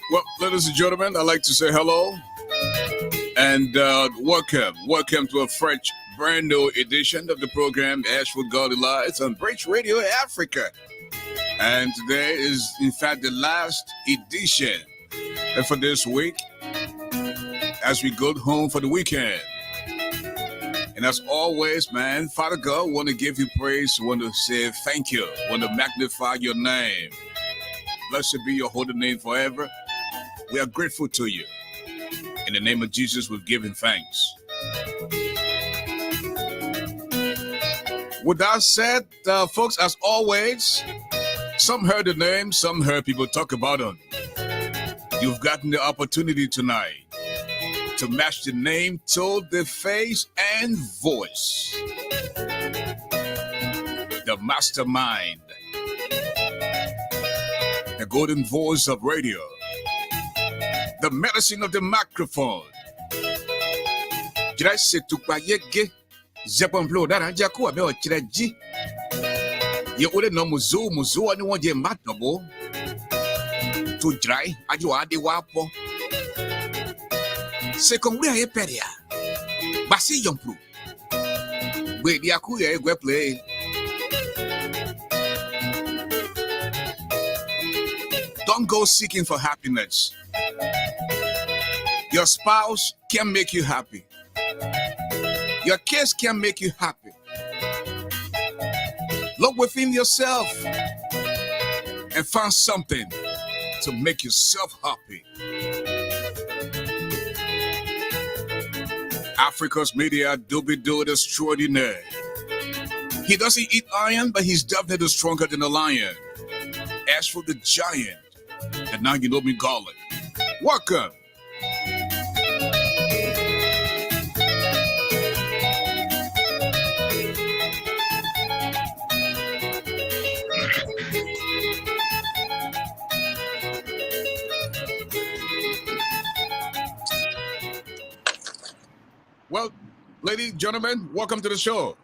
Well, ladies and gentlemen, I'd like to say hello and welcome to a fresh, brand new edition of the program ASHFORD GARLEY Live on Bridge Radio Africa. And today is, in fact, the last edition for this week as we go home for the weekend. And as always, man, Father God, want to give you praise, want to say thank you, want to magnify your name. Blessed be your holy name forever. We are grateful to you. In the name of Jesus, we've given thanks. With that said, folks, as always, some heard the name, some heard people talk about them. You've gotten the opportunity tonight to match the name to the face and voice. The mastermind, the golden voice of radio, the medicine of the microphone. Jira se tukwa yege zepomplo dara jaku abe o chiraji. Ye ole no muzu ani wonje matobo. To dry ajo ade wapo. Se kongwe aye peria. Basi yomplu. We di aku ye gwe play. Don't go seeking for happiness. Your spouse can make you happy. Your kids can make you happy. Look within yourself and find something to make yourself happy. Africa's media do it extraordinary. He doesn't eat iron, but he's definitely stronger than a lion. As for the giant, and now you know me, Garlic. Welcome. Well, ladies and gentlemen, welcome to the show.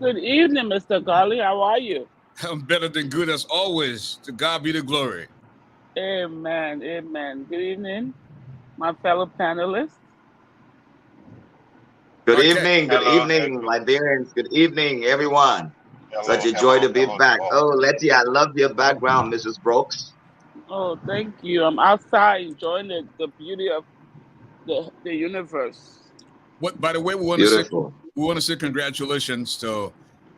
Good evening, Mr. Garley. How are you? I'm better than good as always. To God be the glory. Amen. Amen. Good evening, my fellow panelists. Good evening, Liberians. Good evening, everyone. Such a joy to be back. Oh, Letty, I love your background, Mrs. Brooks. Oh, thank you. I'm outside enjoying the beauty of the universe. What? By the way, we want to say congratulations to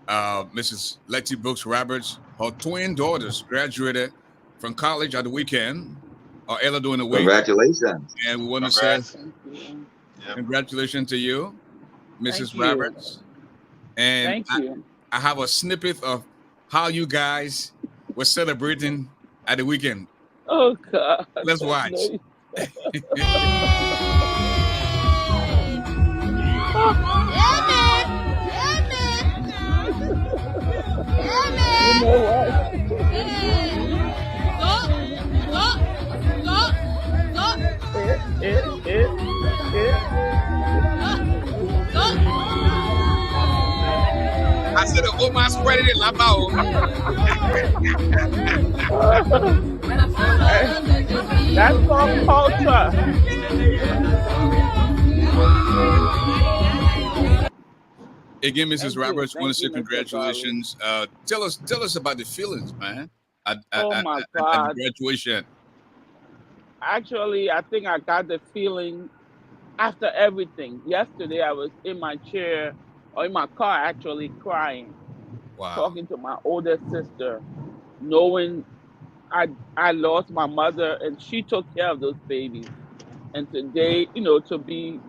Mrs. Letty Brooks Roberts. Her twin daughters graduated from college at the weekend, or Ella during the week. Congratulations! And we want to say congratulations to you, Mrs. Roberts. And thank you. I have a snippet of how you guys were celebrating at the weekend. Oh God! Let's watch. I said the woman spread it in la That's called culture. Again, Mrs. Roberts, want to say congratulations. Tell us about the feelings, man. Oh my God! At the graduation. Actually, I think I got the feeling after everything. Yesterday, I was in my chair or in my car actually crying, Wow. talking to my older sister, knowing I lost my mother and she took care of those babies. And today, to be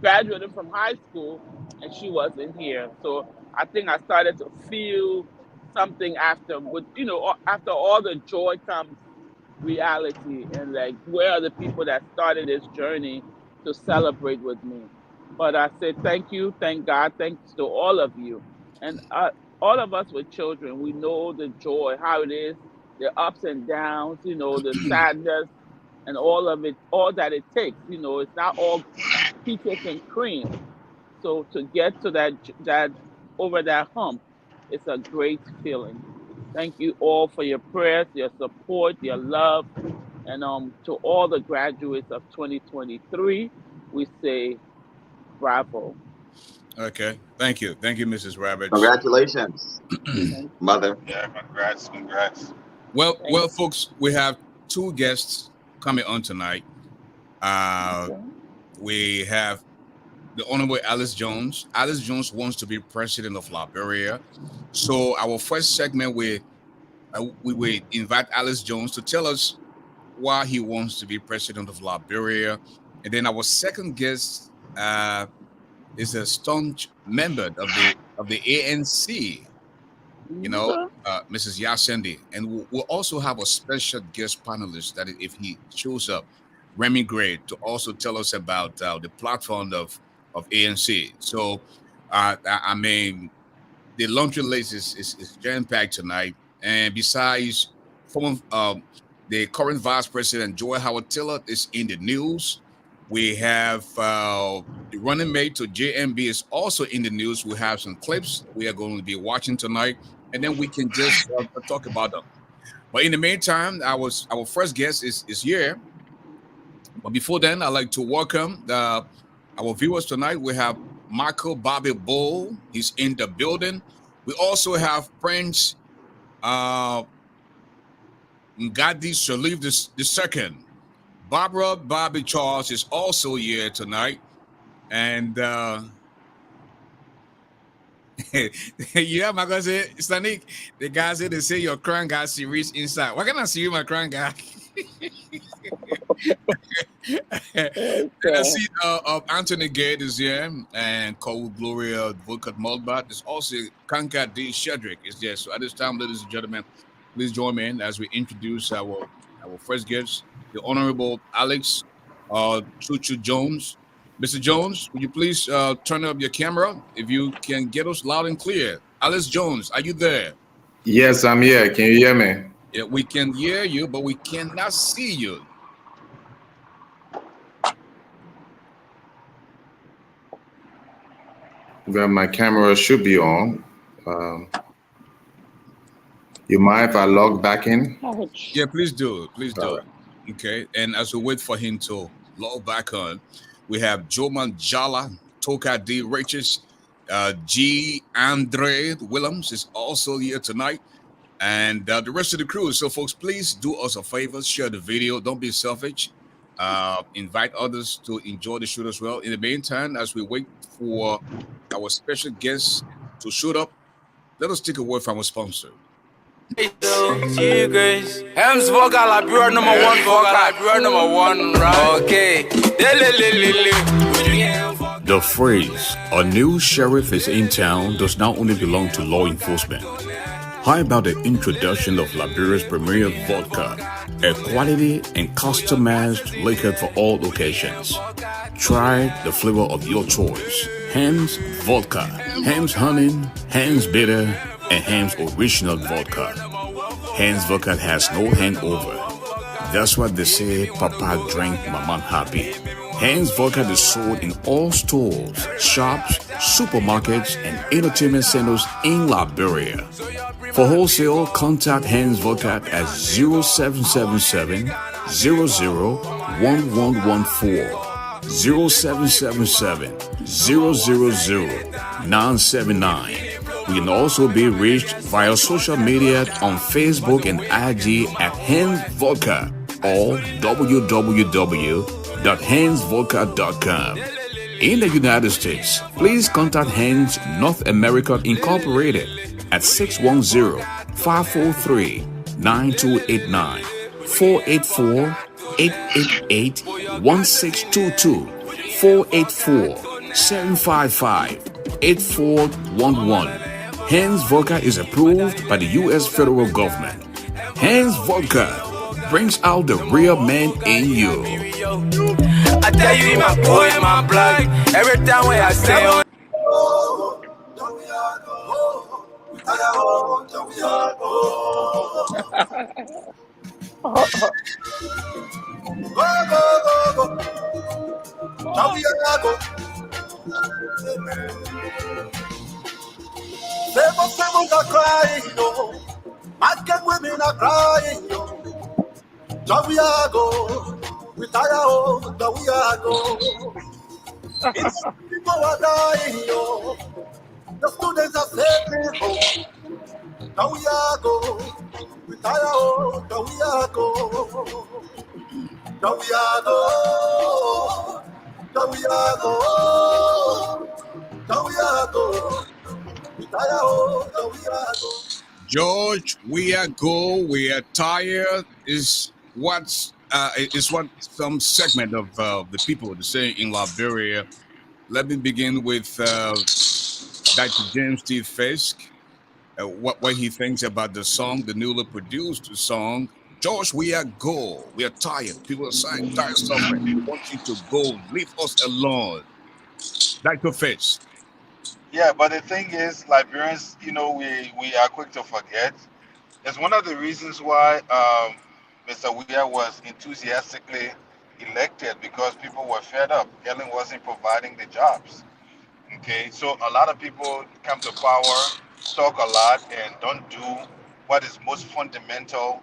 graduating from high school and she wasn't here. So I think I started to feel something after, after all the joy comes reality, and like, where are the people that started this journey to celebrate with me? But I said thank you, thank God, thanks to all of you. And all of us with children, we know the joy, how it is, the ups and downs, the sadness and all of it, all that it takes. It's not all peaches and cream. So to get to that over that hump, it's a great feeling. Thank you all for your prayers, your support, your love, and to all the graduates of 2023, we say bravo. Okay. Thank you. Thank you, Mrs. Rabbits. Congratulations, Thank mother. Yeah, congrats. thank Well, folks, we have two guests coming on tonight. Uh, okay. we have the Honorable Alice Jones. Alice Jones wants to be president of Liberia. So our first segment, we will invite Alice Jones to tell us why he wants to be president of Liberia. And then our second guest is a staunch member of the ANC, Okay. Mrs. Yasendi. And we'll also have a special guest panelist that if he shows up, Remy Gray, to also tell us about the platform of ANC. So, I mean, the laundry list is jam packed tonight. And besides, former the current Vice President Joy Howard Taylor is in the news. We have the running mate to JMB is also in the news. We have some clips we are going to be watching tonight, and then we can just talk about them. But in the meantime, our first guest is here. But before then, I'd like to welcome our viewers tonight. We have Michael Bobby Bull. He's in the building. We also have Prince Ngadi Shalif the second. Barbara Bobby Charles is also here tonight. And yeah, my guy said, Stanik, the guy said they say your crown got series inside. Why can't I see you, my crown guy? And I see Anthony Gate is here, and Cole Gloria Volkat Moldbat. There's also Kanka D. Shedrick is there. So at this time, ladies and gentlemen, please join me in as we introduce our first guest, the Honorable Alex Chuchu Jones. Mr. Jones, would you please turn up your camera if you can get us loud and clear? Alex Jones, are you there? Yes, I'm here. Can you hear me? Yeah, we can hear you, but we cannot see you. Well, my camera should be on. You mind if I log back in? Ouch. Yeah, please do. Please do. Right. Okay. And as we wait for him to log back on, we have Joman Jala, Toka D. Riches, G. Andre Willems is also here tonight, and the rest of the crew. So, folks, please do us a favor, share the video. Don't be selfish. Invite others to enjoy the show as well. In the meantime, as we wait for our special guests to shoot up, let us take a word from our sponsor. Hems vocal, Liberia number one vocal, Liberia number one, right? Okay. The phrase, a new sheriff is in town, does not only belong to law enforcement. How about the introduction of Liberia's premier vodka, a quality and customized liquor for all occasions? Try the flavor of your choice. Hems Vodka, Hems Honey, Hems Bitter, and Hems Original Vodka. Hems Vodka has no hangover. That's what they say, Papa drink, Mama happy. Hems Vodka is sold in all stores, shops, supermarkets, and entertainment centers in Liberia. For wholesale, contact Hems Vodka at 0777 001114, 0777 000 979. We can also be reached via social media on Facebook and IG at Hems Vodka. or www.hansvodka.com. In the United States, please contact Hans North America Incorporated at 610-543-9289, 484-888-1622, 484-755-8411. Hans Vodka is approved by the U.S. federal government. Hans Vodka brings out the real man in you. I tell you, in my boy, in my blood. Every time when I say on. Seven are crying, no. African women are crying, no. Jawiago, we tire of Jawiago. People are dying, no. The students are sailing home. Jawiago, we tire of Jawiago. Jawiago, Jawiago, Jawiago. George, we are tired is what some segment of the people are saying in Liberia. Let me begin with Dr. James T. Fisk. What he thinks about the song, the newly produced song. George, we are tired. People are saying tired suffering. We want you to go. Leave us alone. Dr. Fisk. Yeah, but the thing is, Liberians, we are quick to forget. It's one of the reasons why Mr. Weir was enthusiastically elected, because people were fed up. Ellen wasn't providing the jobs. Okay, so a lot of people come to power, talk a lot, and don't do what is most fundamental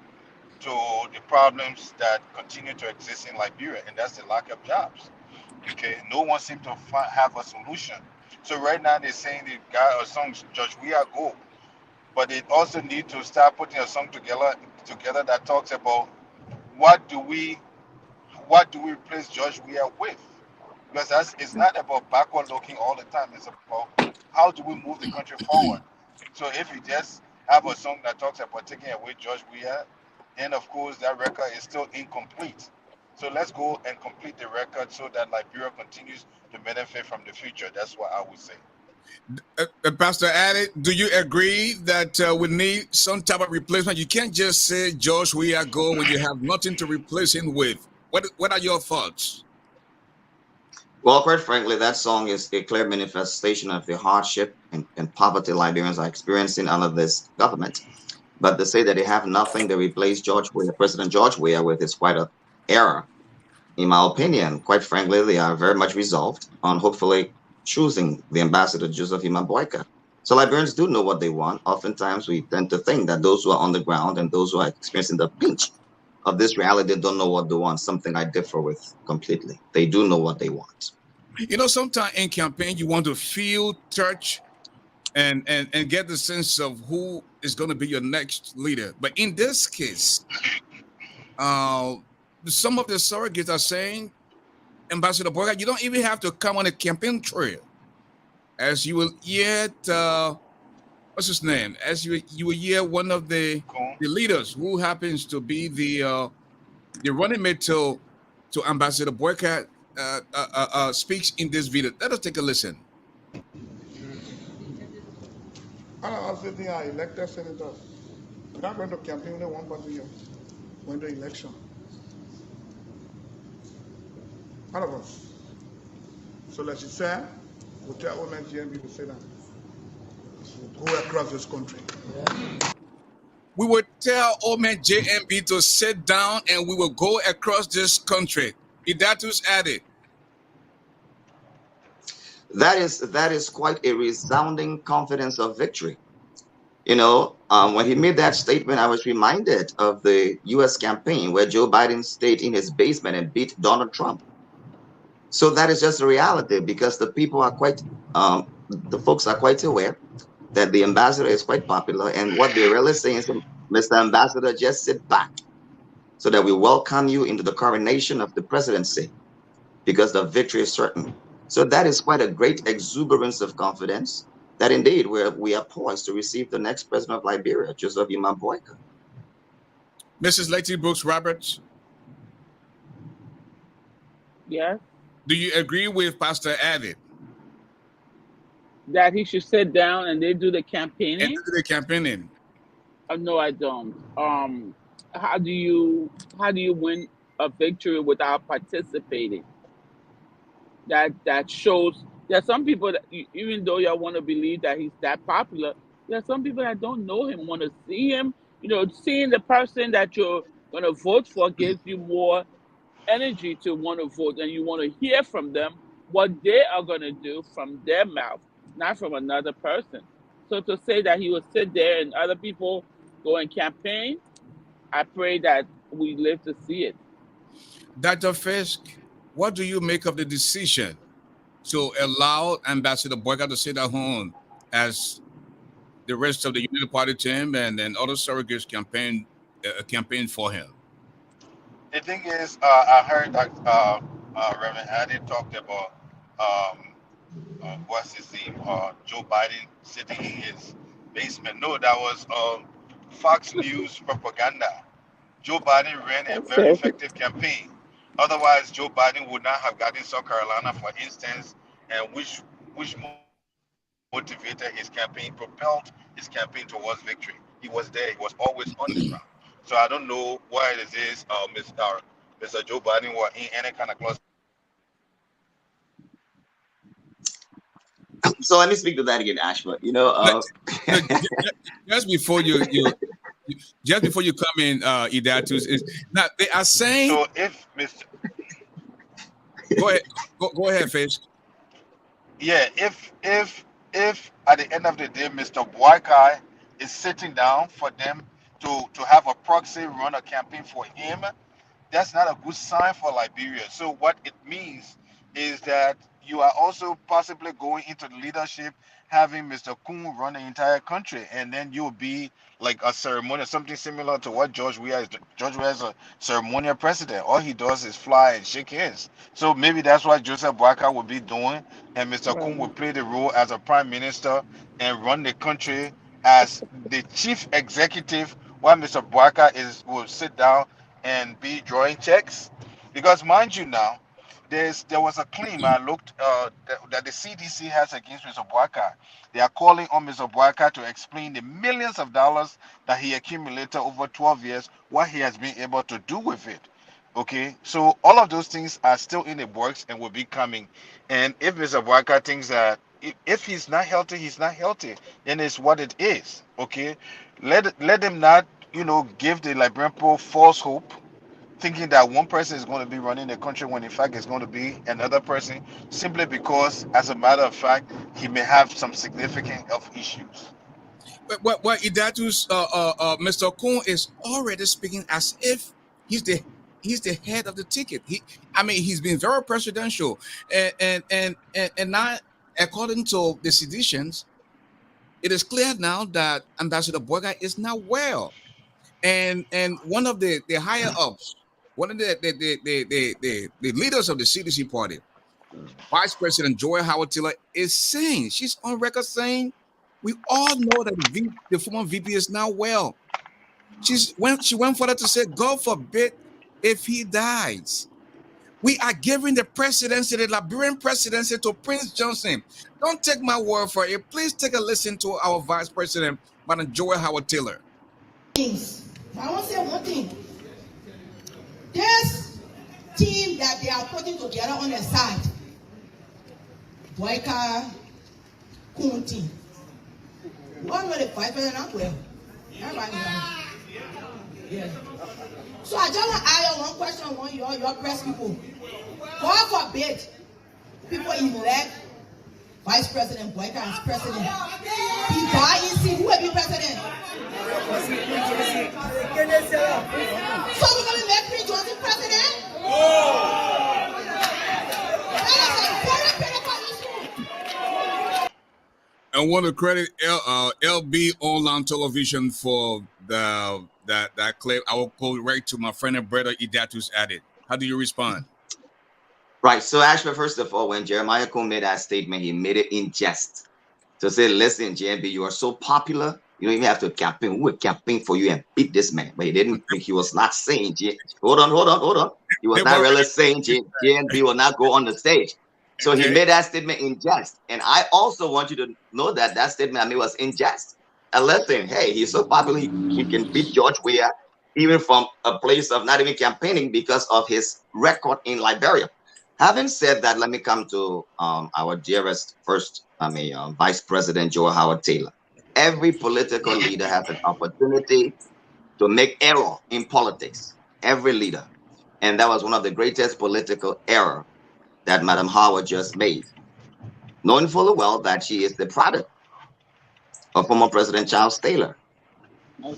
to the problems that continue to exist in Liberia, and that's the lack of jobs. Okay, no one seems to have a solution. So right now they're saying the guy or song George We Are Go, but they also need to start putting a song together that talks about what do we replace George We Are with, because it's not about backward looking all the time. It's about how do we move the country forward. So if you just have a song that talks about taking away George We Are, then of course that record is still incomplete. So let's go and complete the record so that Liberia continues to benefit from the future. That's what I would say. Pastor Addy, do you agree that we need some type of replacement? You can't just say George We Are Go when you have nothing to replace him with. What are your thoughts? Well, quite frankly, that song is a clear manifestation of the hardship and poverty Liberians are experiencing under this government. But to say that they have nothing to replace President George Weah with is quite an error. In my opinion, quite frankly, they are very much resolved on hopefully choosing the ambassador Joseph Boyka. So Liberians do know what they want. Oftentimes, we tend to think that those who are on the ground and those who are experiencing the pinch of this reality don't know what they want. Something I differ with completely. They do know what they want. Sometimes in campaign, you want to feel, touch, and get the sense of who is going to be your next leader. But in this case, some of the surrogates are saying, Ambassador Boyka, you don't even have to come on a campaign trail. As you will hear, what's his name? As you will hear one of the leaders who happens to be the running mate to Ambassador Boyka speaks in this video. Let us take a listen. I was sitting here, elected senator. We're not going to campaign only one party here. When the election. All of us. So let's say, we'll tell women GMB to say that. We'll go across this country. We will tell Omen JMB to sit down and we will go across this country. Idatus added. That is quite a resounding confidence of victory. When he made that statement, I was reminded of the U.S. campaign where Joe Biden stayed in his basement and beat Donald Trump. So that is just a reality, because the people are the folks are quite aware that the ambassador is quite popular, and what they're really saying is, Mr. Ambassador, just sit back so that we welcome you into the coronation of the presidency, because the victory is certain. So that is quite a great exuberance of confidence that indeed we are poised to receive the next president of Liberia, Joseph Imam Boyka. Mrs. Letty Brooks Roberts, Yes, do you agree with Pastor Avid that he should sit down and they do the and campaigning. do the campaigning? No, I don't. How do you win a victory without participating? That shows there are some people that even though y'all want to believe that he's that popular, there are some people that don't know him, want to see him. You know, seeing the person that you're going to vote for gives you more energy to want to vote, and you want to hear from them what they are going to do from their mouth, not from another person. So to say that he will sit there and other people go and campaign, I pray that we live to see it. Dr. Fisk, what do you make of the decision to allow Ambassador Boyka to sit at home as the rest of the Unity Party team and other surrogates campaign for him? The thing is, I heard that Reverend Addy talked about what's his name, Joe Biden sitting in his basement. No, that was Fox News propaganda. Joe Biden ran a very effective campaign. Otherwise, Joe Biden would not have gotten South Carolina, for instance, and which motivated his campaign, propelled his campaign towards victory. He was there. He was always on the ground. So I don't know why it is Mr. Joe Biden were in any kind of close. So let me speak to that again, Ashford. You know, just before you come in, Idatus, is now they are saying. So if Mr. Go ahead, Fish. Yeah, if at the end of the day, Mr. Boyka is sitting down for them to have a proxy run a campaign for him, that's not a good sign for Liberia. So what it means is that you are also possibly going into the leadership, having Mr. Kuhn run the entire country, and then you'll be like a ceremonial, something similar to what George Weah is. George Weah is a ceremonial president. All he does is fly and shake hands. So maybe that's what Joseph Boyka will be doing, and Mr. Kuhn will play the role as a prime minister and run the country as the chief executive, while Mr. Boyka will sit down and be drawing checks. Because mind you now, there was a claim I looked that the CDC has against Mr. Boyka. They are calling on Mr. Boyka to explain the millions of dollars that he accumulated over 12 years, what he has been able to do with it. Okay, so all of those things are still in the works and will be coming. And if Mr. Boyka thinks that if he's not healthy, he's not healthy, then it's what it is. Okay, let them not give the Liberian people false hope, thinking that one person is going to be running the country when in fact it's going to be another person, simply because, as a matter of fact, he may have some significant health issues. Well, Idatus, Mr. Kuhn is already speaking as if he's the head of the ticket. He's been very presidential, and now, according to the seditions, it is clear now that Ambassador Boyka is not well, and one of the higher ups, one of the leaders of the CDC party, Vice President Joy Howard Taylor, is saying, she's on record saying, we all know that the former VP is not well. She went further to say, God forbid if he dies. We are giving the presidency, the Liberian presidency, to Prince Johnson. Don't take my word for it. Please take a listen to our Vice President, Madam Joy Howard Taylor. I want to say one thing. This team that they are putting together on the side, Boyka, Kuhn team. One with the vice president as well. Yeah. So I just want to ask you one question, your press people. God forbid people elect Vice President Boyka as president. He died in see who will be president. So we're going to make Prince Johnson president? That is a very critical issue. I want to credit LB Online Television for that clip, I will go right to my friend and brother Idatu's added. How do you respond? Right. So, Ashford, first of all, when Jeremiah Cole made that statement, he made it in jest to say, listen, JMB, you are so popular, you don't even have to campaign. We will campaign for you and beat this man. But he didn't, he was not saying, hold on. He was not really saying JMB will not go on the stage. So he made that statement in jest. And I also want you to know that that statement I made was in jest. And listen, hey, he's so popular, he can beat George Weah even from a place of not even campaigning because of his record in Liberia. Having said that, let me come to our dearest Vice President Joe Howard Taylor. Every political leader has an opportunity to make error in politics. Every leader. And that was one of the greatest political error that Madam Howard just made. Knowing full well that she is the product of former President Charles Taylor.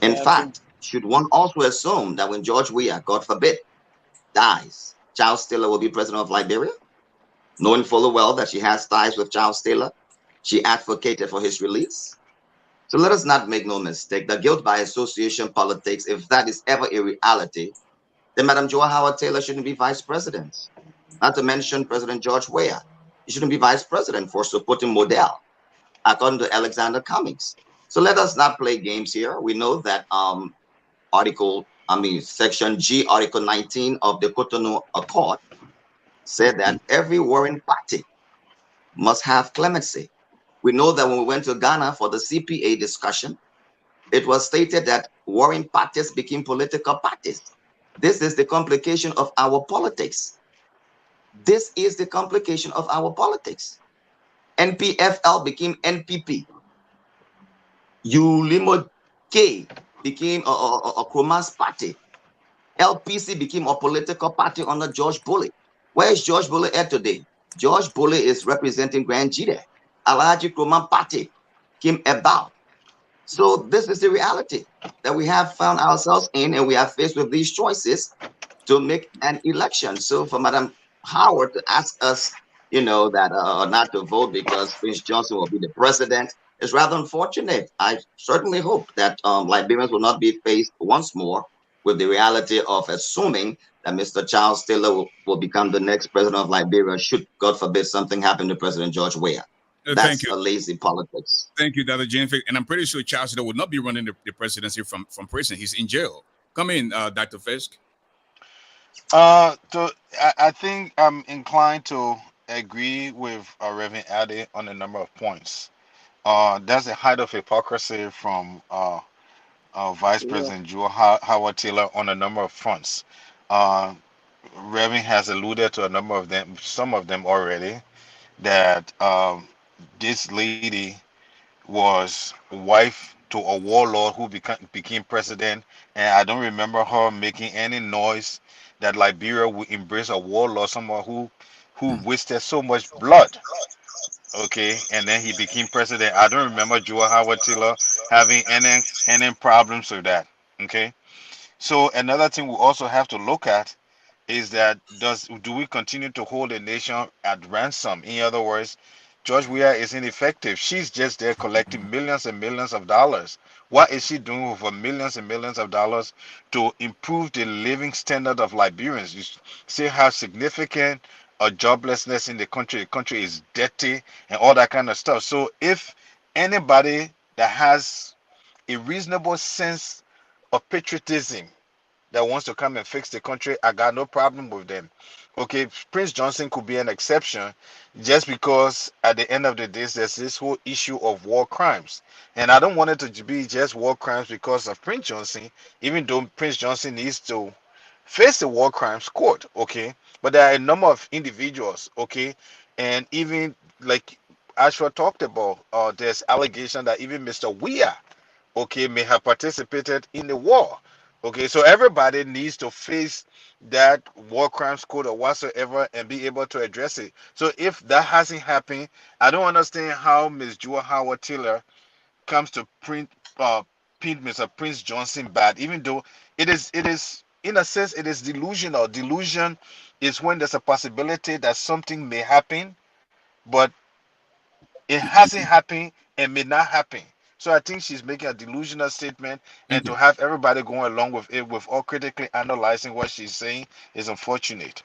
In fact, should one also assume that when George Weah, God forbid, dies, Charles Taylor will be president of Liberia? Knowing full well that she has ties with Charles Taylor, she advocated for his release. So let us not make no mistake. The guilt by association politics, if that is ever a reality, then Madam Joa Howard Taylor shouldn't be vice president. Not to mention President George Weah. He shouldn't be vice president for supporting Model, according to Alexander Cummings. So let us not play games here. We know that Section G, Article 19 of the Cotonou Accord said that every warring party must have clemency. We know that when we went to Ghana for the CPA discussion, it was stated that warring parties became political parties. This is the complication of our politics. This is the complication of our politics. NPFL became NPP. Ulimo K became a Kromas party. LPC became a political party under George Bulley. Where is George Bulley at today? George Bulley is representing Grand Jide. Alaji Kroman party came about. So this is the reality that we have found ourselves in, and we are faced with these choices to make an election. So for Madam Howard to ask us, that not to vote because Prince Johnson will be the president is rather unfortunate. I certainly hope that Liberians will not be faced once more with the reality of assuming that Mr. Charles Taylor will become the next president of Liberia should, God forbid, something happen to President George Weah. That's a lazy politics. Thank you, Dr. Jane. And I'm pretty sure Charles Taylor will not be running the presidency from prison. He's in jail. Come in, Dr. Fisk. I think I'm inclined to agree with Reverend Ade on a number of points. That's a height of hypocrisy from Vice President Joe Howard Taylor on a number of fronts. Reverend has alluded to a number of them, some of them already, that this lady was wife to a warlord who became president, and I don't remember her making any noise that Liberia would embrace a warlord, someone who wasted so much blood. Okay, and then he became president. I don't remember Joe Howard Taylor having any problems with that. Okay, so another thing we also have to look at is that do we continue to hold a nation at ransom? In other words, George Weah is ineffective. She's just there collecting millions and millions of dollars. What is she doing for millions and millions of dollars to improve the living standard of Liberians? You see how significant joblessness in the country. The country is dirty and all that kind of stuff. So if anybody that has a reasonable sense of patriotism that wants to come and fix the country, I got no problem with them. Okay, Prince Johnson could be an exception just because at the end of the day, there's this whole issue of war crimes. And I don't want it to be just war crimes because of Prince Johnson, even though Prince Johnson needs to face the war crimes court, okay? But there are a number of individuals, okay? And even like Ashford talked about, there's allegation that even Mr. Weah, okay, may have participated in the war. Okay, so everybody needs to face that war crimes code or whatsoever and be able to address it. So if that hasn't happened, I don't understand how Ms. Joa Howard Taylor comes to paint Mr. Prince Johnson bad, even though it is in a sense it is delusional. Delusion is when there's a possibility that something may happen, but it hasn't happened and may not happen. So I think she's making a delusional statement, and Thank to you. have everybody going along with it, with all critically analyzing what she's saying, is unfortunate.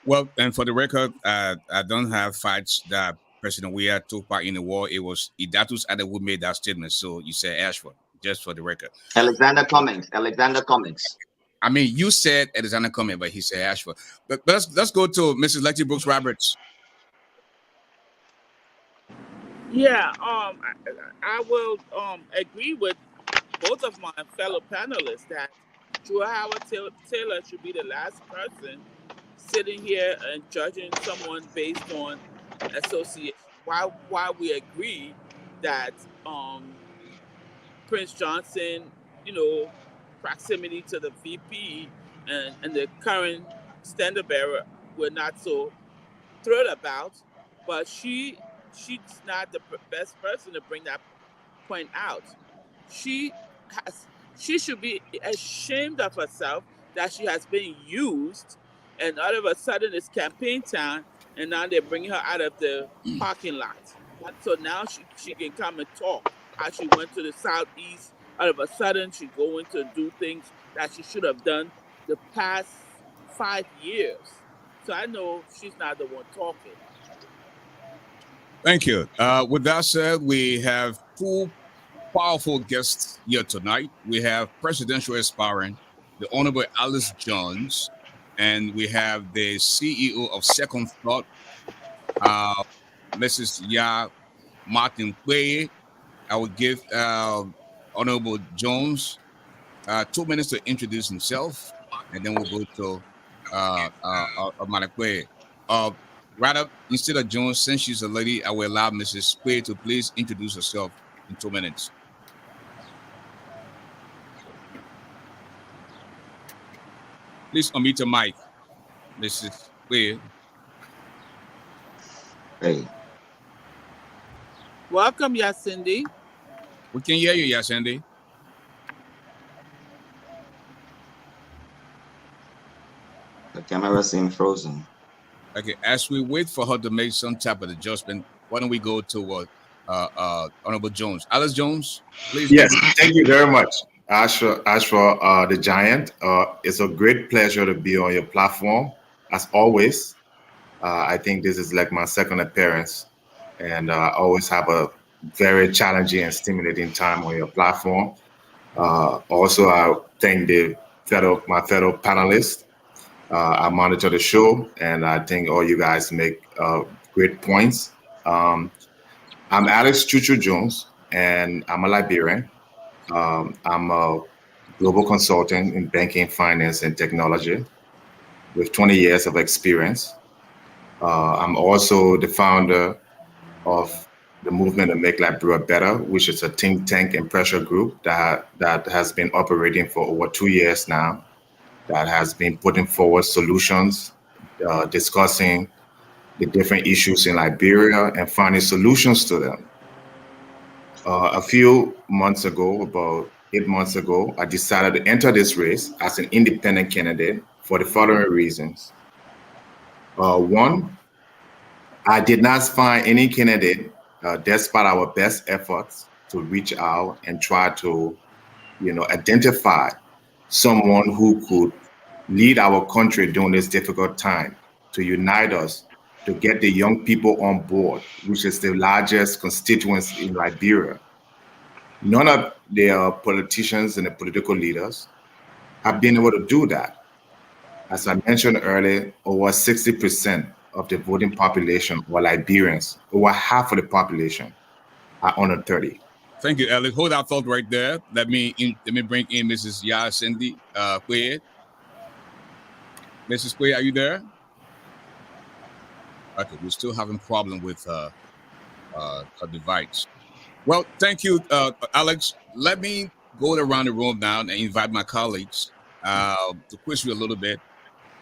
Well, and for the record, I don't have fights that President Weah took part in the war. It was Idatus Ade who made that statement. So you said Ashford, just for the record. Alexander Cummings. Alexander Cummings. I mean, you said Alexander Cummings, but he said Ashford. But let's go to Mrs. Letty Brooks Roberts. Yeah, I will agree with both of my fellow panelists that Joe Howard Taylor should be the last person sitting here and judging someone based on association. Why we agree that Prince Johnson, proximity to the VP and the current standard bearer, we're not so thrilled about, but she's not the best person to bring that point out. She she should be ashamed of herself that she has been used, and all of a sudden it's campaign time, and now they're bringing her out of the parking lot. So now she can come and talk. How she went to the southeast, all of a sudden she's going to do things that she should have done the past 5 years. So I know she's not the one talking. Thank you. With that said, we have two powerful guests here tonight. We have presidential aspirant, the Honorable Alice Jones, and we have the CEO of Second Thought, Mrs. Ya Martin Quay. I will give Honorable Jones 2 minutes to introduce himself, and then we'll go to Manakwe. Rather, instead of Jones, since she's a lady, I will allow Mrs. Quay to please introduce herself in 2 minutes. Please unmute your mic, Mrs. Quay. Hey. Welcome, Yacindy. We can hear you, Yacindy. The camera seems frozen. Okay, as we wait for her to make some type of adjustment, why don't we go to Honorable Jones? Alice Jones, please. Yes, thank you very much, Ashford, the Giant. It's a great pleasure to be on your platform, as always. I think this is like my second appearance, and I always have a very challenging and stimulating time on your platform. Also, I thank my fellow panelists. I monitor the show, and I think all you guys make great points. I'm Alex Chuchu Jones, and I'm a Liberian. I'm a global consultant in banking, finance, and technology with 20 years of experience. I'm also the founder of the movement to make Liberia better, which is a think tank and pressure group that has been operating for over 2 years now, that has been putting forward solutions, discussing the different issues in Liberia and finding solutions to them. A few months ago, about 8 months ago, I decided to enter this race as an independent candidate for the following reasons. One, I did not find any candidate, despite our best efforts to reach out and try to, identify someone who could lead our country during this difficult time, to unite us, to get the young people on board, which is the largest constituency in Liberia. None of the politicians and the political leaders have been able to do that. As I mentioned earlier, over 60% of the voting population were Liberians. Over half of the population are under 30. Thank you, Alex. Hold that thought right there. Let me bring in Mrs. Yacindy Quay. Mrs. Quay, are you there? Okay, we're still having problem with her device. Well, thank you, Alex. Let me go around the room now and invite my colleagues to quiz you a little bit.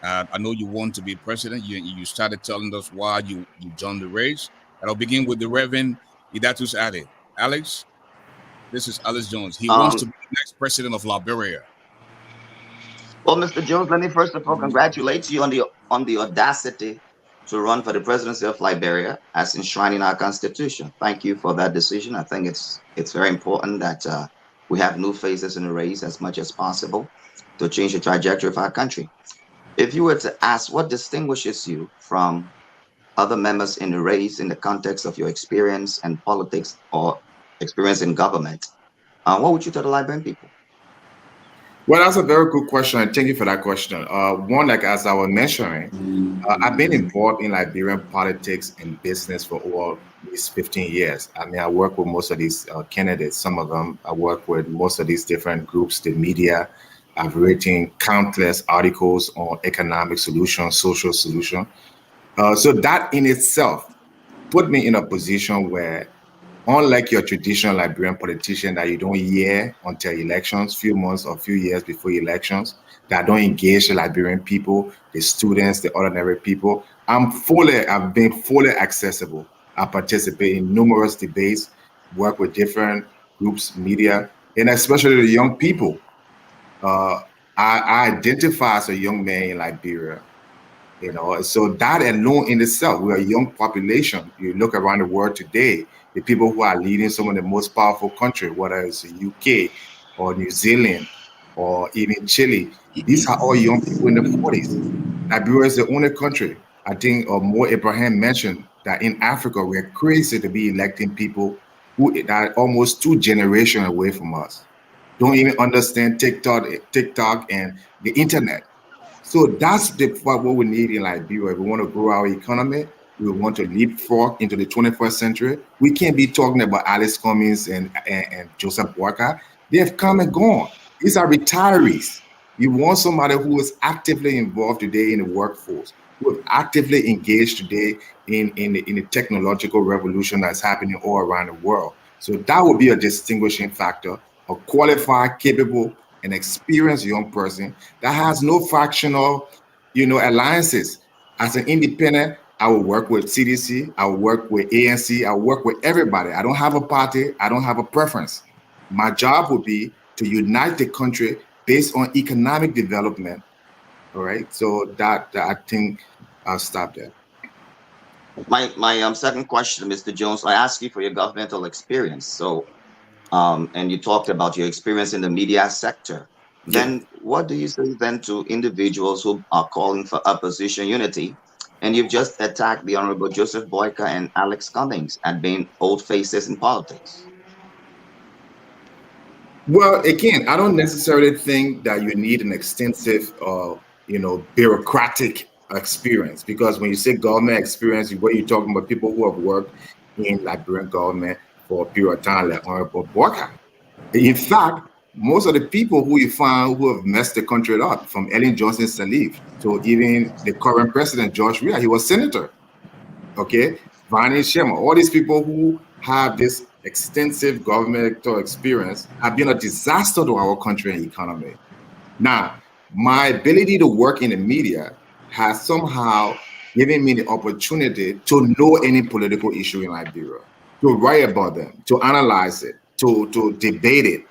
I know you want to be president. You started telling us why you joined the race. And I'll begin with the Reverend Idatus Ade. Alex, this is Alice Jones. He wants to be the next president of Liberia. Well, Mr. Jones, let me first of all congratulate you on the audacity to run for the presidency of Liberia as enshrined in our constitution. Thank you for that decision. I think it's very important that we have new faces in the race as much as possible to change the trajectory of our country. If you were to ask what distinguishes you from other members in the race in the context of your experience in politics or experience in government, what would you tell the Liberian people? Well, that's a very good question, and thank you for that question. One, like as I was mentioning, I've been involved in Liberian politics and business for over these 15 years. I mean, I work with most of these candidates. Some of them, I work with most of these different groups, the media. I've written countless articles on economic solutions, social solutions. So that in itself put me in a position where, unlike your traditional Liberian politician that you don't hear until elections, few months or few years before elections, that don't engage the Liberian people, the students, the ordinary people, I've been fully accessible. I participate in numerous debates, work with different groups, media, and especially the young people. I identify as a young man in Liberia. So that alone in itself, we're a young population. You look around the world today, the people who are leading some of the most powerful countries, whether it's the UK or New Zealand or even Chile, these are all young people in the 40s. Liberia is the only country, I think, or Mo Abraham mentioned that in Africa, we're crazy to be electing people who are almost 2 generations away from us. Don't even understand TikTok and the internet. So that's what we need in Liberia. If we want to grow our economy, we want to leapfrog into the 21st century. We can't be talking about Alice Cummings and Joseph Walker. They have come and gone. These are retirees. You want somebody who is actively involved today in the workforce, who is actively engaged today in the technological revolution that's happening all around the world. So that would be a distinguishing factor, a qualified, capable, an experienced young person that has no fractional, alliances. As an independent, I will work with CDC, I will work with ANC, I will work with everybody. I don't have a party, I don't have a preference. My job would be to unite the country based on economic development. All right. So that I think I'll stop there. My second question, Mr. Jones, I asked you for your governmental experience. So and you talked about your experience in the media sector. Then what do you say then to individuals who are calling for opposition unity? And you've just attacked the Honorable Joseph Boyka and Alex Cummings at being old faces in politics. Well, again, I don't necessarily think that you need an extensive, bureaucratic experience, because when you say government experience, what you're talking about people who have worked in Liberian government for a period of time, like Honorable Boyka. In fact, most of the people who you find who have messed the country up, from Ellen Johnson Sirleaf to even the current president, George Weah, he was senator. Okay, Vani Sherman, all these people who have this extensive governmental experience have been a disaster to our country and economy. Now, my ability to work in the media has somehow given me the opportunity to know any political issue in Liberia, to write about them, to analyze it, to debate it.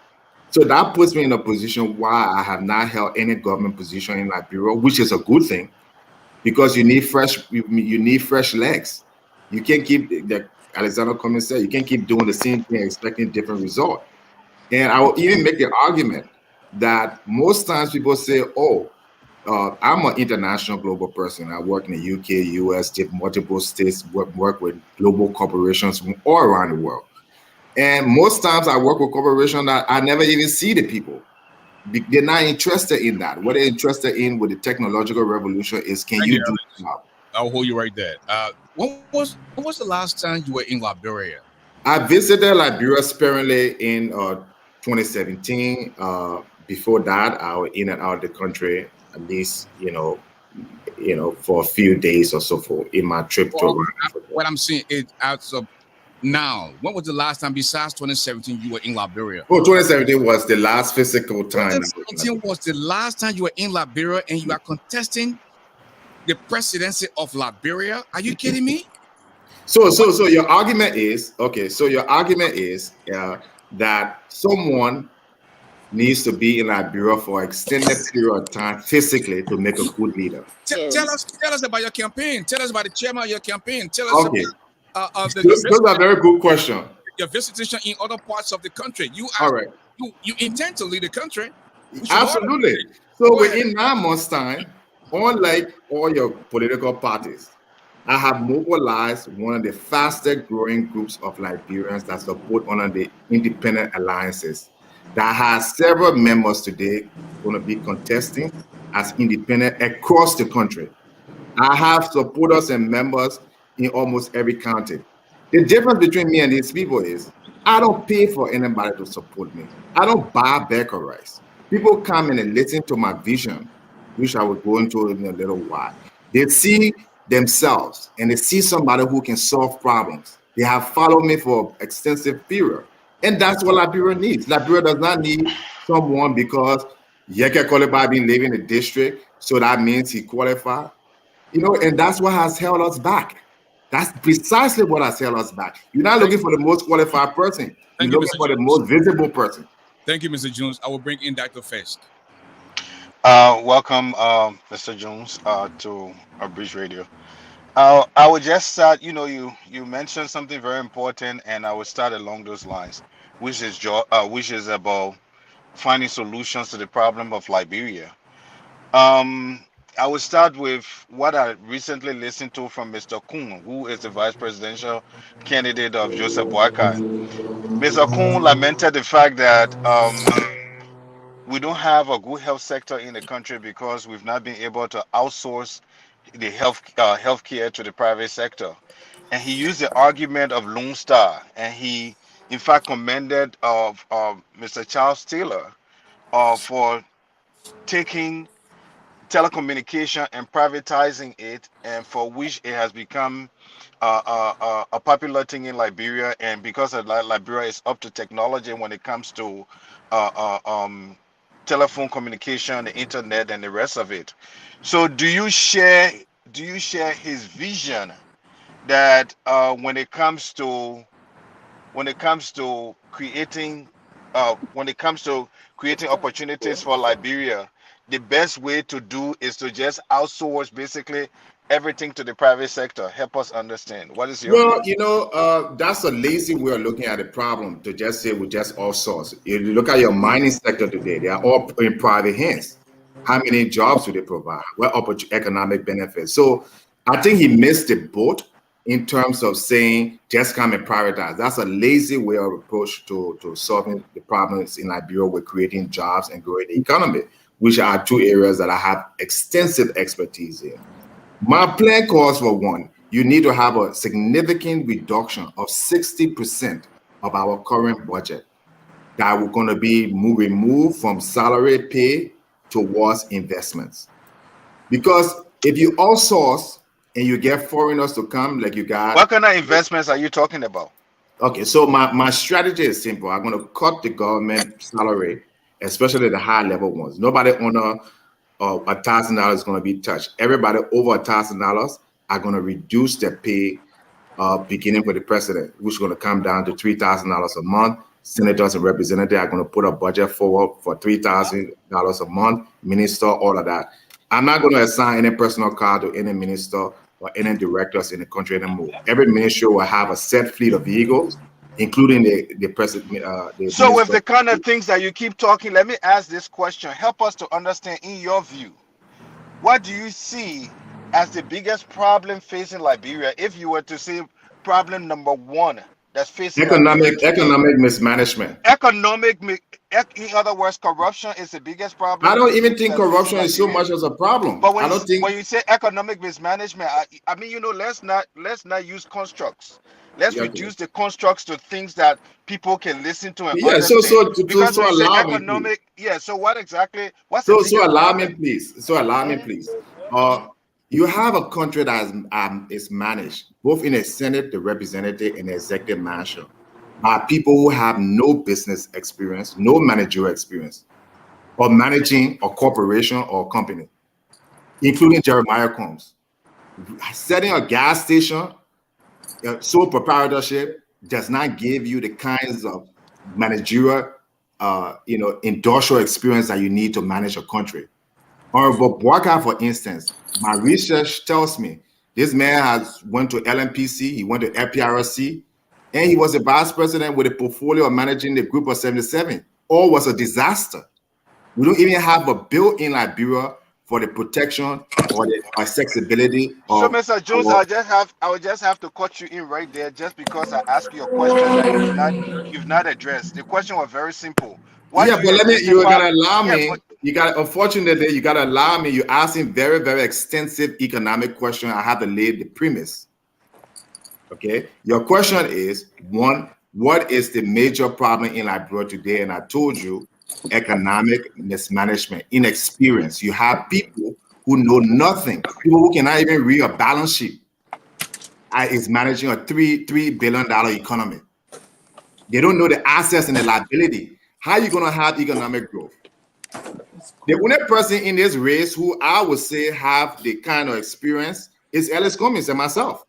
So that puts me in a position why I have not held any government position in Liberia, which is a good thing, because you need fresh legs. You can't keep, the Alexander Cummings said, you can't keep doing the same thing expecting different result. And I will even make the argument that most times people say, oh, I'm an international global person. I work in the UK, US, multiple states, work with global corporations from all around the world. And most times I work with corporations that I never even see the people. They're not interested in that. What they're interested in with the technological revolution is, can you do the job? I'll hold you right there. When was the last time you were in Liberia? I visited Liberia sparingly in 2017. Before that, I was in and out of the country at least, for a few days or so in my trip to Africa. What I'm saying is, as of now, when was the last time besides 2017 you were in Liberia? Oh, 2017 was the last physical time. 2017 was the last time you were in Liberia and you are contesting the presidency of Liberia? Are you kidding me? So your argument is, okay, so your argument is that someone needs to be in Liberia for an extended period of time physically to make a good leader. Tell us about your campaign. Tell us about the chairman of your campaign. Tell us Okay. about Those are very good questions. your visitation in other parts of the country. All right. You intend to lead the country. Absolutely. So within 9 months' time, unlike all your political parties, I have mobilized one of the fastest growing groups of Liberians that support one of the independent alliances that has several members today going to be contesting as independent across the country. I have supporters and members in almost every county. The difference between me and these people is I don't pay for anybody to support me. I don't buy Becker rice. People come in and listen to my vision, which I will go into in a little while. They see themselves and they see somebody who can solve problems. They have followed me for extensive period. And that's what Liberia needs. Liberia does not need someone because Yeke qualified being living in the district, so that means he qualified. And that's what has held us back. That's precisely what has held us back. You're not looking for the most qualified person. You're looking for the most visible person. Thank you, Mr. Jones. I will bring in Dr. Fisk. Welcome, Mr. Jones, to our Bridge Radio. I would just start. You mentioned something very important, and I would start along those lines, which is about finding solutions to the problem of Liberia. I would start with what I recently listened to from Mr. Kuhn, who is the vice presidential candidate of Joseph Boakai. Mr. Kuhn lamented the fact that we don't have a good health sector in the country because we've not been able to outsource the healthcare to the private sector. And he used the argument of Lone Star, and he, in fact, commended of Mr. Charles Taylor for taking telecommunication and privatizing it, and for which it has become a popular thing in Liberia. And because Liberia is up to technology when it comes to telephone communication, the internet, and the rest of it. So do you share his vision that when it comes to creating opportunities for Liberia, the best way to do is to just outsource basically everything to the private sector? Help us understand. What is your view? That's a lazy way of looking at the problem, to just say we just outsource. If you look at your mining sector today, they are all in private hands. How many jobs do they provide? What economic benefits? So I think he missed the boat in terms of saying just come and privatize. That's a lazy way of approach to solving the problems in Liberia with creating jobs and growing the economy, which are two areas that I have extensive expertise in. My plan calls for one, you need to have a significant reduction of 60% of our current budget that we're going to be removed from salary pay towards investments. Because if you outsource and you get foreigners to come, like you got... What kind of investments are you talking about? Okay, so my strategy is simple. I'm going to cut the government salary, especially the high level ones. Nobody under $1,000 is going to be touched. Everybody over $1,000 are going to reduce their pay, beginning with the president, which is going to come down to $3,000 a month. Senators and representatives are going to put a budget forward for $3,000 a month. Minister, all of that. I'm not going to assign any personal car to any minister or any directors in the country anymore. Every ministry will have a set fleet of vehicles, including the president. So with the kind of things that you keep talking, let me ask this question. Help us to understand, in your view, what do you see as the biggest problem facing Liberia? If you were to say problem number one that's facing economic mismanagement. In other words, corruption is the biggest problem. I don't even think corruption is so much as a problem. But when you say economic mismanagement, I mean, let's not use constructs. Let's reduce the constructs to things that people can listen to and understand. So allow me, please. So what exactly? What's allow me, please. You have a country that is managed both in the Senate, the representative, and the executive mansion by people who have no business experience, no managerial experience, or managing a corporation or a company, including Jeremiah Combs. Setting a gas station, sole proprietorship does not give you the kinds of managerial industrial experience that you need to manage a country. Honorable Boakai, for instance, my research tells me this man went to LMPC, he went to FPRC, and he was a vice president with a portfolio of managing the group of 77. All was a disaster. We don't even have a bill in Liberia for the protection or the accessibility of. So, Mr. Jones, I would just have to cut you in right there, just because I asked you a question that you've not addressed. The question was very simple. What do you You're gonna allow yeah, me. but, Unfortunately, you gotta allow me. You're asking very, very extensive economic question. I have to lay the premise. Okay, your question is one: what is the major problem in Liberia today? And I told you, economic mismanagement, inexperience. You have people who know nothing, people who cannot even read a balance sheet. Is managing a $3 billion economy. They don't know the assets and the liability. How are you going to have economic growth? The only person in this race who I would say have the kind of experience is Ellis Cummings and myself.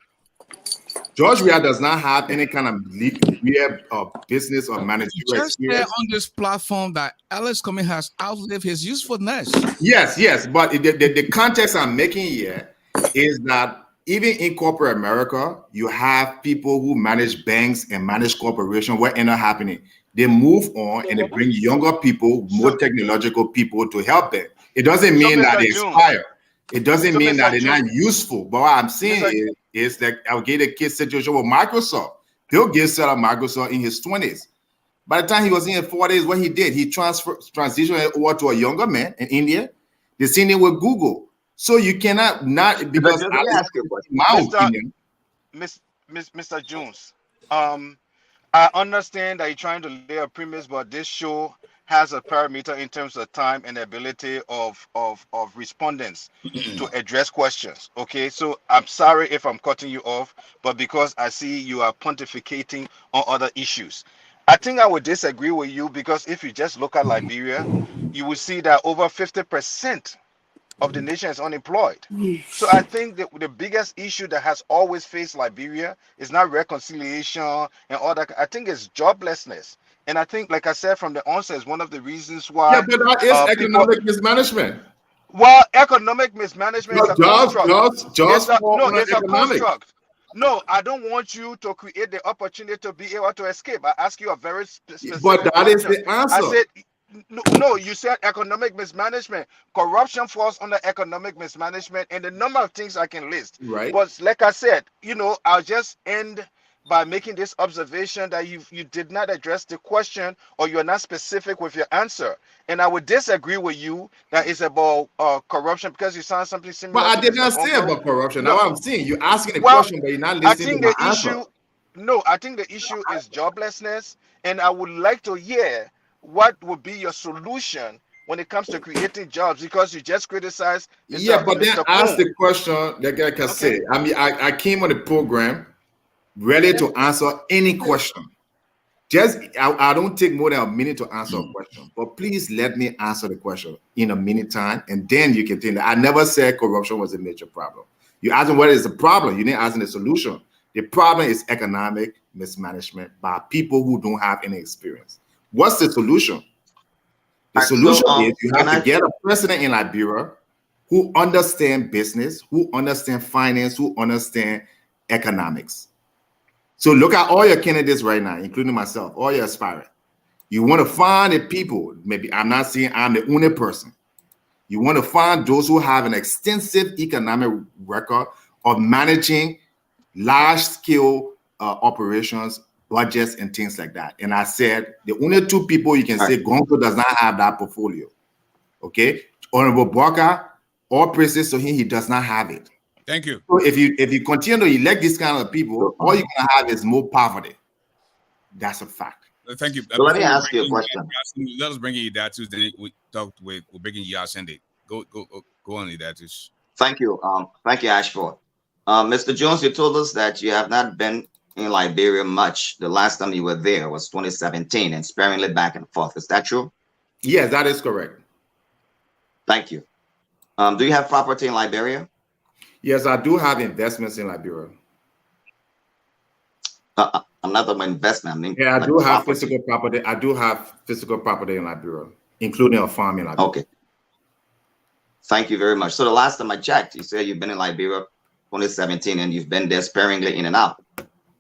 George Weah does not have any kind of business or managerial experience. On this platform that Ellis Cummings has outlived his usefulness. Yes, but the context I'm making here is that even in corporate America, you have people who manage banks and manage corporations. What ends up happening? They move on and they bring younger people, more technological people to help them. It doesn't mean that they expire. It doesn't mean that they're not useful. But what I'm saying is that I'll get a kid situation with Microsoft. Bill Gates set up Microsoft in his 20s. By the time he was in his 40s, what he did, he transitioned over to a younger man in India. The same thing with Google. So you cannot because let me ask you a question. My opinion. Mr. Jones, I understand that you're trying to lay a premise, but this show has a parameter in terms of time and ability of respondents to address questions. Okay, so I'm sorry if I'm cutting you off, but because I see you are pontificating on other issues. I think I would disagree with you, because if you just look at Liberia, you will see that over 50% of the nation is unemployed. So I think that the biggest issue that has always faced Liberia is not reconciliation and all that. I think it's joblessness. And I think, like I said from the onset, is one of the reasons why. Yeah, but that is economic mismanagement. Well, economic mismanagement is a construct. It's a construct. No, I don't want you to create the opportunity to be able to escape. I ask you a very specific But that question. is the answer. I said, no, you said economic mismanagement. Corruption falls under economic mismanagement, and the number of things I can list. Right. But like I said, I'll just end by making this observation that you did not address the question, or you're not specific with your answer. And I would disagree with you that it's about corruption, because you sound something similar. But I did not say about corruption. No. Now I'm saying you're asking the question, but you're not listening to my answer. I think the issue is joblessness, and I would like to hear what would be your solution when it comes to creating jobs, because you just criticized Mr. But then ask the question that I can say. I mean, I came on the program ready to answer any question. I don't take more than a minute to answer a question, but please let me answer the question in a minute time, and then you can tell me. I never said corruption was a major problem. You asked me what is the problem. You didn't ask me the solution. The problem is economic mismanagement by people who don't have any experience. What's the solution? The solution is you have to get a president in Liberia who understand business, who understand finance, who understand economics. So look at all your candidates right now, including myself, all your aspirants. You want to find the people, maybe I'm not saying I'm the only person. You want to find those who have an extensive economic record of managing large-scale operations, budgets, and things like that. And I said the only two people you can say Gonzo does not have that portfolio. Okay, Honorable Barker, all praises to him, he does not have it. Thank you. So if you continue to elect these kind of people, all you're gonna have is more poverty. That's a fact. Thank you. So let me ask you a question. Let us bring in Idatus. Then we talked with we're bringing Yasende. Go on, Idatus. Thank you. Thank you, Ashford. Mr. Jones, you told us that you have not been in Liberia much. The last time you were there was 2017, and sparingly back and forth. Is that true? Yes, that is correct. Thank you. Do you have property in Liberia? Yes, I do have investments in Liberia. I'm not talking about investment. I mean, Yeah, I like do have property. physical property. I do have physical property in Liberia, including a farm in Liberia. Okay. Thank you very much. So the last time I checked, you said you've been in Liberia 2017 and you've been there sparingly in and out.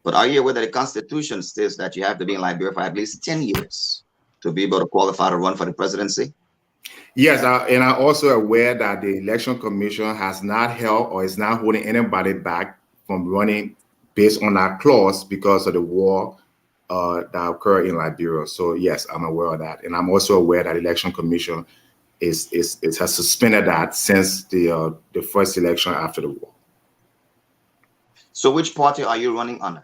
But are you aware that the Constitution states that you have to be in Liberia for at least 10 years to be able to qualify to run for the presidency? Yes, and I'm also aware that the Election Commission has not held or is not holding anybody back from running based on that clause because of the war that occurred in Liberia. So yes, I'm aware of that, and I'm also aware that the Election Commission has suspended that since the first election after the war. So which party are you running under?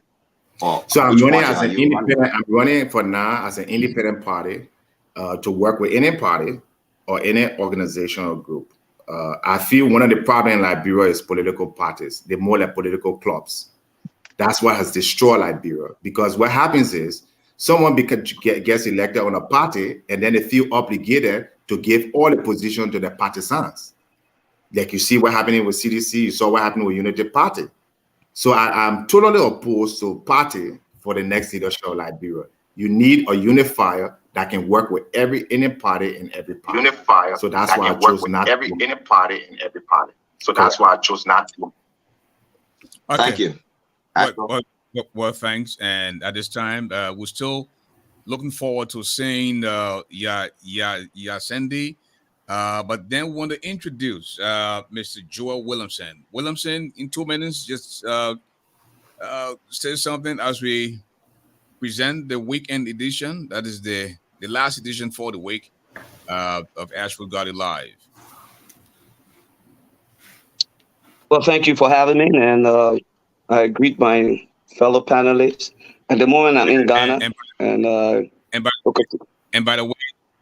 So I'm running as an independent. I'm running for now as an independent party to work with any party or any organization or group. I feel one of the problems in Liberia is political parties. They're more like political clubs. That's what has destroyed Liberia. Because what happens is someone gets elected on a party and then they feel obligated to give all the position to their partisans. Like you see what happening with CDC, you saw what happened with Unity Party. So I'm totally opposed to party for the next leadership of Liberia. You need a unifier that can work with any party in every party. Unifier. So that's why I chose not to. Any party in every party. So that's why I chose not to. Okay. Thank you. Well, thanks. And at this time, we're still looking forward to seeing Yasendi. But then we want to introduce Mr. Joel Williamson. Williamson, in 2 minutes, just say something as we present the weekend edition. That is the last edition for the week of ASHFORD GARLEY Live. Well, thank you for having me, and I greet my fellow panelists. At the moment, I'm in Ghana, and by the way,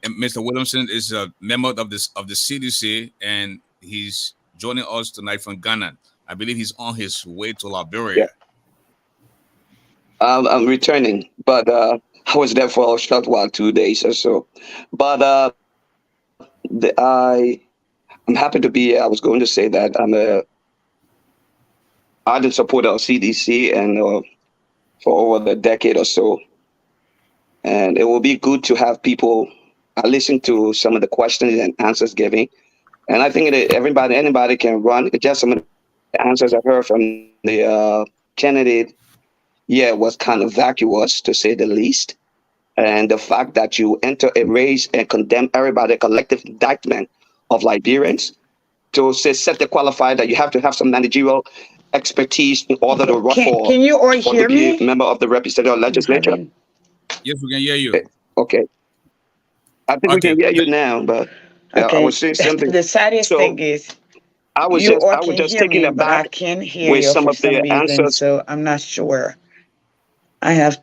Mr. Williamson is a member of the CDC, and he's joining us tonight from Ghana. I believe he's on his way to Liberia. Yeah. I'm returning, but I was there for a short while, 2 days or so. But I'm happy to be here. I was going to say that I'm a ardent supporter of CDC and for over a decade or so. And it will be good to have people listen to some of the questions and answers given. And I think that anybody can run. Just some of the answers I heard from the candidate, was kind of vacuous, to say the least. And the fact that you enter a race and condemn everybody, a collective indictment of Liberians, to set the qualifier that you have to have some managerial expertise in order to run for. Can you all hear me? Member of the representative legislature. Yes, we can hear you. Okay. I think we can hear you now, but I was saying something. The saddest thing is, I was just taking it back. I can't hear with you some for of the some reason, answers. so I'm not sure. I have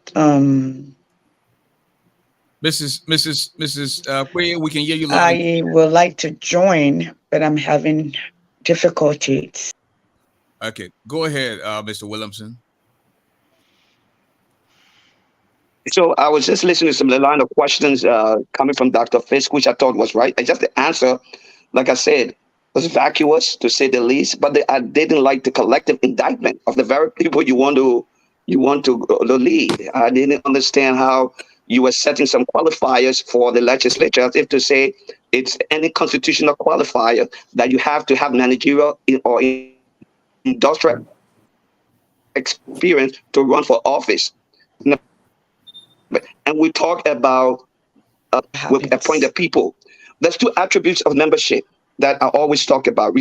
Mrs. Queen, we can hear you. I would like to join, but I'm having difficulties. Okay, go ahead, Mr. Williamson. So I was just listening to some of the line of questions coming from Dr. Fisk, which I thought was right. And just the answer, like I said, was vacuous, to say the least. But I didn't like the collective indictment of the very people you want to lead. I didn't understand how you were setting some qualifiers for the legislature, as if to say it's any constitutional qualifier that you have to have managerial or industrial experience to run for office. And we talk about appointed people. There's two attributes of membership that I always talk about: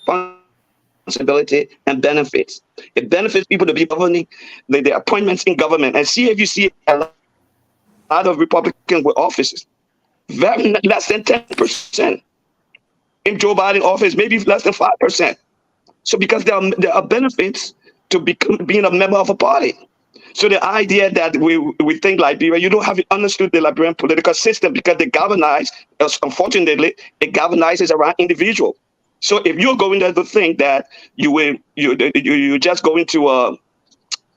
responsibility and benefits. It benefits people to be governing the appointments in government. And see if you see a lot of Republicans with offices, very less than 10%. In Joe Biden office, maybe less than 5%. So because there are benefits to being a member of a party. So the idea that we think Liberia, you don't have understood the Liberian political system, because they galvanize, unfortunately, it galvanizes around individual. So if you're going there to think that you're just going to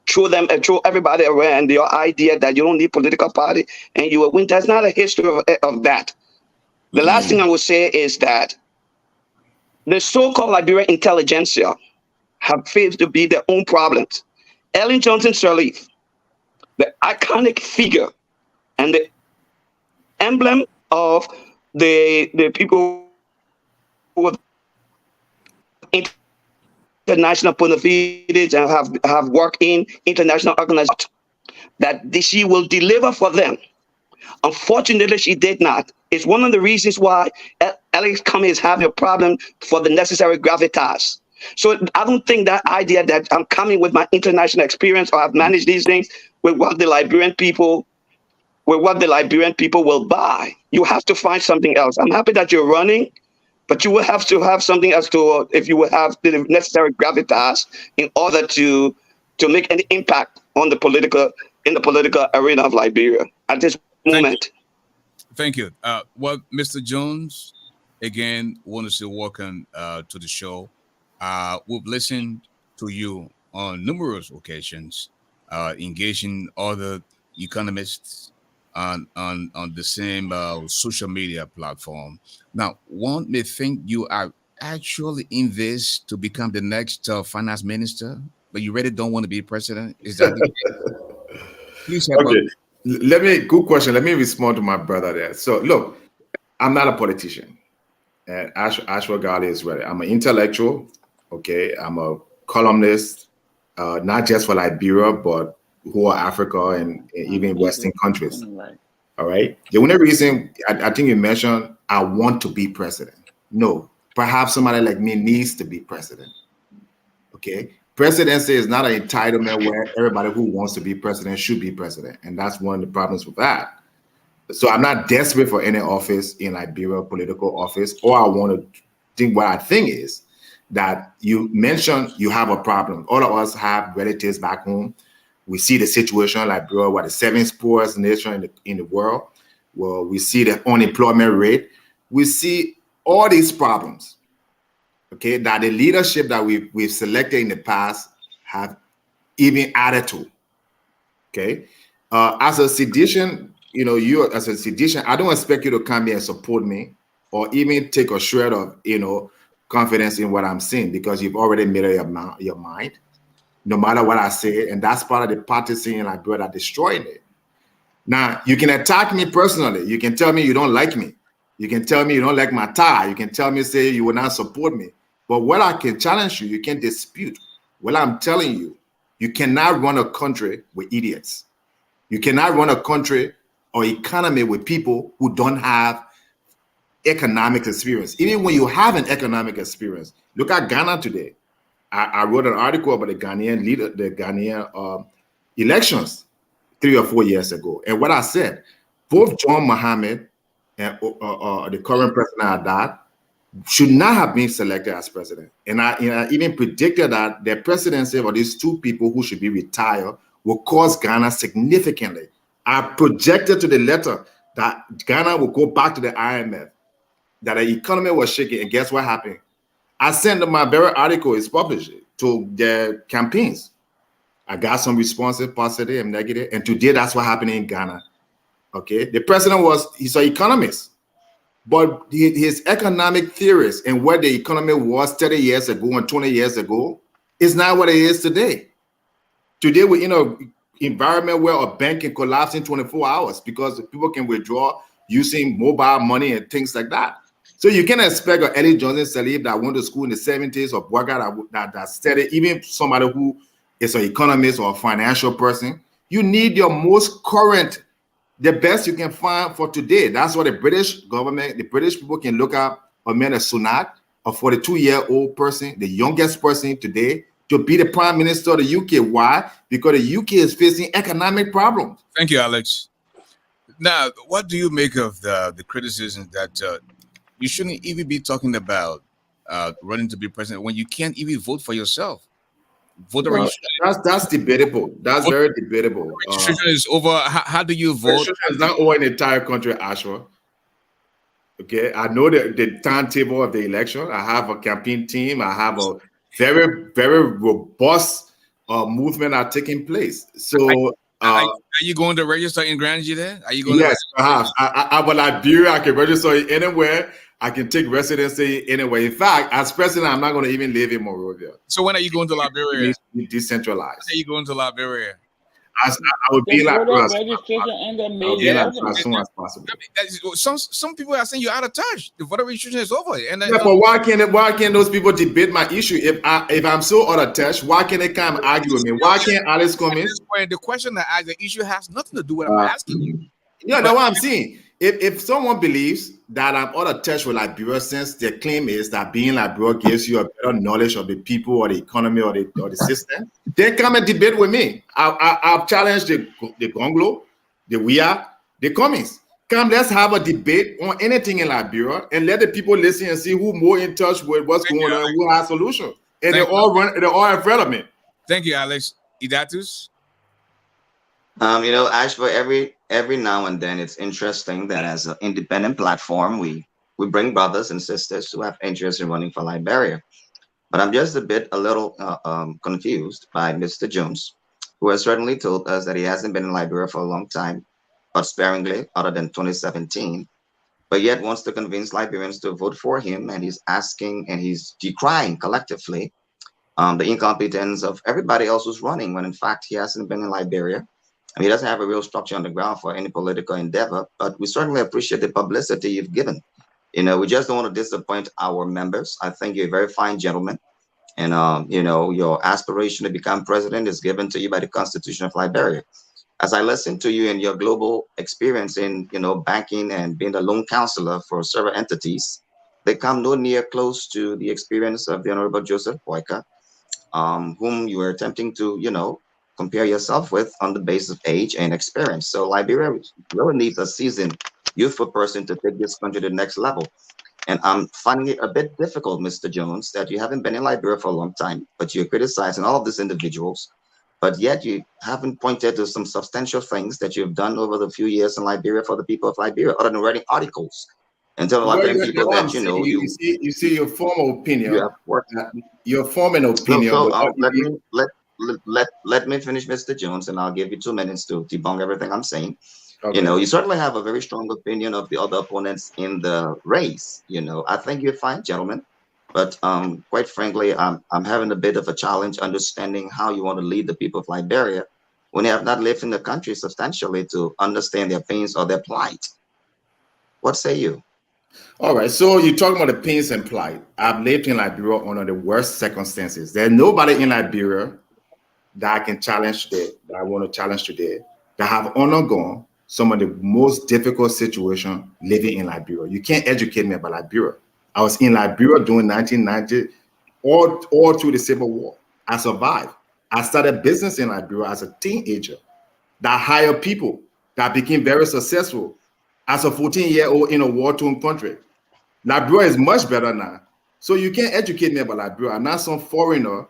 throw everybody around your idea that you don't need political party and you will win, that's not a history of that. The last thing I would say is that the so-called Liberian intelligentsia have failed to be their own problems. Ellen Johnson Sirleaf, the iconic figure and the emblem of the people who have international bona fides and have worked in international organizations, that she will deliver for them. Unfortunately, she did not. It's one of the reasons why Alex Cummings is having a problem for the necessary gravitas. So I don't think that idea that I'm coming with my international experience or I've managed these things with what the Liberian people will buy. You have to find something else. I'm happy that you're running, but you will have to have something else to, if you will have the necessary gravitas in order to make any impact on the political arena of Liberia at this moment. Thank you. Well, Mr. Jones, again, want to say welcome to the show. We've listened to you on numerous occasions, engaging other economists on the same social media platform. Now, one may think you are actually in this to become the next finance minister, but you really don't want to be president. Is that the case? Please help Okay. us. Good question. Let me respond to my brother there. So look, I'm not a politician. And ASHFORD GARLEY is ready. I'm an intellectual. Okay. I'm a columnist, not just for Liberia, but whole Africa and even Western countries. All right. The only reason I think you mentioned, I want to be president. No, perhaps somebody like me needs to be president. Okay. Presidency is not an entitlement where everybody who wants to be president should be president. And that's one of the problems with that. So I'm not desperate for any office in Liberia, political office. All I want to think, what I think is that you mentioned you have a problem. All of us have relatives back home. We see the situation in Liberia, what the seventh poorest nation in the world. Well, we see the unemployment rate. We see all these problems. Okay, that the leadership that we've selected in the past have even added to. Okay, as a seditious, you as a seditious, I don't expect you to come here and support me or even take a shred of confidence in what I'm saying, because you've already made up your mind, no matter what I say, and that's part of the partisan in Liberia that destroying it. Now you can attack me personally. You can tell me you don't like me. You can tell me you don't like my tie. You can tell me, say you will not support me. But what I can challenge you, you can dispute. What I'm telling you, you cannot run a country with idiots. You cannot run a country or economy with people who don't have economic experience. Even when you have an economic experience, look at Ghana today. I wrote an article about the Ghanaian elections 3 or 4 years ago. And what I said, both John Mohammed and the current president Haddad should not have been selected as president. And I even predicted that the presidency of these two people who should be retired will cost Ghana significantly. I projected to the letter that Ghana will go back to the IMF, that the economy was shaking, and guess what happened? I sent them my very article is published to their campaigns. I got some responses, positive and negative, and today that's what happened in Ghana. Okay, the president he's an economist. But his economic theories and what the economy was 30 years ago and 20 years ago is not what it is today. Today, we're in an environment where a bank can collapse in 24 hours because people can withdraw using mobile money and things like that. So you can expect an Ellen Johnson Sirleaf that went to school in the 70s or worker that studied, even somebody who is an economist or a financial person. You need your most current, the best you can find for today. That's what the British government, the British people can look at Amanda Sunak, a 42-year-old person, the youngest person today, to be the prime minister of the UK. Why? Because the UK is facing economic problems. Thank you, Alex. Now, what do you make of the criticism that you shouldn't even be talking about running to be president when you can't even vote for yourself? Voter registration. That's debatable. That's very debatable. Registration is over. How do you vote? Registration is not over in the entire country, ASHFORD. Okay, I know the timetable of the election. I have a campaign team. I have a very, very robust movement are taking place. So, are you going to register in Grangie there? Are you going? Yes, perhaps. I will Liberia. I can register anywhere. I can take residency anywhere. In fact, as president, I'm not going to even live in Monrovia. So when are you going to Liberia? Decentralized. When are you going to Liberia? I would be like registration and the May as soon as possible. I mean, some people are saying you're out of touch. The voter registration is over. And yeah, but why can't those people debate my issue? If I'm so out of touch, why can't they come and argue with me? Why can't Alice come in? The question that the issue has nothing to do with what I'm asking you. Yeah, that's what I'm saying. If someone believes that I'm out of touch with Liberia, since their claim is that being Liberia gives you a better knowledge of the people or the economy or the system, then come and debate with me. I've challenged the Gonglo, the WIA, the Commies. Come, let's have a debate on anything in Liberia and let the people listen and see who more in touch with what's going on and who has solutions. And they're all in front of me. Thank you, Alex. Idatus? Ash, for every now and then, it's interesting that as an independent platform, we bring brothers and sisters who have interest in running for Liberia. But I'm just a little confused by Mr. Jones, who has certainly told us that he hasn't been in Liberia for a long time, but sparingly, other than 2017, but yet wants to convince Liberians to vote for him, and he's asking and he's decrying collectively the incompetence of everybody else who's running, when in fact he hasn't been in Liberia. I mean, he doesn't have a real structure on the ground for any political endeavor, but we certainly appreciate the publicity you've given. We just don't want to disappoint our members. I think you're a very fine gentleman. And, your aspiration to become president is given to you by the Constitution of Liberia. As I listen to you and your global experience in, banking and being a loan counselor for several entities, they come no near close to the experience of the Honorable Joseph Boyka, whom you were attempting to, compare yourself with on the basis of age and experience. So Liberia really needs a seasoned, youthful person to take this country to the next level. And I'm finding it a bit difficult, Mr. Jones, that you haven't been in Liberia for a long time, but you're criticizing all of these individuals, but yet you haven't pointed to some substantial things that you've done over the few years in Liberia for the people of Liberia, other than writing articles and telling people that, you see your formal opinion. Your formal opinion. Let me finish, Mr. Jones, and I'll give you 2 minutes to debunk everything I'm saying. Okay. You certainly have a very strong opinion of the other opponents in the race. I think you're fine, gentlemen, but quite frankly, I'm having a bit of a challenge understanding how you want to lead the people of Liberia when you have not lived in the country substantially to understand their pains or their plight. What say you? All right, so you're talking about the pains and plight. I've lived in Liberia under the worst circumstances. There's nobody in Liberia that I can challenge today, that I want to challenge today, that have undergone some of the most difficult situations living in Liberia. You can't educate me about Liberia. I was in Liberia during 1990, all through the Civil War. I survived. I started business in Liberia as a teenager that hired people that became very successful as a 14-year-old in a war-torn country. Liberia is much better now. So you can't educate me about Liberia. I'm not some foreigner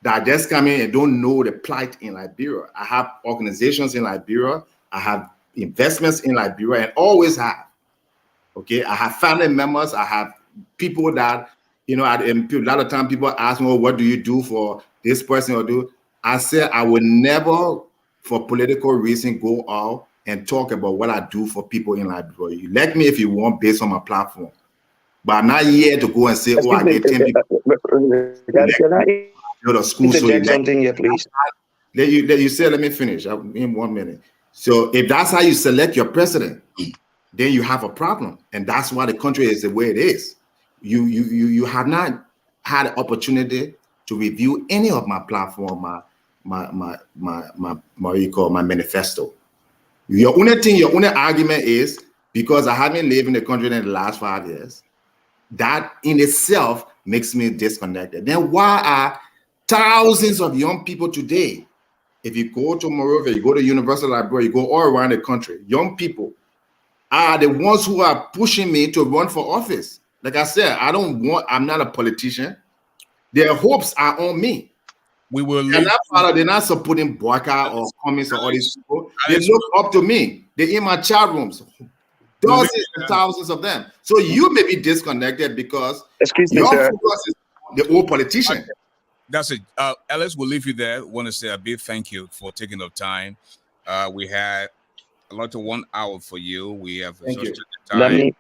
that just come in and don't know the plight in Liberia. I have organizations in Liberia. I have investments in Liberia and always have. Okay, I have family members. I have people that, a lot of time people ask me, well, what do you do for this person or do? I said, I would never, for political reason, go out and talk about what I do for people in Liberia. You elect me if you want based on my platform. But I'm not here to go and say, I get 10 people. Go to school, so something here, please. Let me finish in 1 minute. So if that's how you select your president, then you have a problem, and that's why the country is the way it is. You have not had an opportunity to review any of my platform, my manifesto. Your only argument is because I haven't lived in the country in the last 5 years. That in itself makes me disconnected. Then why are thousands of young people today, if you go to Monrovia, you go to University Library, you go all around the country, young people are the ones who are pushing me to run for office. Like I said, I'm not a politician. Their hopes are on me. They're not supporting Boyka or Cummings or all these people. They look up to me. They're in my chat rooms. Dozens and thousands of them. So you may be disconnected because your focus is the old politician. Okay. That's it. Ellis, we'll leave you there. Want to say a big thank you for taking the time. We had a lot of 1 hour for you. We have Thank you. time.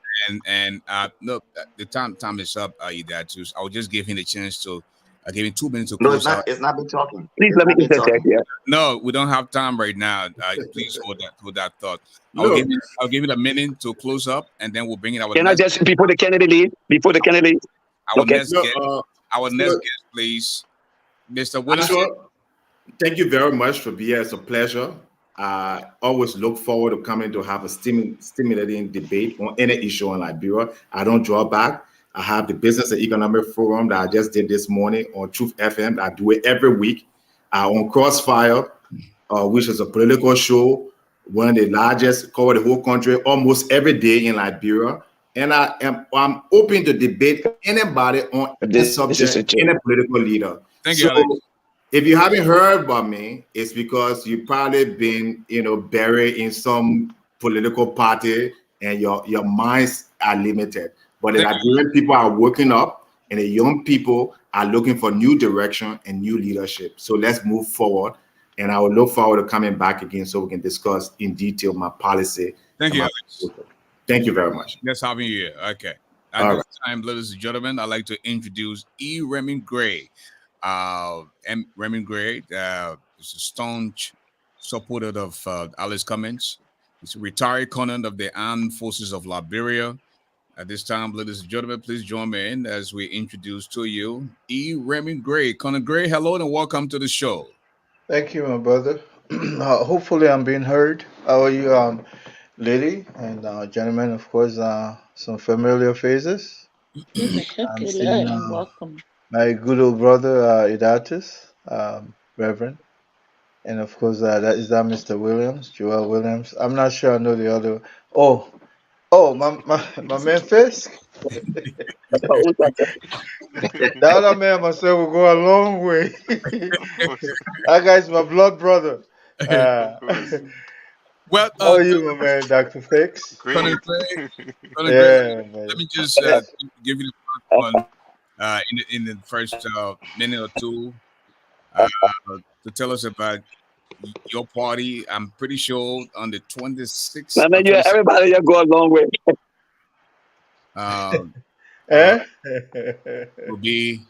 And no, the time is up. Idatus. I will just give him the chance to. I give him 2 minutes to No, it's close not. out. It's not been talking. Please It's let me not been interject talking. here. No, we don't have time right now. Please hold that thought. Look, I'll give it a minute to close up, and then we'll bring in our Can I next just, before the candidate leave, our okay. next look, guest. Our next guest, please, Mr. Williamson. Ashford, thank you very much for being here. It's a pleasure. I always look forward to coming to have a stimulating debate on any issue in Liberia. I don't draw back. I have the Business and Economic Forum that I just did this morning on Truth FM. I do it every week. On Crossfire, which is a political show, one of the largest, cover the whole country almost every day in Liberia. And I'm open to debate anybody on any This is subject, a any political leader. Thank you, So Alex. if you haven't heard about me, it's because you've probably been, buried in some political party and your minds are limited. But the Thank you. Liberian people are waking up and the young people are looking for new direction and new leadership. So let's move forward. And I will look forward to coming back again so we can discuss in detail my policy. Thank and you, my Alex. proposal. Thank you very much. Let's have you here. Okay. At All this right. time, ladies and gentlemen, I'd like to introduce E. Raymond Gray. Raymond Gray is a staunch supporter of Alice Cummings. He's a retired commandant of the Armed Forces of Liberia. At this time, ladies and gentlemen, please join me in as we introduce to you E. Raymond Gray. Colonel Gray, hello and welcome to the show. Thank you, my brother. Hopefully, I'm being heard. How are you, lady and gentlemen? Of course, some familiar faces. I'm seeing Welcome. my good old brother, Idatus, Reverend, and of course, that Mr. Williams, Joel Williams. I'm not sure I know the other. My man Fisk. The other man myself will go a long way. That guy's my blood brother. Well, How are you, my man, Dr. Fix? Colonel Gray, Yeah, man. let me just give you the first one in the first minute or two to tell us about your party. I'm pretty sure on the 26th. I mean, everybody you go a long way. Will be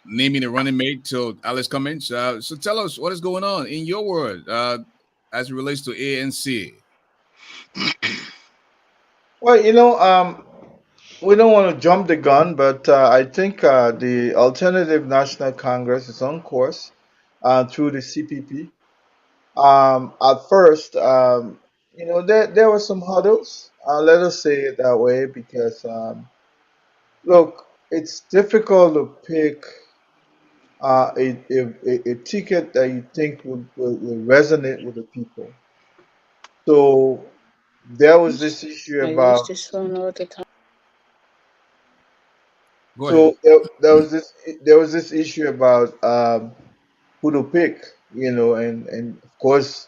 naming a running mate to Alice Cummings. So tell us what is going on in your world as it relates to ANC. Well, we don't want to jump the gun, but I think the Alternative National Congress is on course through the CPP. At first, there were some hurdles. Let us say it that way, because look, it's difficult to pick a ticket that you think will resonate with the people. So there was this issue about. So there was this issue about who to pick, and of course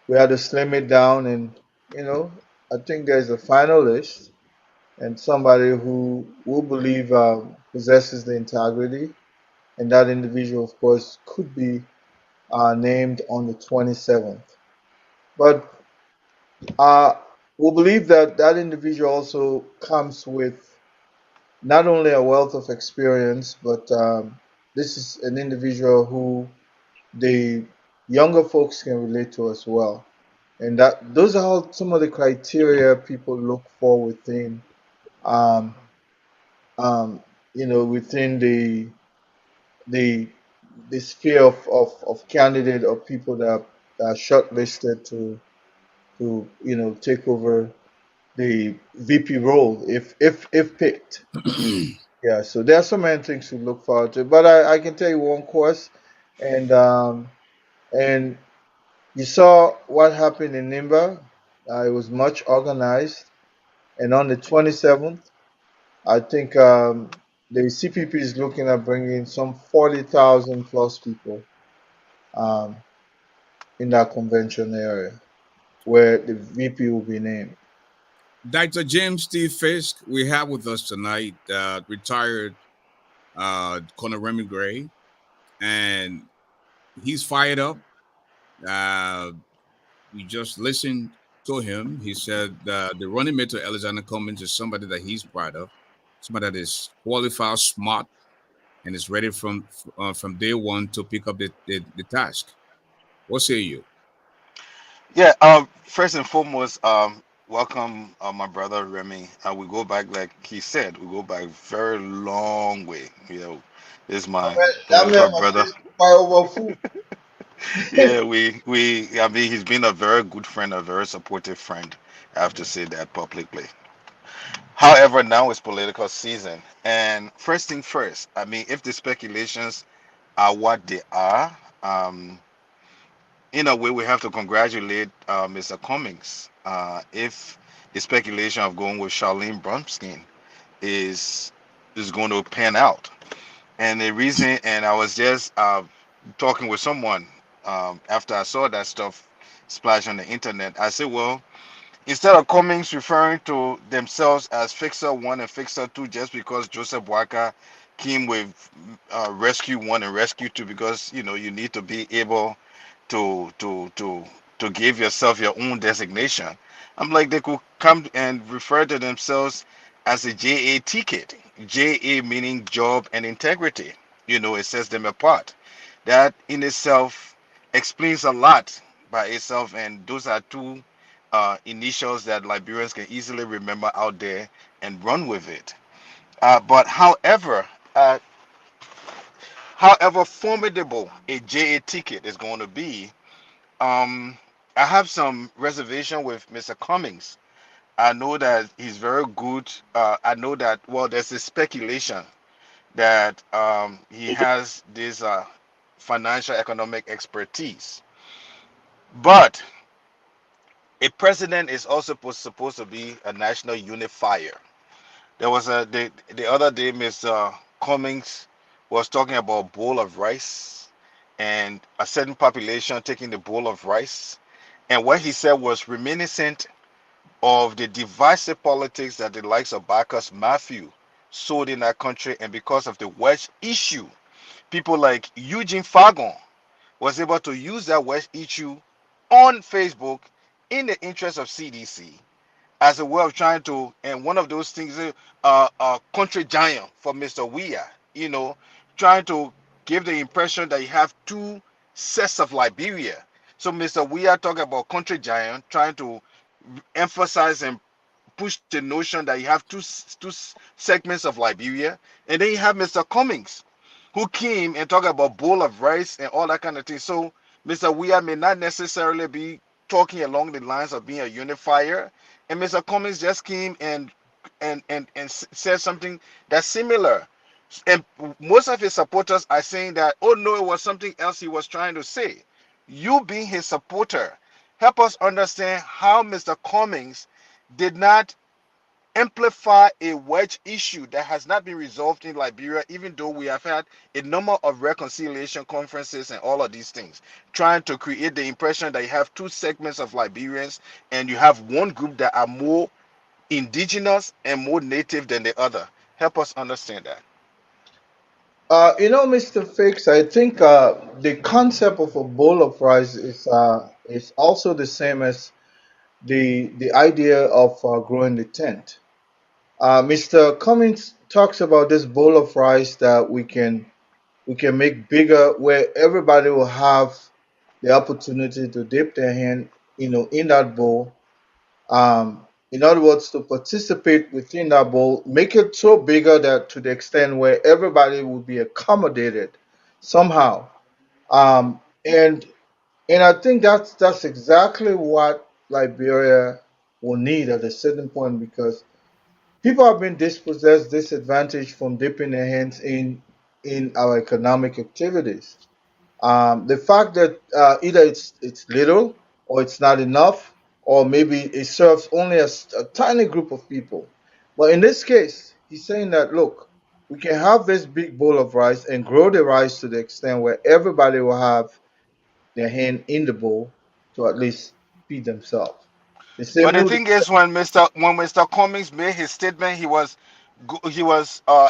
we had to slim it down, and I think there's a finalist and somebody who believe possesses the integrity, and that individual, of course, could be named on the 27th. But we believe that that individual also comes with not only a wealth of experience, but this is an individual who the younger folks can relate to as well. And that those are all some of the criteria people look for within, um, within the the sphere of candidate or people that are shortlisted to take over the VP role if picked. Yeah, so there are so many things to look forward to. But I can tell you one course, and you saw what happened in Nimba. It was much organized, and on the 27th, I think the CPP is looking at bringing some 40,000 plus people in that convention area where the VP will be named. Dr. James T. Fisk, we have with us tonight, retired Colonel Remy Gray, and he's fired up. We just listened told him, he said the running mate to Alexander Cummings is somebody that he's proud of, somebody that is qualified, smart, and is ready from day one to pick up the task. What say you? Yeah. First and foremost, welcome, my brother Remy. We go back, like he said, we go back very long way. This is my That man political must brother. say fire over food. Yeah, I mean, he's been a very good friend, a very supportive friend. I have to say that publicly. However, now it's political season, and first thing first, I mean, if the speculations are what they are, in a way, we have to congratulate Mr. Cummings. If the speculation of going with Charlene Brumskin is is going to pan out, and the reason, and I was just talking with someone after I saw that stuff splash on the internet. I said, well, instead of Cummings referring to themselves as Fixer One and Fixer Two, just because Joseph Walker came with Rescue One and Rescue Two, because you need to be able to to to to give yourself your own designation. I'm like, they could come and refer to themselves as a JA ticket. JA meaning job and integrity. It sets them apart. That in itself explains a lot by itself, and those are two initials that Liberians can easily remember out there and run with it. But uh, however formidable a JA ticket is going to be, um, I have some reservation with Mr. Cummings. I know that he's very good. I know that, well, there's a speculation that he has this financial economic expertise. But a president is also supposed to be a national unifier. There was the other day, Mr. Cummings was talking about a bowl of rice and a certain population taking the bowl of rice. And what he said was reminiscent of the divisive politics that the likes of Bacchus Matthew sowed in our country. And because of the wedge issue, people like Eugene Fagon was able to use that wedge issue on Facebook in the interest of CDC as a way of trying to, and one of those things, country giant for Mr. Weah, trying to give the impression that you have two sets of Liberia. So Mr. Weah talking about country giant, trying to emphasize and push the notion that you have two segments of Liberia, and then you have Mr. Cummings, who came and talked about bowl of rice and all that kind of thing. So Mr. Weah may not necessarily be talking along the lines of being a unifier, and Mr. Cummings just came and said something that's similar. And most of his supporters are saying that, oh no, it was something else he was trying to say. You being his supporter, help us understand how Mr. Cummings did not amplify a wedge issue that has not been resolved in Liberia, even though we have had a number of reconciliation conferences and all of these things, trying to create the impression that you have two segments of Liberians and you have one group that are more indigenous and more native than the other. Help us understand that. Mr. Fix, I think the concept of a bowl of rice is also the same as the idea of growing the tent. Mr. Cummings talks about this bowl of rice that we can make bigger, where everybody will have the opportunity to dip their hand, in that bowl. In other words, to participate within that bowl, make it so bigger that to the extent where everybody will be accommodated somehow. And I think that's exactly what Liberia will need at a certain point, because people have been dispossessed, disadvantaged from dipping their hands in our economic activities. The fact that either it's little or it's not enough, or maybe it serves only a tiny group of people. But in this case, he's saying that, look, we can have this big bowl of rice and grow the rice to the extent where everybody will have their hand in the bowl to at least feed themselves. The But same the would. thing is, when Mr. Cummings made his statement, he was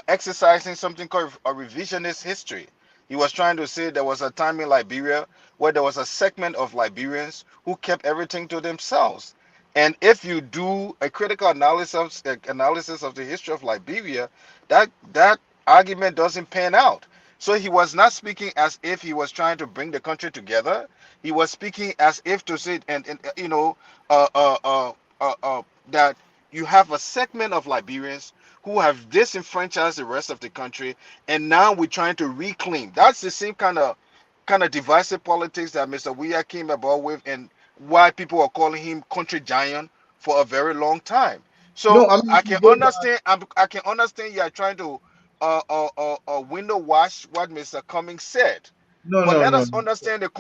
exercising something called a revisionist history. He was trying to say there was a time in Liberia where there was a segment of Liberians who kept everything to themselves. And if you do a critical analysis of the history of Liberia, that argument doesn't pan out. So he was not speaking as if he was trying to bring the country together. He was speaking as if to say, and uh, uh, uh, that you have a segment of Liberians who have disenfranchised the rest of the country, and now we're trying to reclaim. That's the same kind of divisive politics that Mr. Weah came about with, and why people are calling him country giant for a very long time. No, So I mean I to can go back. understand. I can understand you are trying to window wash what Mr. Cummings said, No, but no, let no. us understand the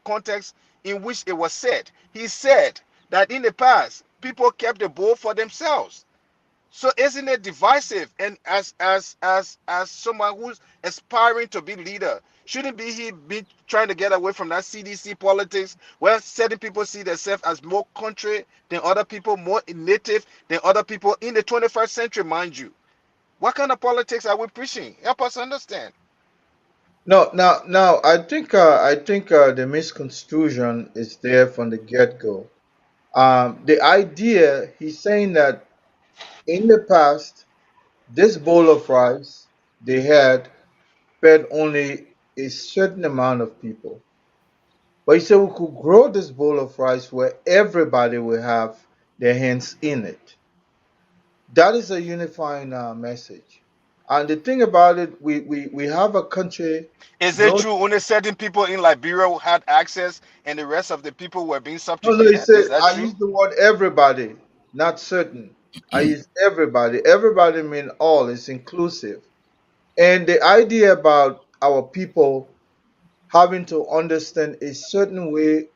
context in which it was said. He said that in the past people kept the bowl for themselves. So isn't it divisive? And as someone who's aspiring to be leader, shouldn't be he be trying to get away from that CDC politics where certain people see themselves as more country than other people, more native than other people in the 21st century, mind you? What kind of politics are we preaching? Help us understand. No, now I think the misconstruction is there from the get-go. The idea he's saying that in the past, this bowl of rice they had fed only a certain amount of people. But he said we could grow this bowl of rice where everybody will have their hands in it. That is a unifying message. And the thing about it, we have a country. Is it Those true only certain people in Liberia who had access and the rest of the people were being No, no, he subjugated? said Is that I true? use the word everybody, not certain. I use everybody. Everybody mean all. It's inclusive. And the idea about our people having to understand a certain way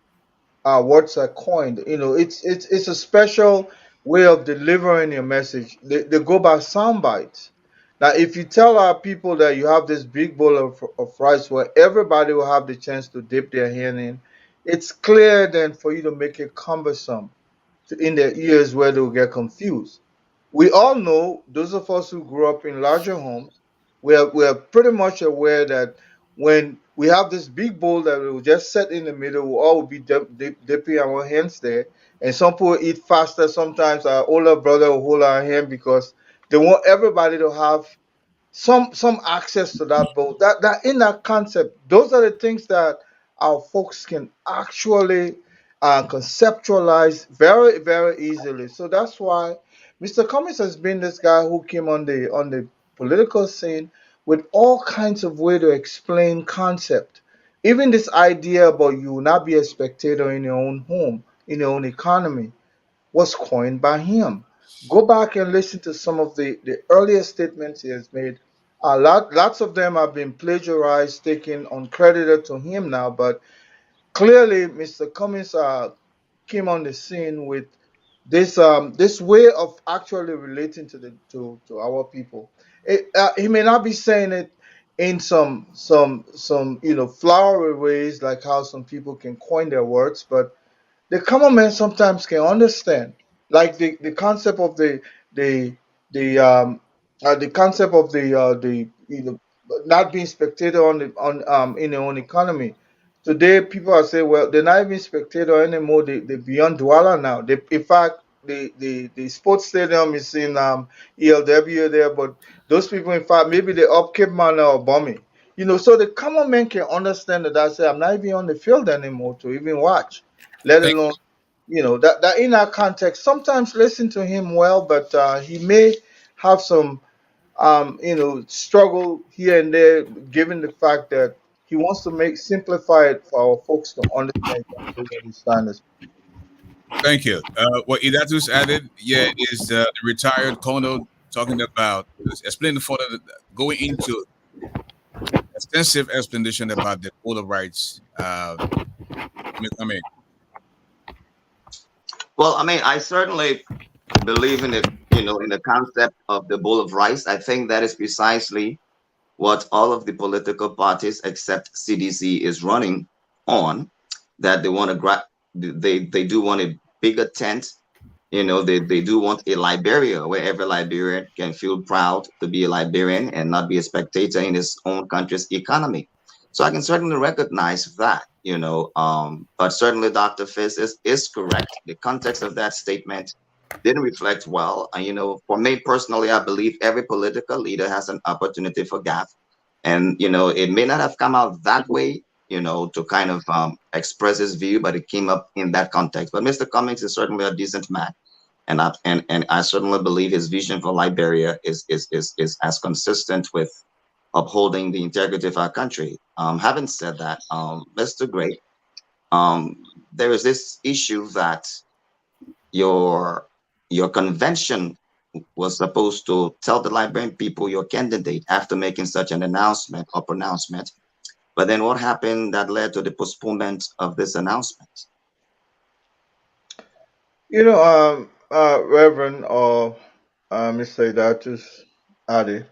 words are coined. It's a special way of delivering your message. They go by sound bites. Now, if you tell our people that you have this big bowl of rice where everybody will have the chance to dip their hand in, it's clear then for you to make it cumbersome in their ears where they'll get confused. We all know, those of us who grew up in larger homes, we're pretty much aware that when we have this big bowl that will just set in the middle, we'll all be dipping our hands there. And some people eat faster. Sometimes our older brother will hold our hand because they want everybody to have some access to that boat. That in that concept, those are the things that our folks can actually conceptualize very very easily. So that's why Mr. Cummings has been this guy who came on the political scene with all kinds of way to explain concept. Even this idea about you will not be a spectator in your own home, in your own economy was coined by him. Go back and listen to some of the earlier statements he has made. Lots of them have been plagiarized, taken uncredited to him now, but clearly Mr. Cummings came on the scene with this way of actually relating to our people. He may not be saying it in some flowery ways like how some people can coin their words, but the common man sometimes can understand, like the concept of the the concept of the not being spectator on the on in their own economy. Today, people are saying, well, they're not even spectator anymore. They beyond Douala now. In fact, the sports stadium is in ELW there, but those people, in fact, maybe they up Cape Mana or Bommy. So the common man can understand that. I say, I'm not even on the field anymore to even watch, let Thank alone that in our context. Sometimes listen to him well, but he may have some struggle here and there, given the fact that he wants to make simplify it for our folks to understand exactly what he's trying to. Thank you. What Idatus added, yeah, is the retired colonel talking about explaining further, going into extensive explanation about the Bill of Rights. I mean, Well, I mean, I certainly believe in in the concept of the bowl of rice. I think that is precisely what all of the political parties except CDC is running on. That they want to they do want a bigger tent. They do want a Liberia where every Liberian can feel proud to be a Liberian and not be a spectator in his own country's economy. So I can certainly recognize that, but certainly Dr. Fizz is correct. The context of that statement didn't reflect well. And, for me personally, I believe every political leader has an opportunity for gaffe. And, it may not have come out that way, to kind of express his view, but it came up in that context. But Mr. Cummings is certainly a decent man. And I certainly believe his vision for Liberia is as consistent with upholding the integrity of our country. Having said that, Mr. Gray, there is this issue that your convention was supposed to tell the Liberian people your candidate after making such an announcement or pronouncement. But then what happened that led to the postponement of this announcement? Reverend or Mr. Idatus Adi,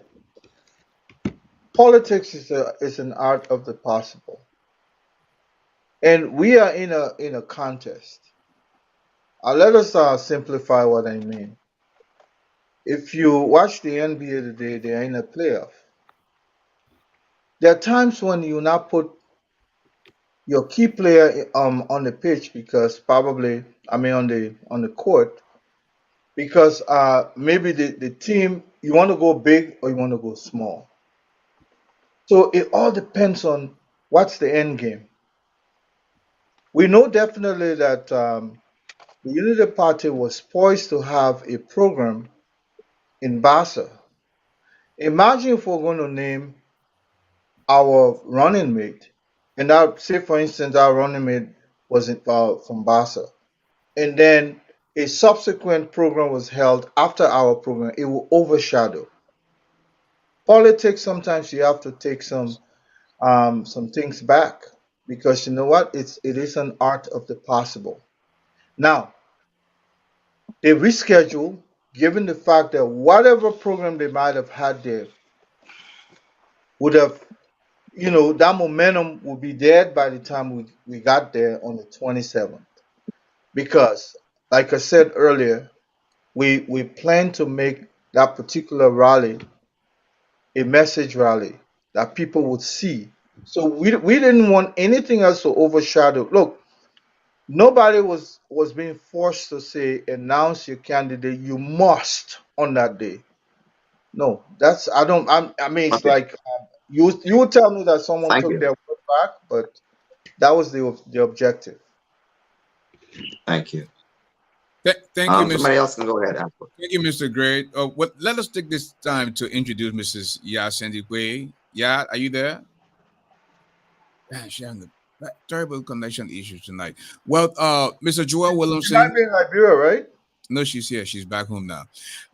politics is an art of the possible, and we are in a contest. Let us simplify what I mean. If you watch the NBA today, they are in a playoff. There are times when you not put your key player on the pitch because probably on the court because maybe the team you want to go big or you want to go small. So it all depends on what's the end game. We know definitely that the Unity Party was poised to have a program in Bassa. Imagine if we're going to name our running mate, and say for instance our running mate was from Bassa, and then a subsequent program was held after our program, it will overshadow. Politics, sometimes you have to take some things back because you know what? It is an art of the possible. Now, they reschedule given the fact that whatever program they might have had there would have, that momentum would be dead by the time we got there on the 27th. Because, like I said earlier, we plan to make that particular rally a message rally that people would see. So we didn't want anything else to overshadow. Look, nobody was being forced to say announce your candidate. You must on that day. No, that's I mean it's Okay. like you tell me that someone Thank took you. their word back, but that was the objective. Thank you. Thank you, Mr. Somebody else can go ahead. Ashford. Thank you, Mr. Gray. Let us take this time to introduce Mrs. Ya Sandy Quay. Ya, are you there? Man, she having terrible connection issues tonight. Well, Mr. Joel She Williamson. might be in Liberia, right? No, she's here. She's back home now.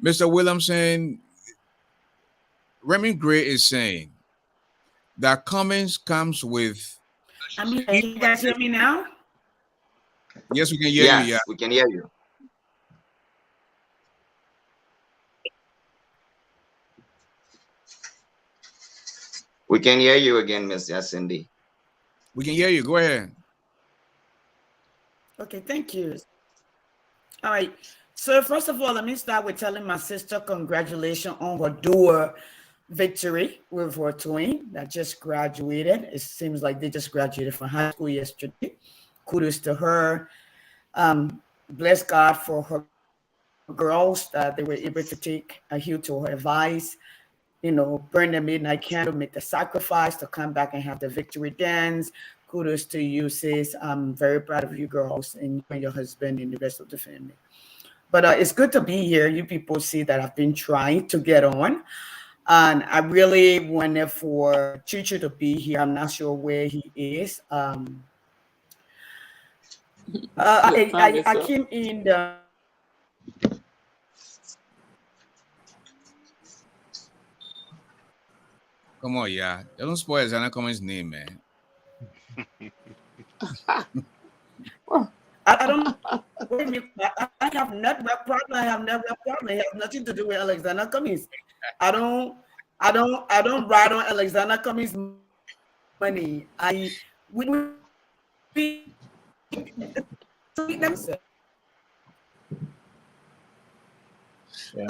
Mr. Williamson, Remy Gray is saying that Cummings comes with. Can you guys hear me now? Yes, we can hear you. Yeah, we can hear you. We can hear you again, Miss Cindy. We can hear you. Go ahead. Okay, thank you. All right. So first of all, let me start with telling my sister congratulations on her dual victory with her twin that just graduated. It seems like they just graduated from high school yesterday. Kudos to her. Bless God for her girls that they were able to take a heed to her advice. Burn the midnight candle, make the sacrifice to come back and have the victory dance. Kudos to you, sis. I'm very proud of you girls and your husband and the rest of the family. But it's good to be here. You people see that I've been trying to get on. And I really wanted for Chicho to be here. I'm not sure where he is. I came in the... Come on, yeah. Don't spoil Zana Cummings' name, man. I don't. Wait a minute. I have network problem. I have network problem. It has nothing to do with Alexander Cummings. I don't ride on Alexander Cummings' money.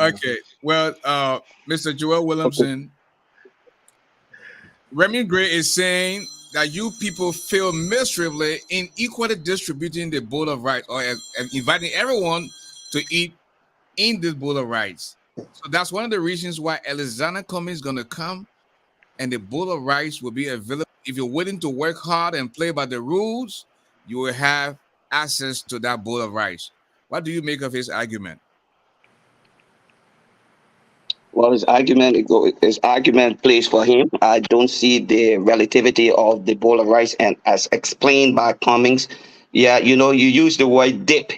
Okay. Well, Mr. Joel Williamson, Remy Gray is saying that you people fail miserably in equally distributing the bowl of rice or inviting everyone to eat in this bowl of rice. So that's one of the reasons why Alexander Cummings is going to come and the bowl of rice will be available. If you're willing to work hard and play by the rules, you will have access to that bowl of rice. What do you make of his argument? Well, his argument plays for him. I don't see the relativity of the bowl of rice, and as explained by Cummings, yeah, you use the word dip.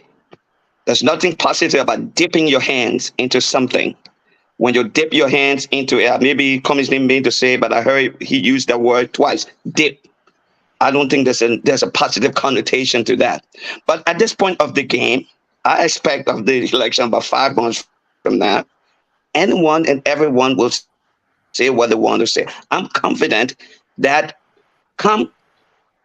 There's nothing positive about dipping your hands into something. When you dip your hands into it, maybe Cummings didn't mean to say, but I heard he used that word twice, dip. I don't think there's a positive connotation to that. But at this point of the game, I expect of the election about 5 months from now, anyone and everyone will say what they want to say. I'm confident that come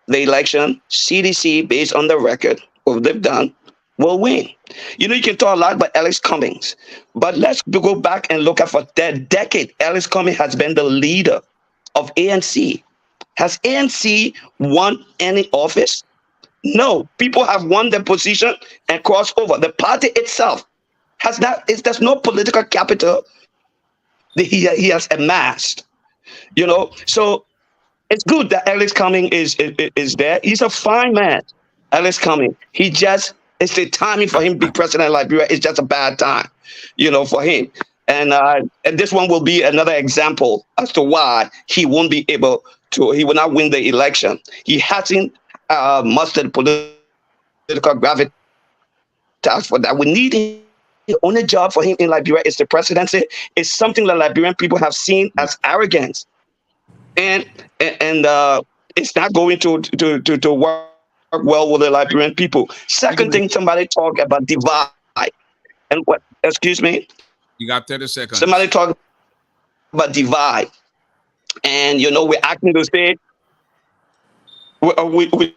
the election, CDC, based on the record, what they've done, will win. You can talk a lot about Alex Cummings, but let's go back and look at for that decade. Alex Cummings has been the leader of ANC. Has ANC won any office? No. People have won their position and crossed over. The party itself has not. There's no political capital that he has amassed. So it's good that Alex Cummings is there. He's a fine man, Alex Cummings. It's the timing for him to be president of Liberia. It's just a bad time, for him. And this one will be another example as to why he won't be able to. He will not win the election. He hasn't mustered political gravitas for that. We need him. The only job for him in Liberia is the presidency. It's something that Liberian people have seen as arrogance, and it's not going to work well with the Liberian people. Second thing, somebody talk about divide, and what? Excuse me. You got 30 seconds. Somebody talk about divide, and we're acting to say we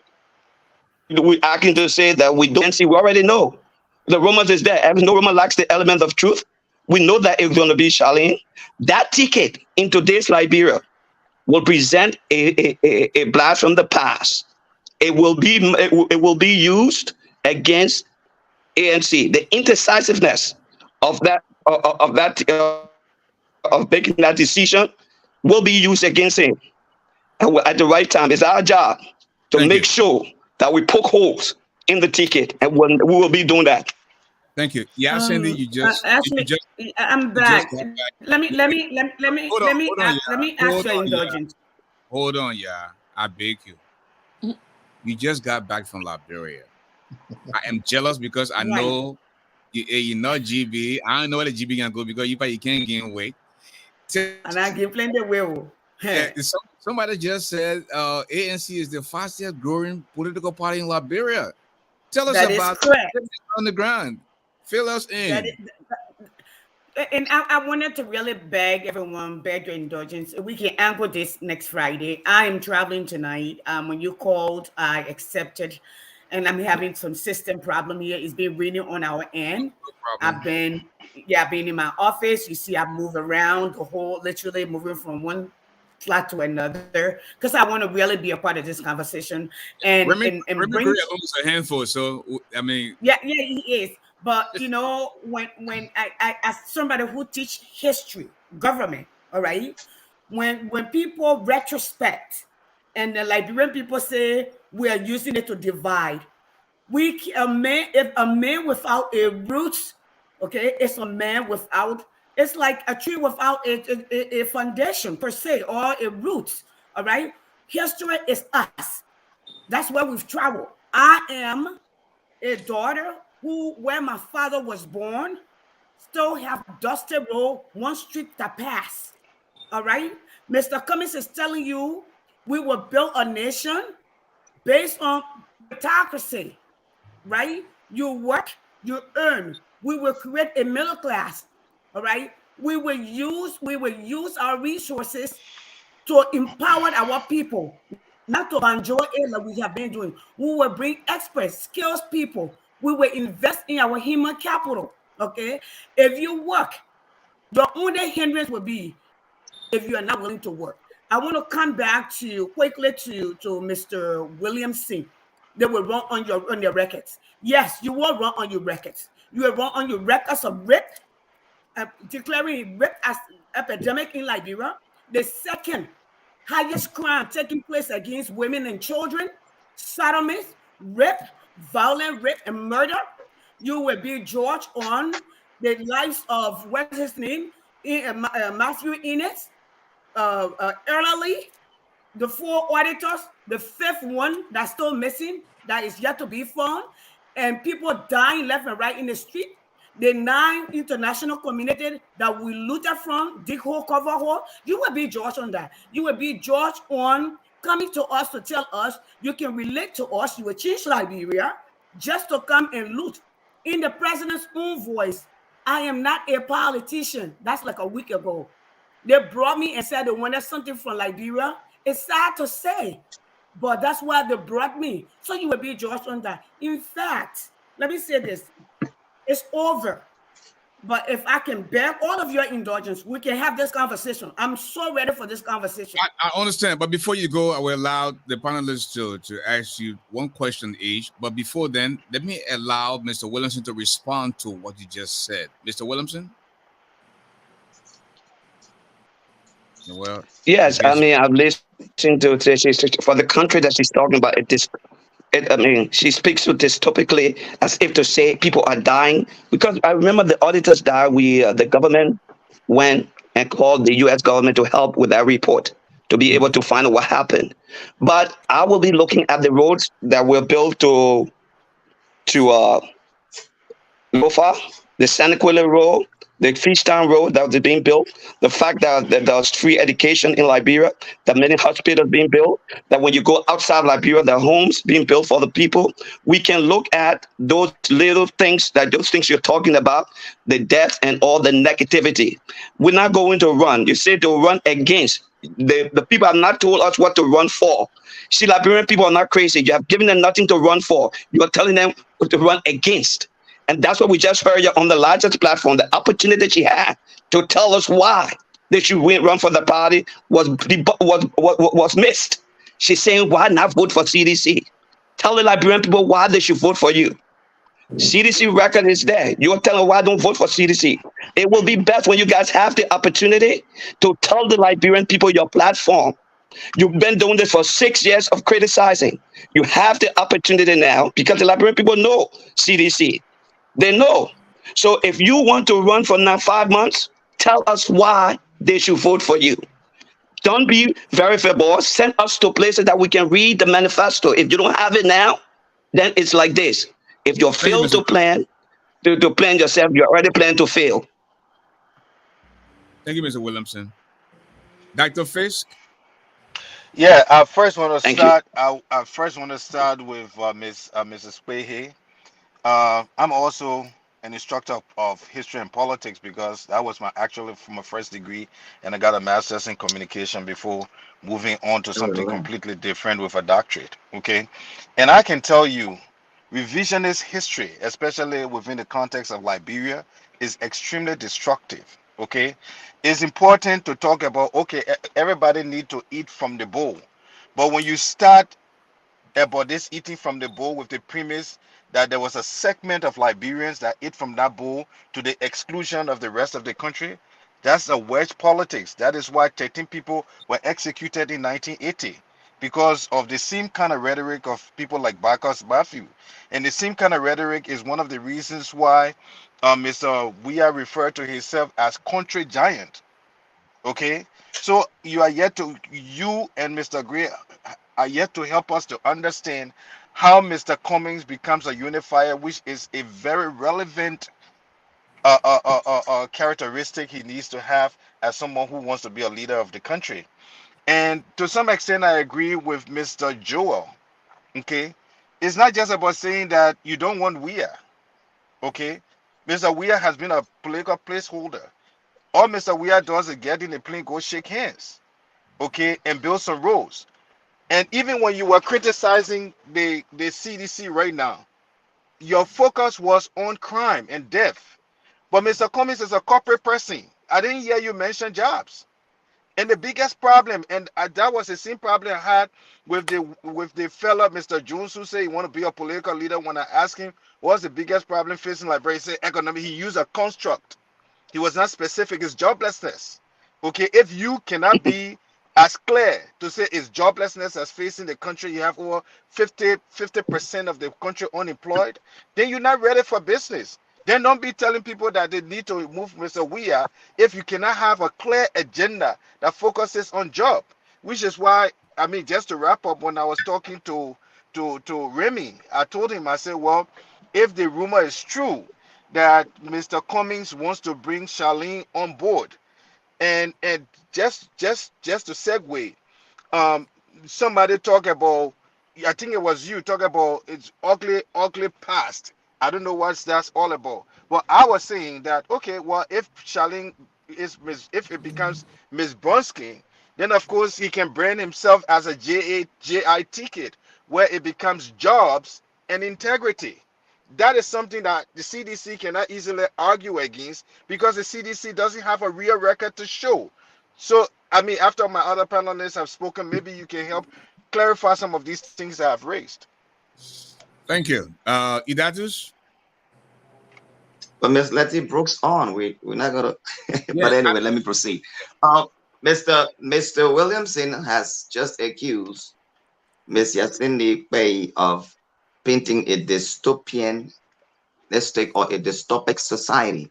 acting to say that we don't see. We already know. The rumors is there. No rumor lacks the element of truth. We know that it's going to be Charlene. That ticket in today's Liberia will present a blast from the past. It will be used against ANC. The indecisiveness of making that decision will be used against him. And at the right time, it's our job to make sure that we poke holes in the ticket, and we will be doing that. Thank you. Yeah, Cindy, I'm back. Let me ask your indulgence. Hold on, yeah. I beg you. You just got back from Liberia. I am jealous because I know you're not GB. I don't know where the GB can go because you probably can't gain weight. And I can play the will. Yeah, somebody just said ANC is the fastest growing political party in Liberia. Tell us about it on the ground. Fill us in. And I wanted to really beg your indulgence. We can anchor this next Friday. I am traveling tonight. When you called, I accepted, and I'm having some system problem here. It's been raining on our end. No I've been in my office. You see, I move around literally moving from one flat to another because I want to really be a part of this conversation and bring almost a handful. So I mean, yeah, he is. But when I as somebody who teach history, government, all right, when people retrospect and the Liberian people say we are using it to divide, if a man without a roots, okay, it's a man without. It's like a tree without a foundation per se or a roots. All right, history is us. That's where we've traveled. I am a daughter where my father was born, still have dusty road, one street to pass. All right, Mr. Cummings is telling you we will build a nation based on meritocracy, right? You work, you earn. We will create a middle class. All right, we will use our resources to empower our people, not to enjoy it like we have been doing. We will bring experts, skills people. We will invest in our human capital. Okay, if you work, your only hindrance will be if you are not willing to work. I want to come back to quickly to Mr. Williamson. They will run on your records. Yes, you will run on your records. You will run on your records of rape, declaring rape as epidemic in Liberia. The second highest crime taking place against women and children, sodomy, rape, violent rape, and murder. You will be judged on the lives of what's his name, Matthew Innes, Early, the 4 auditors, the 5th one that's still missing, that is yet to be found, and people dying left and right in the street. The 9 international community that we looted from, dig hole, cover hole, you will be judged on that. You will be judged on coming to us to tell us you can relate to us. You will change Liberia just to come and loot. In the president's own voice, I am not a politician. That's like a week ago. They brought me and said they wanted something from Liberia. It's sad to say, but that's why they brought me. So you will be judged on that. In fact, let me say this. It's over. But if I can beg all of your indulgence, we can have this conversation. I'm so ready for this conversation. I understand. But before you go, I will allow the panelists to ask you one question each. But before then, let me allow Mr. Williamson to respond to what you just said. Mr. Williamson? Well, yes, I mean, I've listened to for the country that she's talking about. I mean, she speaks to this topically as if to say people are dying. Because I remember the auditors died. The government went and called the U.S. government to help with that report to be able to find out what happened. But I will be looking at the roads that were built to Lofa, the Sanaquila Road, the Fishtown Road that was being built, the fact that there was free education in Liberia, that many hospitals being built, that when you go outside Liberia, there are homes being built for the people. We can look at those little things, those things you're talking about, the death and all the negativity. We're not going to run. You say to run against. The people have not told us what to run for. See, Liberian people are not crazy. You have given them nothing to run for. You are telling them to run against. And that's what we just heard on the largest platform, the opportunity that she had to tell us why that she run for the party was missed. She's saying, why not vote for CDC? Tell the Liberian people why they should vote for you. CDC record is there. You're telling why don't vote for CDC. It will be best when you guys have the opportunity to tell the Liberian people your platform. You've been doing this for 6 years of criticizing. You have the opportunity now because the Liberian people know CDC. They know. So if you want to run for now 5 months, tell us why they should vote for you. Don't be very verbose. Send us to places that we can read the manifesto. If you don't have it now, then it's like this. If you fail to plan yourself, you're already planning to fail. Thank you, Mr. Williamson. Dr. Fisk? Yeah, I first want to start. I first want to start with Mrs. Pehe. I'm also an instructor of history and politics because that was my first degree, and I got a master's in communication before moving on to something completely different with a doctorate. Okay, and I can tell you, revisionist history, especially within the context of Liberia, is extremely destructive. Okay, it's important to talk about. Okay, everybody need to eat from the bowl, but when you start about this eating from the bowl with the premise that there was a segment of Liberians that ate from that bowl to the exclusion of the rest of the country, that's a wedge politics. That is why 13 people were executed in 1980 because of the same kind of rhetoric of people like Bacchus Matthew. And the same kind of rhetoric is one of the reasons why Mr. Weah referred to himself as country giant. Okay, so you and Mr. Gray are yet to help us to understand how Mr. Cummings becomes a unifier, which is a very relevant characteristic he needs to have as someone who wants to be a leader of the country. And to some extent, I agree with Mr. Joel. Okay, it's not just about saying that you don't want Weah. Okay, Mr. Weah has been a political placeholder. All Mr. Weah does is get in the plane, go shake hands, okay, and build some roads. And even when you were criticizing the CDC right now, your focus was on crime and death. But Mr. Cummings is a corporate person. I didn't hear you mention jobs. And the biggest problem, and that was the same problem I had with the fella, Mr. Jones, who said he want to be a political leader. When I asked him what's the biggest problem facing Liberia, he said economy. He used a construct. He was not specific. It's joblessness. Okay, if you cannot be as clear to say it's joblessness as facing the country, you have over 50% of the country unemployed, then you're not ready for business. Then don't be telling people that they need to move Mr. Weah if you cannot have a clear agenda that focuses on job. Which is why, I mean, just to wrap up, when I was talking to Remy, I told him, I said, well, if the rumor is true that Mr. Cummings wants to bring Charlene on board, and just to segue, somebody talk about, I think it was you talk about it's ugly past. I don't know what that's all about. But I was saying that, okay, well, if Charlene if it becomes Miss Bronski, then of course he can brand himself as a JI ticket, where it becomes jobs and integrity. That is something that the CDC cannot easily argue against, because the CDC doesn't have a real record to show. So, I mean, after my other panelists have spoken, maybe you can help clarify some of these things that I've raised. Thank you. Idatus? But Miss Letty Brooks on. We're not gonna but anyway, let me proceed. Mr. Williamson has just accused Miss Yasindi Bey of painting a dystopian or a dystopic society,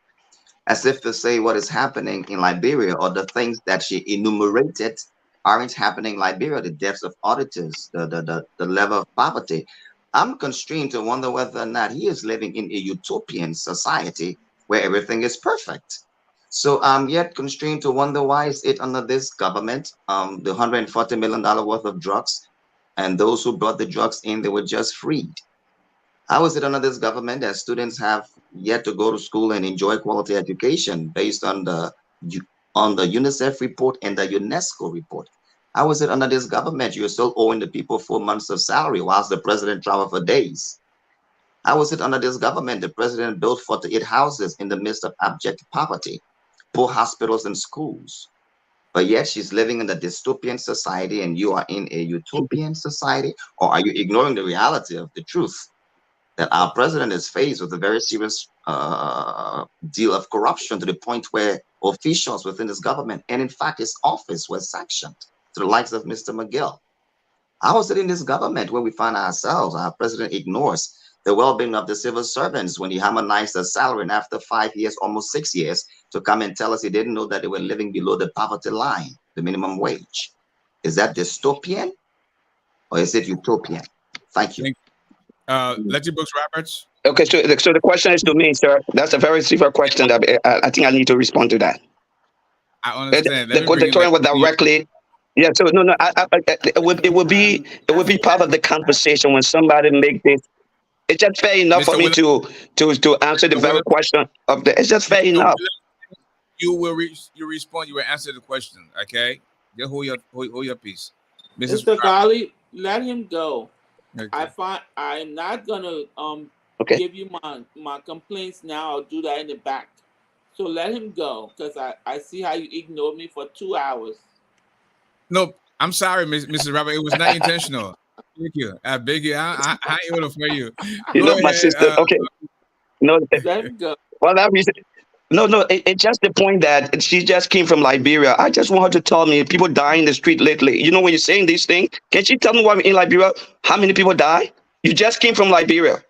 as if to say what is happening in Liberia or the things that she enumerated aren't happening in Liberia, the deaths of auditors, the level of poverty. I'm constrained to wonder whether or not he is living in a utopian society where everything is perfect. So I'm yet constrained to wonder, why is it under this government, the $140 million worth of drugs, and those who brought the drugs in, they were just freed? How is it under this government that students have yet to go to school and enjoy quality education based on the UNICEF report and the UNESCO report? How is it under this government you're still owing the people 4 months of salary whilst the president traveled for days? How is it under this government the president built 48 houses in the midst of abject poverty, poor hospitals and schools? But yet she's living in a dystopian society and you are in a utopian society? Or are you ignoring the reality of the truth that our president is faced with a very serious deal of corruption, to the point where officials within his government and in fact his office was sanctioned, to the likes of Mr. McGill? How is it in this government where we find ourselves, our president ignores the well-being of the civil servants when he harmonized their salary, and after 5 years, almost 6 years, to come and tell us he didn't know that they were living below the poverty line, the minimum wage? Is that dystopian or is it utopian? Thank you. Letty Brooks Roberts. Okay, so the question is to me, sir. That's a very severe question that I think I need to respond to that. I understand. The question was directly. Yeah, so no, it would be part of the conversation when somebody make this. It's just fair enough for me to answer the very question of the. It's just fair enough. You will you respond. You will answer the question. Okay, just hold your peace, Mr. Garley. Let him go. Okay. I'm not gonna give you my complaints now. I'll do that in the back. So let him go, because I see how you ignored me for 2 hours. No, I'm sorry, Mrs. Robert. It was not intentional. Thank you. I beg you. I ain't gonna for you. You know, my sister. Okay. No, let him go. Well, that reason. No. It's just the point that she just came from Liberia. I just want her to tell me people dying in the street lately. You know, when you're saying these things, can she tell me what in Liberia, how many people die? You just came from Liberia.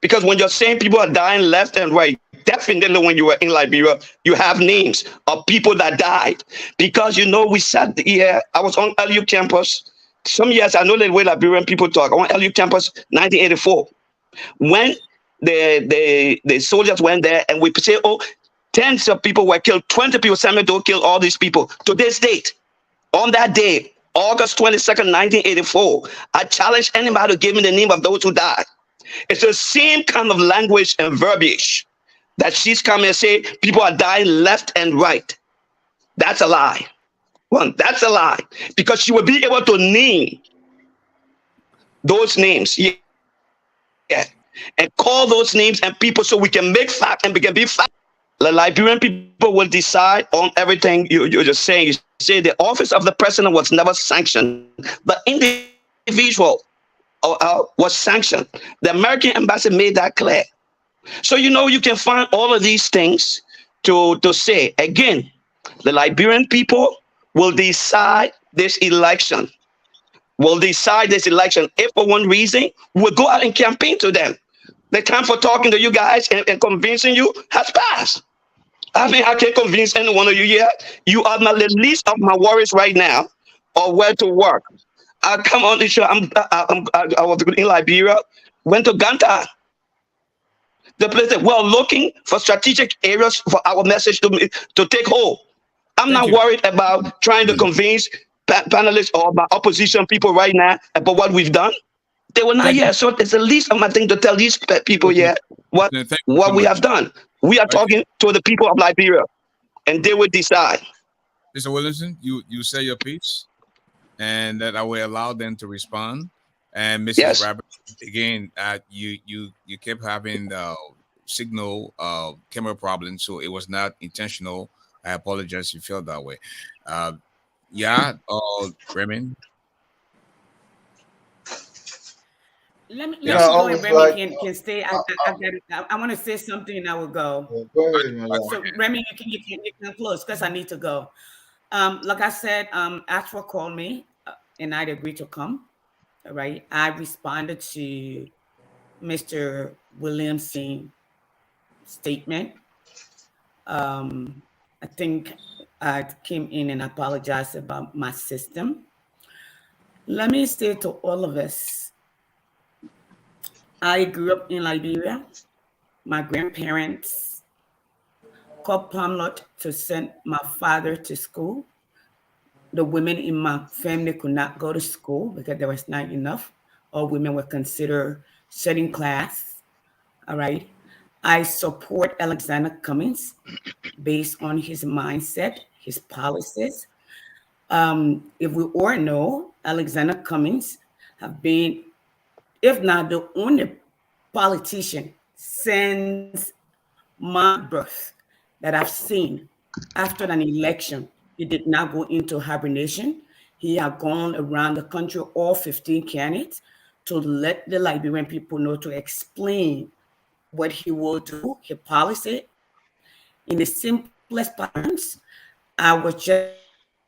Because when you're saying people are dying left and right, definitely when you were in Liberia, you have names of people that died. Because, you know, we sat here, I was on LU campus. Some years, I know the way Liberian people talk. On LU campus, 1984. When the soldiers went there and we say, oh, tens of people were killed, 20 people, Samuel Doe killed all these people. To this date, on that day, August 22nd, 1984, I challenge anybody to give me the name of those who died. It's the same kind of language and verbiage that she's coming and say people are dying left and right. That's a lie. One, that's a lie. Because she will be able to name those names. Yeah. And call those names and people so we can make fact and we can be fact. The Liberian people will decide on everything you're just saying. You say the office of the president was never sanctioned. The individual was sanctioned. The American embassy made that clear. So, you can find all of these things to say. Again, the Liberian people will decide this election. If for one reason, we'll go out and campaign to them. The time for talking to you guys and convincing you has passed. I mean, I can't convince any one of you yet. You are not the least of my worries right now, or where to work. I come on the show. I was in Liberia, went to Ganta. The place that we're looking for strategic areas for our message to take hold. I'm not worried about trying to convince panelists or about opposition people right now about what we've done. They were not here, so it's the least of my thing to tell these people yet what we have done. We are talking to the people of Liberia, and they will decide. Mr. Williamson, you say your piece, and that I will allow them to respond. And Mrs. Rabbit, again, you kept having signal camera problems, so it was not intentional. I apologize if you felt that way. Raymond. Let me go and Remy can stay. I want to say something and I will go. Go ahead, so Remy, you can close because I need to go. Like I said, ASHFORD called me and I'd agreed to come. All right. I responded to Mr. Williamson's statement. I think I came in and apologized about my system. Let me say to all of us, I grew up in Liberia. My grandparents called Pamlot to send my father to school. The women in my family could not go to school because there was not enough. All women were considered second class. All right. I support Alexander Cummings based on his mindset, his policies. If we all know, Alexander Cummings have been, if not the only politician since my birth that I've seen after an election, he did not go into hibernation. He had gone around the country, all 15 candidates, to let the Liberian people know, to explain what he will do, his policy, in the simplest terms. I was just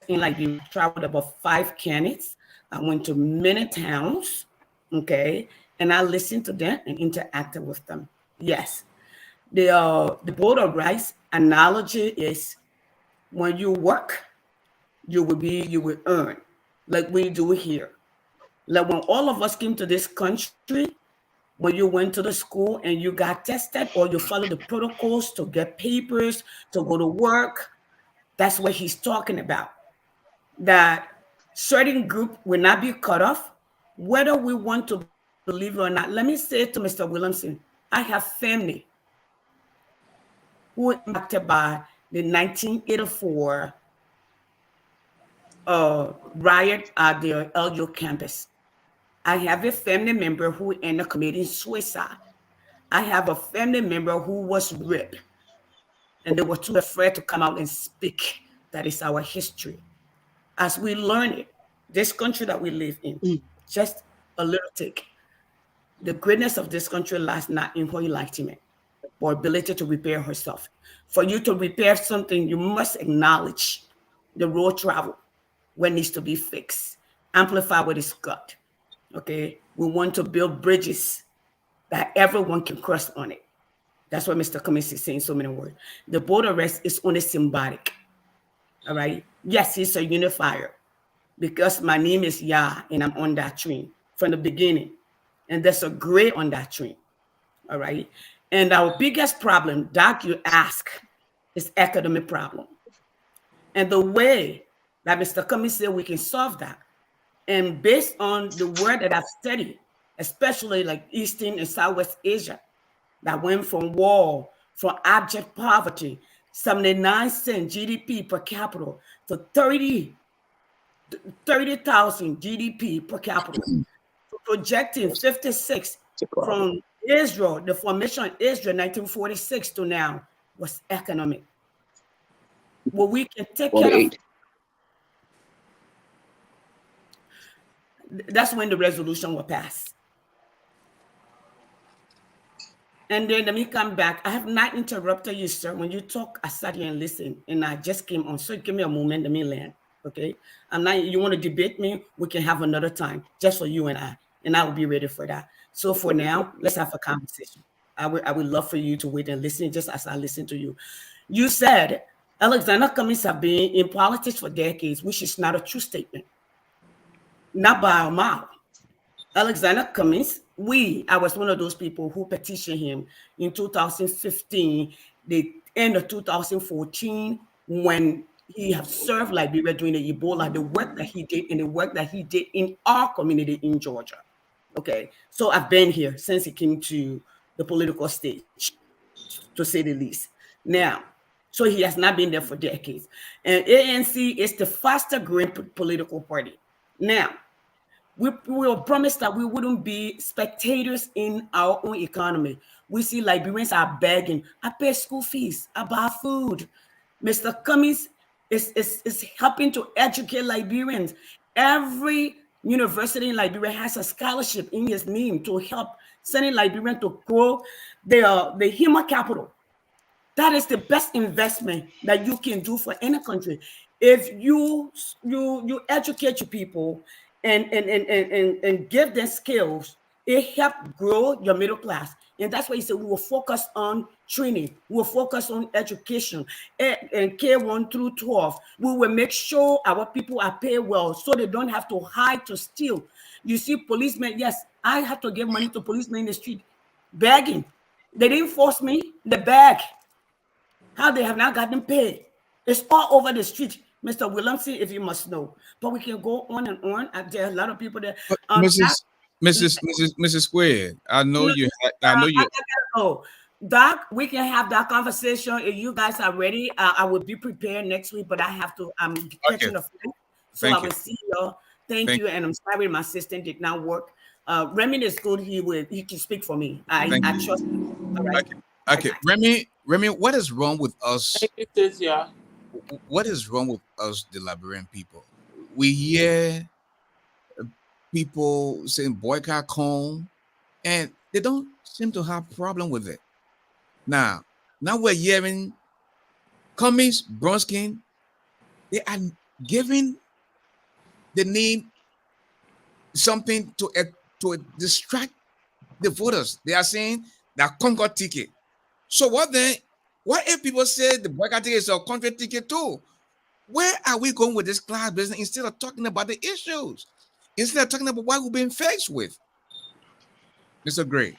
in Liberia, traveled about 5 candidates. I went to many towns, okay, and I listened to them and interacted with them. Yes, the board of rights analogy is when you work, you will earn, like we do here. Like when all of us came to this country, when you went to the school and you got tested or you followed the protocols to get papers, to go to work, that's what he's talking about. That certain group will not be cut off, whether we want to believe it or not. Let me say to Mr. Williamson, I have family who were impacted by the 1984 riot at the LU campus. I have a family member who ended up committing suicide. I have a family member who was raped, and they were too afraid to come out and speak. That is our history. As we learn it, this country that we live in, just a little take. The greatness of this country lies not in her enlightenment, or ability to repair herself. For you to repair something, you must acknowledge the road travel, what needs to be fixed, amplify what is good. Okay, we want to build bridges that everyone can cross on it. That's what Mr. Cummings is saying so many words. The border rest is only symbolic. All right. Yes, it's a unifier because my name is Yah and I'm on that train from the beginning. And there's a gray on that train. All right. And our biggest problem, Doc, you ask, is academic problem. And the way that Mr. Cummings said we can solve that, and based on the word that I've studied, especially like Eastern and Southwest Asia, that went from war, from abject poverty, 79 cent GDP per capita to 30,000 GDP per capita, to projecting 56 from Israel, the formation of Israel 1946 to now was economic. Well, we can take care of That's when the resolution will pass. And then let me come back. I have not interrupted you, sir. When you talk, I sat here and listened, and I just came on. So give me a moment, let me land. Okay. I'm not, you want to debate me? We can have another time just for you and I will be ready for that. So for now, let's have a conversation. I would love for you to wait and listen just as I listen to you. You said Alexander Cummings have been in politics for decades, which is not a true statement. Not by a mile. Alexander Cummings, I was one of those people who petitioned him in 2015, the end of 2014, when he have served Liberia during the Ebola, the work that he did and the work that he did in our community in Georgia. Okay, so I've been here since he came to the political stage, to say the least. Now, so he has not been there for decades. And ANC is the faster growing political party. Now, we were promised that we wouldn't be spectators in our own economy. We see Liberians are begging. I pay school fees. I buy food. Mr. Cummings is helping to educate Liberians. Every university in Liberia has a scholarship in his name to help sending Liberians to grow the human capital. That is the best investment that you can do for any country. If you educate your people and give them skills, it helps grow your middle class. And that's why he said we will focus on training, we will focus on education and K1 through 12. We will make sure our people are paid well so they don't have to hide to steal. You see, policemen, yes, I have to give money to policemen in the street begging. They didn't force me, they beg. How they have not gotten paid. It's all over the street. Mr. Williamson, if you must know. But we can go on and on. There are a lot of people there. Mrs. Square, I know you. Doc, we can have that conversation if you guys are ready. I will be prepared next week, but I have to. I'm catching a flight, so I will see y'all. Thank you, and I'm sorry my assistant did not work. Remy is good. He can speak for me. I trust him. All right. Okay. Remy, what is wrong with us? What is wrong with us, the Liberian people? We hear people saying boycott corn, and they don't seem to have problem with it. Now we're hearing Cummings, Bronskin, they are giving the name something to distract the voters. They are saying that Congo ticket. So what then? What if people say the boycott ticket is a country ticket too? Where are we going with this class business instead of talking about the issues? Instead of talking about what we've been faced with? Mr. Gray.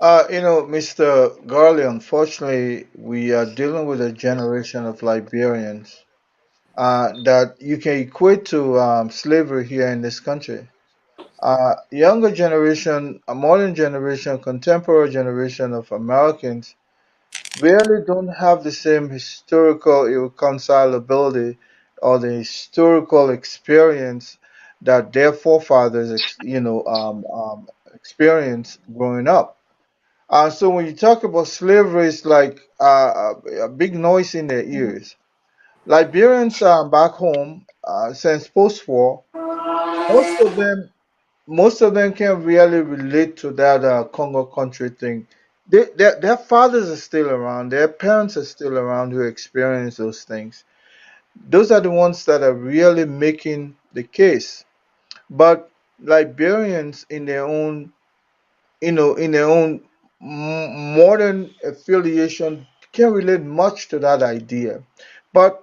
Mr. Garley, unfortunately, we are dealing with a generation of Liberians that you can equate to slavery here in this country. Younger generation, a modern generation, contemporary generation of Americans really don't have the same historical irreconcilability or the historical experience that their forefathers, experienced growing up. So when you talk about slavery, it's like a big noise in their ears. Liberians back home, since post-war, most of them most of them can really relate to that Congo country thing. Their fathers are still around, their parents are still around who experience those things. Those are the ones that are really making the case. But Liberians in their own, modern affiliation can't relate much to that idea. But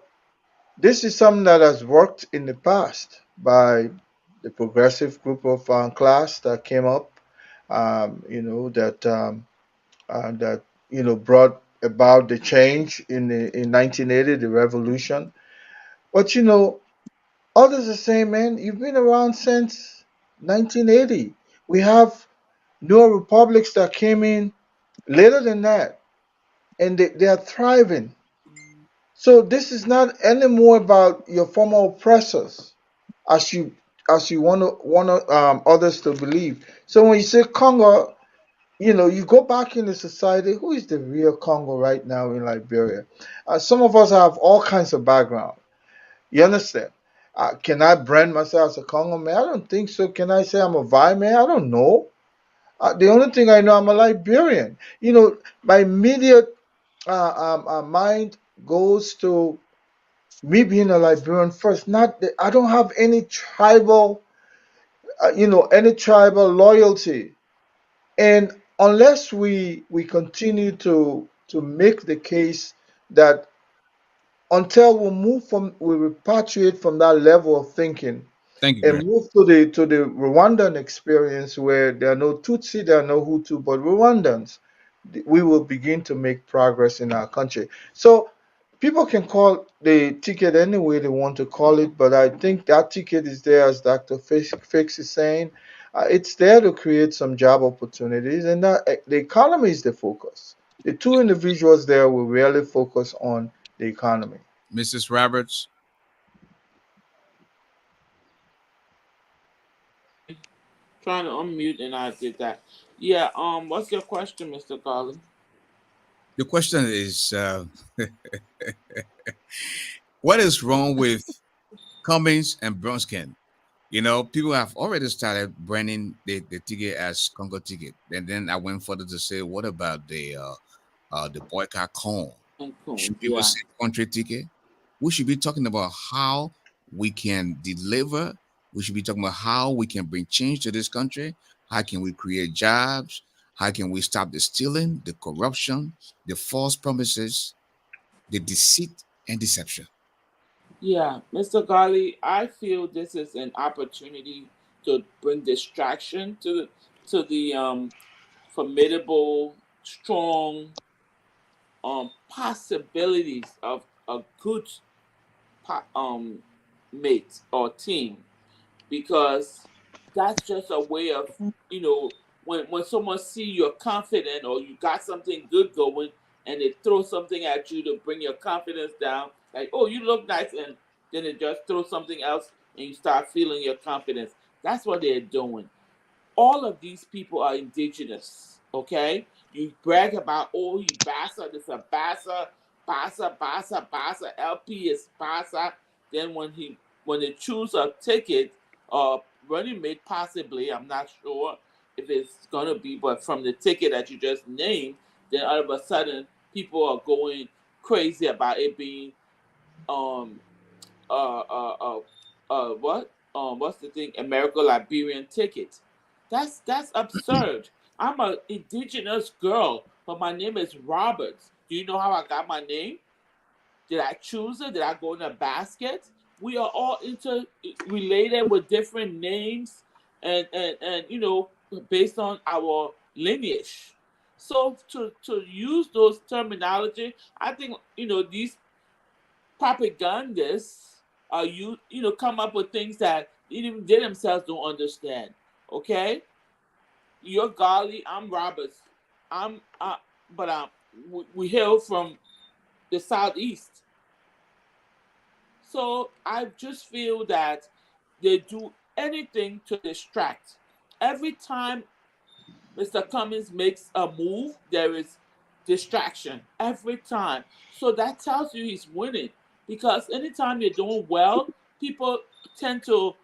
this is something that has worked in the past by the progressive group of class that came up, that brought about the change in 1980, the revolution. But others are saying, man, you've been around since 1980. We have newer republics that came in later than that, and they are thriving. So this is not anymore about your former oppressors, as you want others to believe. So when you say Congo, you go back in the society. Who is the real Congo right now in Liberia? Some of us have all kinds of background. You understand? Can I brand myself as a Congo man? I don't think so. Can I say I'm a Vi man? I don't know. The only thing I know, I'm a Liberian. You know, my immediate mind goes to me being a Liberian first. Not that I don't have any tribal, any tribal loyalty. And unless we continue to make the case that until we repatriate from that level of thinking Thank you, and Greg. move to the Rwandan experience where there are no Tutsi, there are no Hutu, but Rwandans, we will begin to make progress in our country. So people can call the ticket any way they want to call it, but I think that ticket is there, as Dr. Fix is saying. It's there to create some job opportunities, and that the economy is the focus. The two individuals there will really focus on the economy. Mrs. Roberts. Trying to unmute and I did that. Yeah. What's your question, Mr. Garley? The question is, what is wrong with Cummings and Brunskin? You know, people have already started branding the ticket as Congo ticket, and then I went further to say, what about the boycott corn? Should people say country ticket? We should be talking about how we can deliver. We should be talking about how we can bring change to this country. How can we create jobs? How can we stop the stealing, the corruption, the false promises, the deceit and deception? Yeah, Mr. Garley, I feel this is an opportunity to bring distraction to the formidable, strong possibilities of a good mate or team, because that's just a way of, when someone see you're confident or you got something good going and they throw something at you to bring your confidence down, like, oh, you look nice, and then they just throw something else and you start feeling your confidence. That's what they're doing. All of these people are indigenous, okay? You brag about, oh, he Bassa, this a Bassa, LP is Bassa. Then when they choose a ticket or running mate, possibly, I'm not sure if it's gonna be, but from the ticket that you just named, then all of a sudden people are going crazy about it being what's the thing? America Liberian ticket. That's absurd. I'm an indigenous girl, but my name is Roberts. Do you know how I got my name? Did I choose it? Did I go in a basket? We are all interrelated with different names and based on our lineage. So to use those terminology, I think these propagandists come up with things that even they themselves don't understand. Okay, you're Garley, I'm Roberts, we hail from the southeast. So I just feel that they do anything to distract. Every time Mr. Cummings makes a move, there is distraction every time. So that tells you he's winning, because anytime you're doing well, people tend to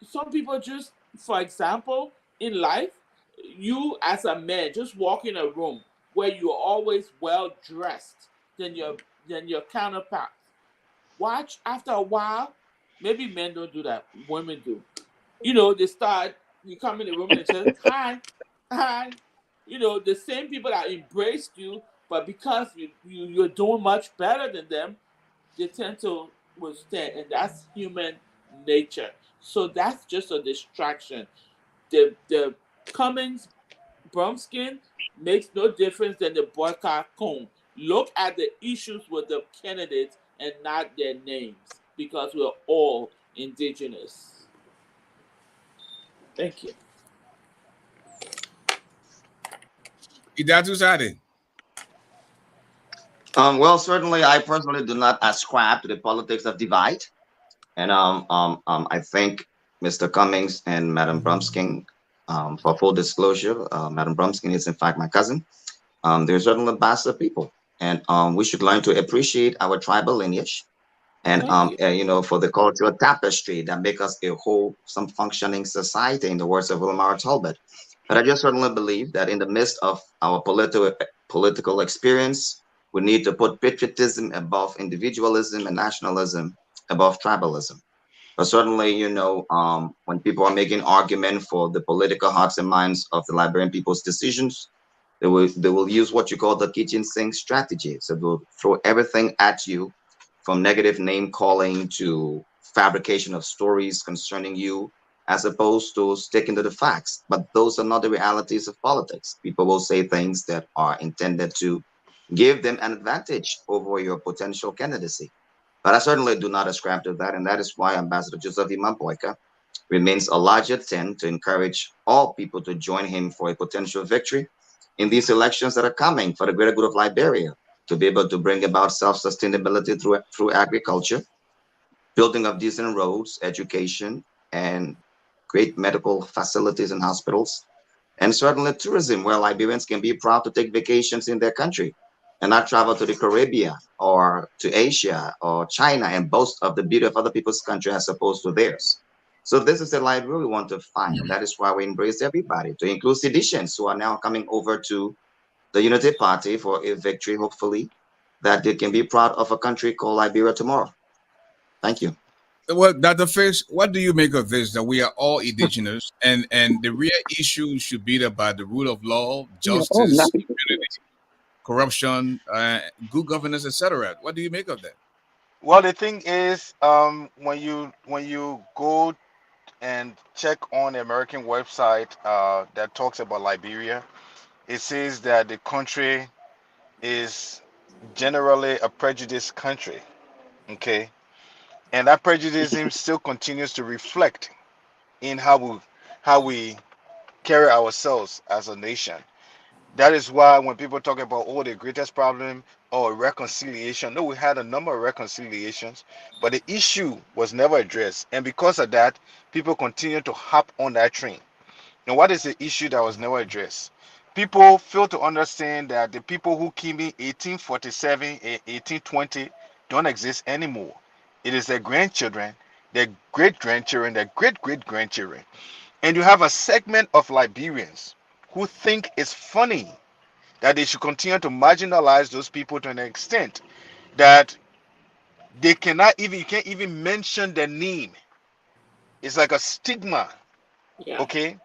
some people just, for example, in life, you as a man just walk in a room where you're always well dressed than your counterparts. Watch, after a while, maybe men don't do that, women do. They start, you come in the room and say, hi, hi. The same people that embraced you, but because you're doing much better than them, they tend to withstand, and that's human nature. So that's just a distraction. The Cummings Brumskin makes no difference than the boycott cone. Look at the issues with the candidates and not their names, because we're all indigenous. Thank you. Well, certainly, I personally do not ascribe to the politics of divide, and I thank Mr. Cummings and Madam Brumskin. For full disclosure, Madam Brumskin is in fact my cousin. They're certainly Bassa people. And we should learn to appreciate our tribal lineage and for the cultural tapestry that make us a whole, some functioning society, in the words of Wilmar Talbot. But I just certainly believe that in the midst of our political experience, we need to put patriotism above individualism and nationalism above tribalism. But certainly, when people are making argument for the political hearts and minds of the Liberian people's decisions, they will use what you call the kitchen sink strategy. So they'll throw everything at you, from negative name calling to fabrication of stories concerning you, as opposed to sticking to the facts. But those are not the realities of politics. People will say things that are intended to give them an advantage over your potential candidacy. But I certainly do not ascribe to that, and that is why Ambassador Joseph Imampoika remains a larger tent to encourage all people to join him for a potential victory in these elections that are coming for the greater good of Liberia, to be able to bring about self-sustainability through agriculture, building of decent roads, education, and great medical facilities and hospitals, and certainly tourism, where Liberians can be proud to take vacations in their country and not travel to the Caribbean or to Asia or China and boast of the beauty of other people's country as opposed to theirs. So this is the Liberia we want to find, and that is why we embrace everybody, to include seditions who are now coming over to the Unity Party for a victory, hopefully, that they can be proud of a country called Liberia tomorrow. Thank you. Well, Dr. Fish, what do you make of this? That we are all indigenous, and the real issue should be about the rule of law, justice, impunity, corruption, good governance, etc. What do you make of that? Well, the thing is, when you go and check on the American website that talks about Liberia, it says that the country is generally a prejudiced country. Okay, and that prejudice still continues to reflect in how we carry ourselves as a nation. That is why when people talk about, oh, the greatest problem or reconciliation, no, we had a number of reconciliations, but the issue was never addressed, and because of that, people continue to hop on that train. And what is the issue that was never addressed? People fail to understand that the people who came in 1847 and 1820 don't exist anymore. It is their grandchildren, their great grandchildren, their great great grandchildren. And you have a segment of Liberians who think it's funny that they should continue to marginalize those people to an extent that they cannot even, you can't even mention their name. It's like a stigma. Yeah. Okay.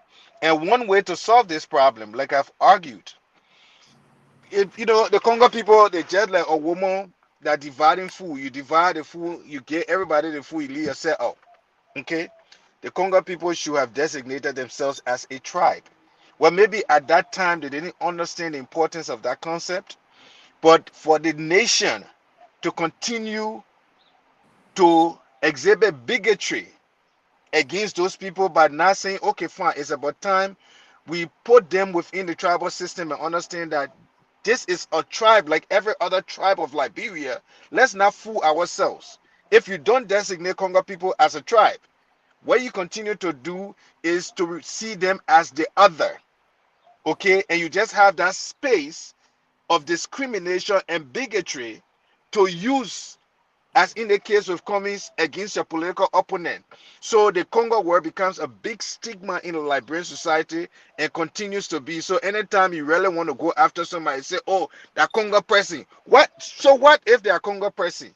And one way to solve this problem, like I've argued, if the Congo people, they just like a woman that dividing food. You divide the food, you get everybody the food, you leave yourself out. Okay. The Congo people should have designated themselves as a tribe. Well, maybe at that time they didn't understand the importance of that concept, but for the nation to continue to exhibit bigotry against those people by not saying, okay, fine, it's about time we put them within the tribal system and understand that this is a tribe like every other tribe of Liberia. Let's not fool ourselves. If you don't designate Congo people as a tribe, what you continue to do is to see them as the other. Okay, and you just have that space of discrimination and bigotry to use, as in the case of communists, against your political opponent. So the Congo war becomes a big stigma in the Liberian society and continues to be. So anytime you really want to go after somebody, say, oh, they're Congo pressing. What? So what if they are Congo pressing?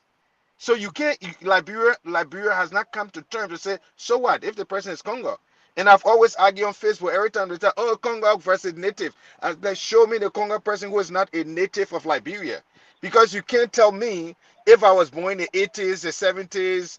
So you can't, Liberia has not come to terms to say, so what if the person is Congo? And I've always argued on Facebook every time they say, oh, Congo versus native. And they show me the Congo person who is not a native of Liberia. Because you can't tell me if I was born in the 80s, the 70s,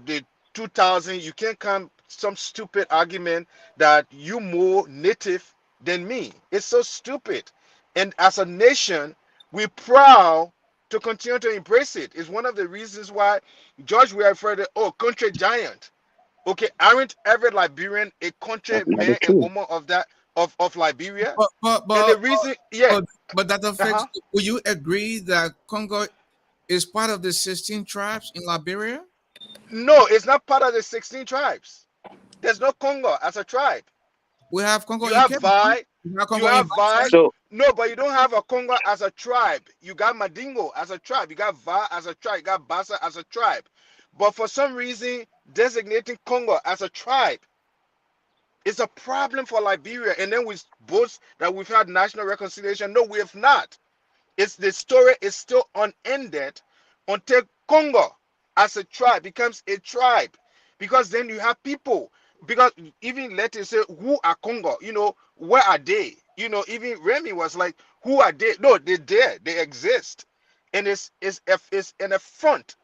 the 2000, you can't come some stupid argument that you more native than me. It's so stupid. And as a nation, we're proud to continue to embrace it. It's one of the reasons why George we refer to, oh, country giant. Okay, aren't every Liberian a country man and woman of that of Liberia? But and the reason, yeah. But Dr. Fix, will you agree that Congo is part of the 16 tribes in Liberia? No, it's not part of the 16 tribes. There's no Congo as a tribe. We have Congo. You have Vi. You have Vi. So No, but you don't have a Congo as a tribe. You got Madingo as a tribe. You got Va as a tribe. You got Bassa as a tribe. But for some reason, designating Congo as a tribe is a problem for Liberia. And then we boast that we've had national reconciliation. No, we have not. It's the story is still unended until Congo as a tribe becomes a tribe. Because then you have people, because even let us say, who are Congo? You know, where are they? You know, even Remy was like, who are they? No, they're there, they exist. And it's an affront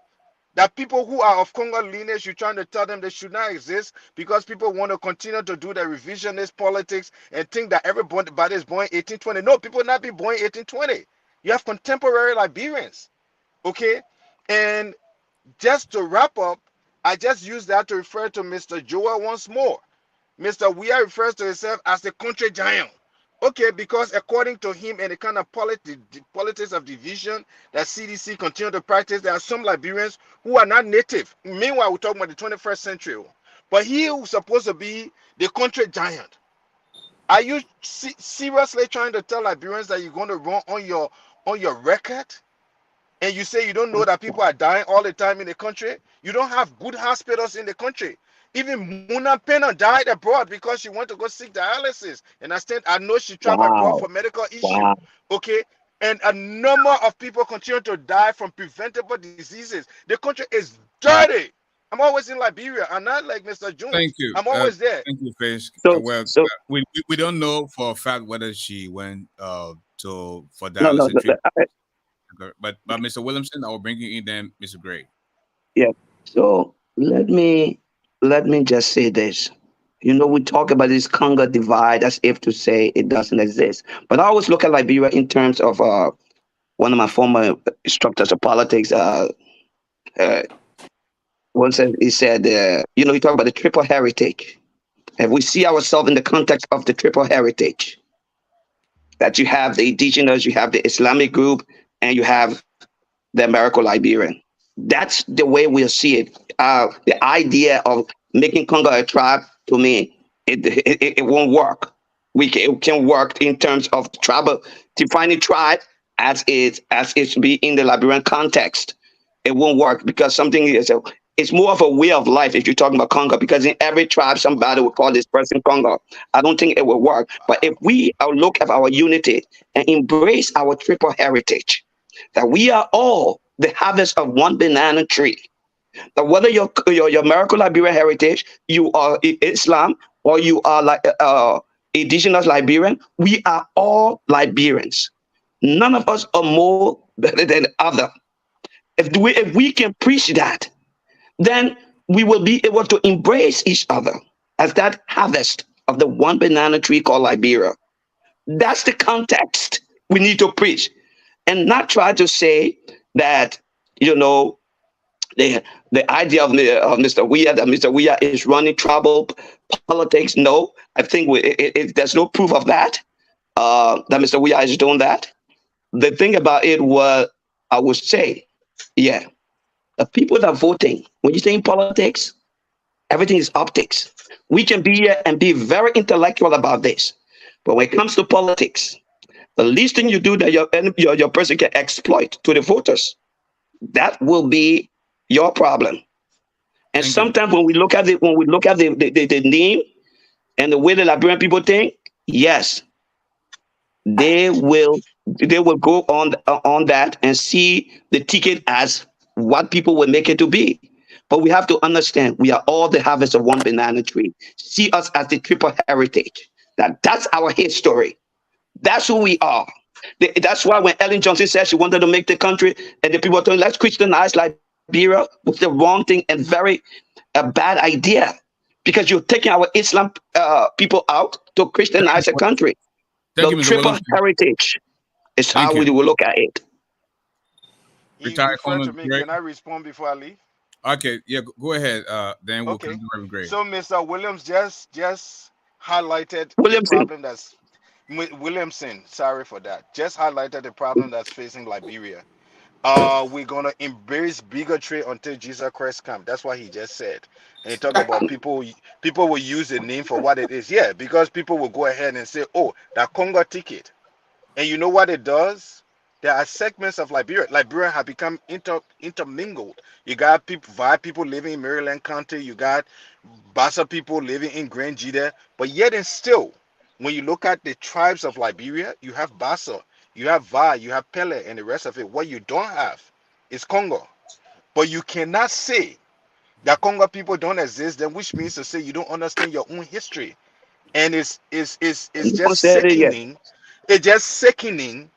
that people who are of Congo lineage, you're trying to tell them they should not exist because people want to continue to do the revisionist politics and think that everybody is born 1820. No, people not be born 1820. You have contemporary Liberians, okay? And just to wrap up, I just use that to refer to Mr. Joel once more. Mr. Weah refers to himself as the country giant. Okay, because according to him and the kind of politics of division that CDC continue to practice, there are some Liberians who are not native. Meanwhile, we're talking about the 21st century. But he who's supposed to be the country giant. Are you seriously trying to tell Liberians that you're going to run on your record? And you say you don't know that people are dying all the time in the country? You don't have good hospitals in the country. Even Muna Pena died abroad because she went to go seek dialysis. And I know she traveled abroad for medical issue. Okay? And a number of people continue to die from preventable diseases. The country is dirty. I'm always in Liberia. I'm not like Mr. Jones. Thank you. I'm always there. Thank you, Face. So we don't know for a fact whether she went for no, dialysis treatment. But Mr. Williamson, I will bring you in then, Mr. Gray. Yeah. So let me just say this. You know, we talk about this Congo divide as if to say it doesn't exist. But I always look at Liberia in terms of one of my former instructors of politics. Once he said, you know, he talked about the triple heritage. And we see ourselves in the context of the triple heritage. That you have the indigenous, you have the Islamic group, and you have the Americo-Liberian. That's the way we'll see it. The idea of making Congo a tribe, to me, it won't work. It can work in terms of tribal, defining tribe as it's be in the Liberian context. It won't work because it's more of a way of life if you're talking about Congo, because in every tribe, somebody will call this person Congo. I don't think it will work. But if we look at our unity and embrace our triple heritage, that we are all the harvest of one banana tree, that whether your Americo-Liberian heritage, you are Islam, or you are like indigenous Liberian, we are all Liberians. None of us are more better than the other. If we can preach that, then we will be able to embrace each other as that harvest of the one banana tree called Liberia. That's the context we need to preach, and not try to say that, you know, the idea of Mr. Weah, that Mr. Weah is running tribal politics. No, I think there's no proof of that, that Mr. Weah is doing that. The thing about it was, I would say, yeah, the people that are voting, when you say in politics, everything is optics. We can be here and be very intellectual about this. But when it comes to politics, the least thing you do that your person can exploit to the voters, that will be your problem. And sometimes when we look at the name and the way the Liberian people think, yes, they will go on that and see the ticket as what people will make it to be. But we have to understand we are all the harvest of one banana tree. See us as the triple heritage. That's our history. That's who we are. That's why when Ellen Johnson said she wanted to make the country, and the people told her, let's Christianize Liberia, was the wrong thing and a bad idea, because you're taking our Islam people out to Christianize a country. The triple heritage is how we will look at it. Can I respond before I leave? Okay, yeah, go ahead. Then we'll come to Reverend Gray. So Mr. Williams just highlighted the problem that's Williamson. Sorry for that. Just highlighted the problem that's facing Liberia. we're gonna embrace bigotry until Jesus Christ comes. That's what he just said. And he talked about people will use the name for what it is. Yeah, because people will go ahead and say, oh, that Congo ticket. And you know what it does? There are segments of Liberia. Liberia have become intermingled. You got people living in Maryland County. You got Bassa people living in Grand Jida. But yet and still, when you look at the tribes of Liberia, you have Bassa, you have Va, you have Pele, and the rest of it. What you don't have is Congo. But you cannot say that Congo people don't exist, then which means to say you don't understand your own history. And it's You just said it yet. sickening. It's just sickening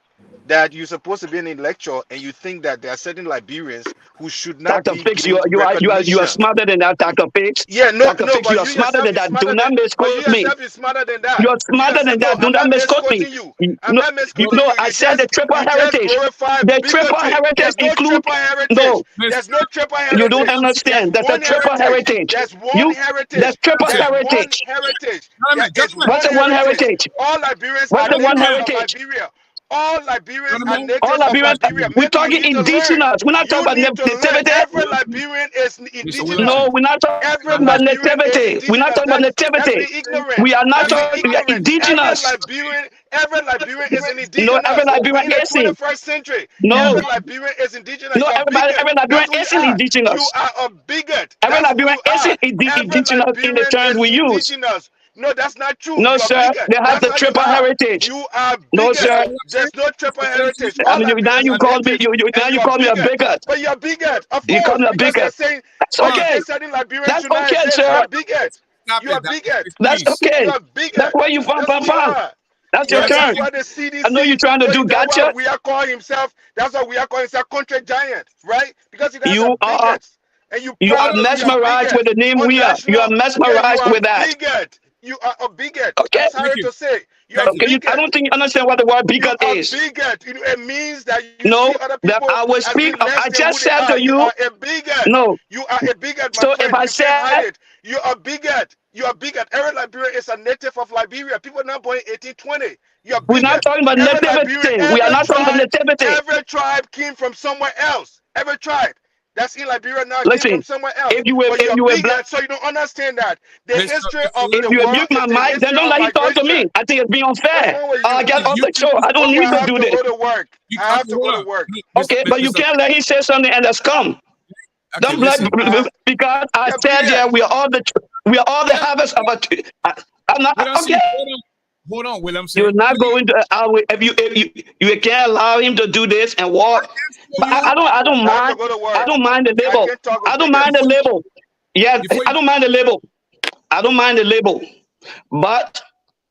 that you're supposed to be in a lecture and you think that there are certain Liberians who should not Dr. be Fix, given you are recognition. smarter than that, Dr. Fix. Yeah, Dr. no, Fix, but you are you smarter yourself than is that. Do smarter not than, but you misquote me. yourself is smarter than that. You are You smarter yourself, than no, that. Do I'm not not misquote me. misquoting you. I'm No, not misquoting you. I said the triple You just heritage. glorify The triple bigotry. heritage There's no include triple heritage. no. There's no triple You don't heritage. There's understand. That's a one triple heritage. heritage. There's one That's heritage. triple There's one heritage. heritage. There Gentlemen, is gentlemen, What's one the one heritage. heritage? All Liberians What's are the one natives of heritage? Liberia. All Liberians are gentlemen, All natives of Liberians, Liberia. we're Maybe you talking need to learn. indigenous. We're not You talking need about to learn. nativity. Every Liberian is Mr. indigenous. No, Williamson. we're not Every talking about Williamson. Liberian is nativity. We're not indigenous. talking about That's nativity. be ignorant. We are not That's be talking, we are ignorant. indigenous. Every Liberian is an No, every indigenous. We're Liberian in the isn't. 21st century. No, Every Liberian is indigenous. no, You're bigot. every Liberian That's who you isn't are. You indigenous. are a bigot. Every That's who Liberian you are. isn't Every indigenous in the Liberian terms is we use. indigenous. No, that's not true. No, You are sir, bigot. they have That's the how you triple are. heritage. You are No, bigot. sir. There's no triple Mr. Williamson. heritage. I All mean, now Liberians you are called me, natives, now and you you are call me a bigot. bigot. But you're bigot, of You call course, me a because you're bigot. saying, That's but you okay. say certain Liberians That's should not okay, exist. You sir. are bigot. Stop You are it. bigot. That's Please. okay. You are That's bigot. why you That's who you fun. are. That's your Yeah, Williamson. that's turn. why the I know you're CDC. trying to do That's why gotcha. we are calling himself. That's why we are calling himself country giant, right? Because you guys are You are bigots, and you you are proud to be a mesmerized with bigot the name on we are. You are national. Yeah, you mesmerized are with that. bigot. You are a bigot. I'm Okay. Thank sorry you. to say, you are Thank you. Okay. I bigot. don't think you understand what the word You bigot are is. bigot. It means that you see No, other that people I will as speak. being less I than who just they said are. to You you, are a bigot. no. You are a bigot, my So if friend. I You can't said hide it. You are bigot. You are bigot. Every Liberian is a native of Liberia. People not born in 1820. You are we're not bigot. talking about Every Liberian, nativity, we are not talking about nativity. every tribe came from somewhere else. Every tribe that's in Liberia now came from Listen, somewhere else. if you were But you're black, bigot, so you don't understand that. The history Mr. of if the you Williamson. world abuse my is the mic, then history don't of let him talk to me. migration. I think it's being What's unfair. wrong with I'll you? get off You, the show. I don't Okay, need I to have do to this. go to work. you, I have to hold go to on. work. Okay, but you Mr. can't let him say something and let's come. Okay, Don't blame listen. because I You're said bigot. we are all the Yeah, harvest of a. I'm not Williamson, okay. hold on, You're Williamson. not Please. going to. You can't allow him to do this and walk. But You I don't I have to mind. go to I work. don't mind the I label. can't talk with I don't mind the bigots. label. Yes, before I you don't mind the label. I don't mind the label. But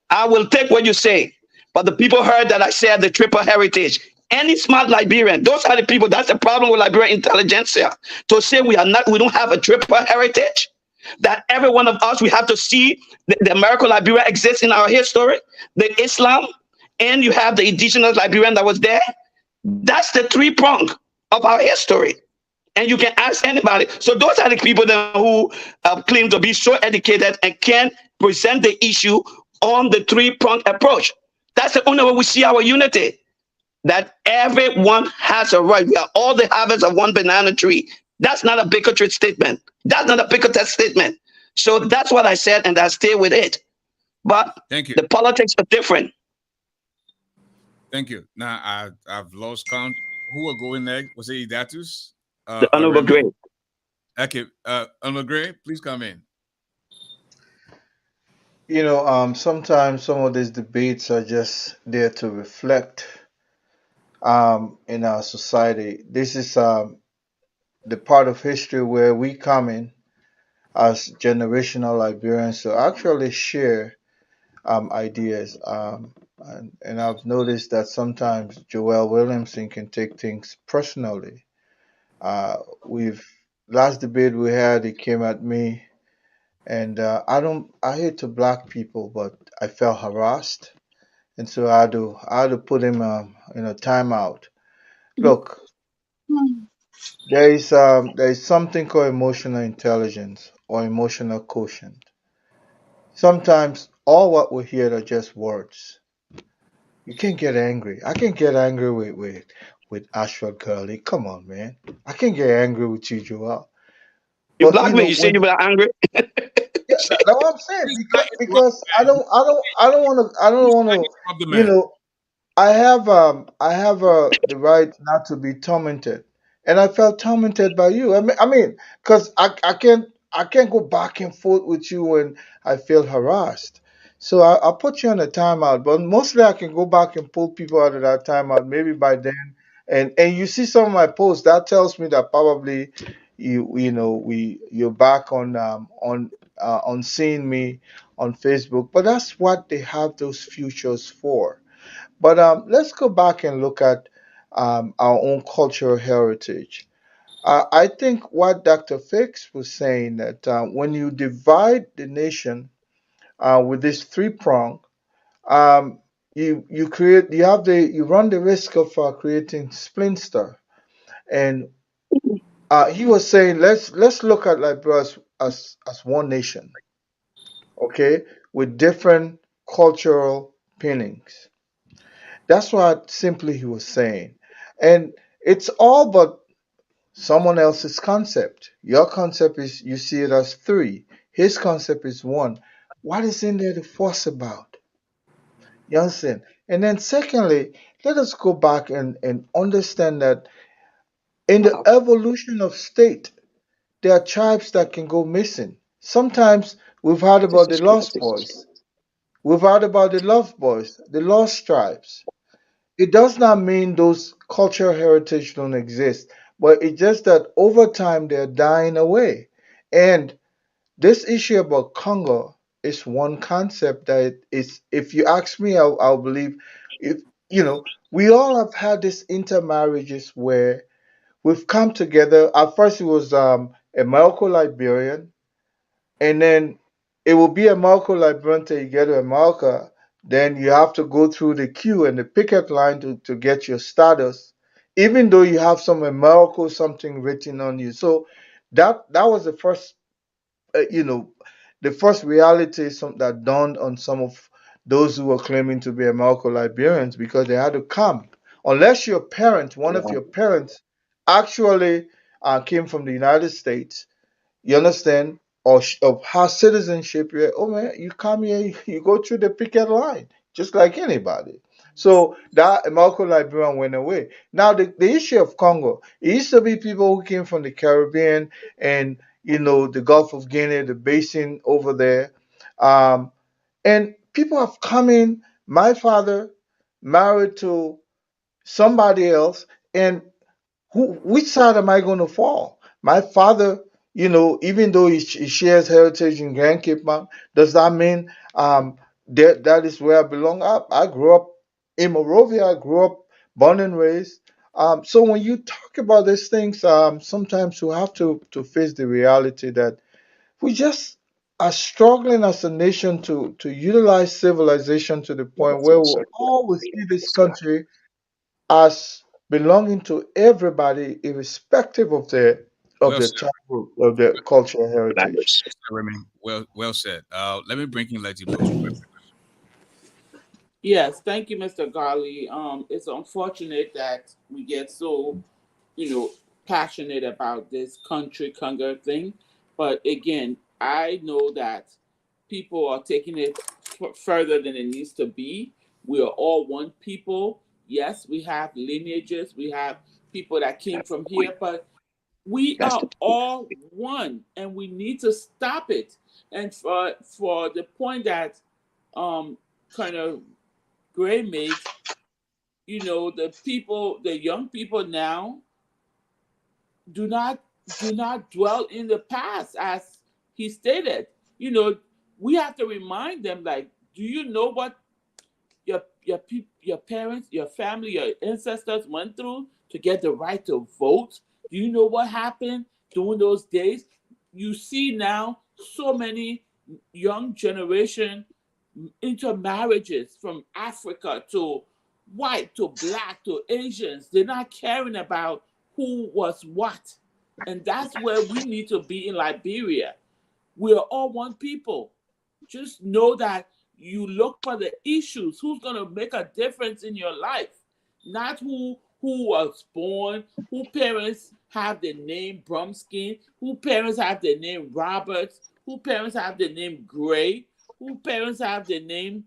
I will take what you say. But the people heard that I said the triple heritage. Any smart Liberian, those are the people. That's the problem with Liberian intelligentsia. To say we don't have a triple heritage. That every one of us, we have to see the American Liberia exists in our history, the Islam, and you have the indigenous Liberian that was there. That's the three prong of our history. And you can ask anybody. So those are the people that who claim to be so educated and can present the issue on the three-pronged approach. That's the only way we see our unity. That everyone has a right. We are all the harvest of one banana tree. That's not a bigotry statement. That's not a bigoted statement. So that's what I said, and I stay with it. But thank you. the politics are different. Thank you. Now I've lost count. Who will go in next? Was it Idatus? The Honorable Gray. Okay. Honorable Gray, please come in. You know, sometimes some of these debates are just there to reflect in our society. This is the part of history where we come in as generational Liberians to actually share ideas. And I've noticed that sometimes Joel Williamson can take things personally. We've last debate we had, he came at me, and I hate to black people, but I felt harassed, and so I had to put him in a timeout. Look, there is something called emotional intelligence or emotional quotient. Sometimes all what we hear are just words. You can't get angry. I can get angry with with ASHFORD Garley. Come on, man. I can't get angry with you, Joel. You But blocked me. You say you were angry. yeah, that's what I'm saying. Because I don't want to, I have the right not to be tormented, and I felt tormented by you. Because I can't go back and forth with you when I feel harassed. So I put you on a timeout, but mostly I can go back and pull people out of that timeout. Maybe by then, and you see some of my posts that tells me that probably you're back on seeing me on Facebook. But that's what they have those futures for. But let's go back and look at our own cultural heritage. I think what Dr. Fix was saying that when you divide the nation with this three prong, um, you run the risk of creating splinter. And he was saying let's look at Liberia as one nation, okay, with different cultural pinnings. That's what simply he was saying. And it's all but someone else's concept. Your concept is you see it as three. His concept is one. What is in there to fuss about? You understand? And then secondly, let us go back and understand that in the evolution of state, there are tribes that can go missing. Sometimes we've heard about the Lost Boys. We've heard about the Love Boys, the Lost Tribes. It does not mean those cultural heritage don't exist, but it's just that over time they're dying away. And this issue about Congo is one concept that is, if you ask me, I'll believe, if we all have had these intermarriages where we've come together. At first, it was a Morocco-Liberian, and then it will be a Morocco-Liberian till you get to America. Then you have to go through the queue and the picket line to get your status, even though you have some Morocco something written on you. So that was the first, the first reality that dawned on some of those who were claiming to be American Liberians, because they had to come. Unless your parent, one of your parents, actually came from the United States, you understand, or has citizenship here. Oh man, you come here, you go through the picket line, just like anybody. So that American Liberian went away. Now the issue of Congo, it used to be people who came from the Caribbean and the Gulf of Guinea, the basin over there, and people have come in. My father married to somebody else, and which side am I going to fall? My father, even though he shares heritage in Grand Cape Mount, does that mean that is where I belong? I grew up in Morovia. I grew up born and raised. So when you talk about these things, sometimes we have to face the reality that we just are struggling as a nation to utilize civilization to the point where we always see this country as belonging to everybody, irrespective of their Well said. childhood, of their cultural heritage. Remy, well said. Let me bring in Letty Blues. Yes, thank you, Mr. Garley. It's unfortunate that we get so, passionate about this country Congo thing, but again, I know that people are taking it further than it needs to be. We are all one people. Yes, we have lineages, we have people that came from here, but we are all one, and we need to stop it. And for the point that kind of Gray made, the young people now do not dwell in the past, as he stated. We have to remind them, like, do you know what your parents, your family, your ancestors went through to get the right to vote? Do you know what happened during those days? You see now so many young generation intermarriages from Africa to white to black to Asians. They're not caring about who was what. And that's where we need to be in Liberia. We're all one people. Just know that you look for the issues, who's going to make a difference in your life, not who who was born, who parents have the name Brumskin, who parents have the name Roberts, who parents have the name Gray, who parents have the name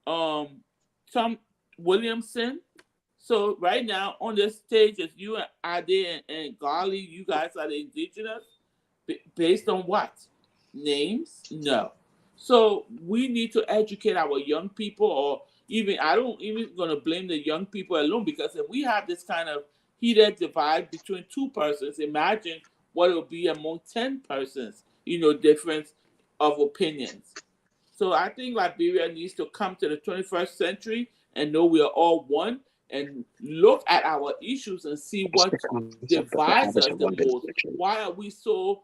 Tom Williamson. So right now on the stage, it's you and Ade and Garley. You guys are the indigenous. Based on what? Names? No. So we need to educate our young people, or even I don't even gonna blame the young people alone, because if we have this kind of heated divide between two persons, imagine what it will be among 10 persons, difference of opinions. So I think Liberia needs to come to the 21st century and know we are all one, and look at our issues and see what divides us the most. Why are we so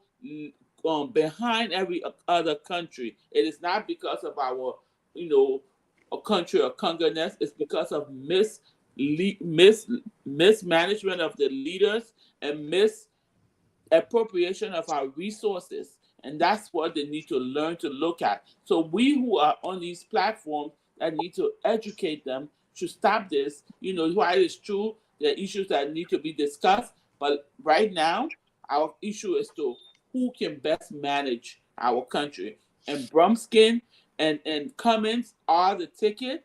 behind every other country? It is not because of our, a country or Congo-ness. It's because of mismanagement of the leaders and misappropriation of our resources. And that's what they need to learn to look at. So we who are on these platforms that need to educate them to stop this. While it's true, there are issues that need to be discussed. But right now, our issue is to who can best manage our country. And Brumskin and Cummins are the ticket.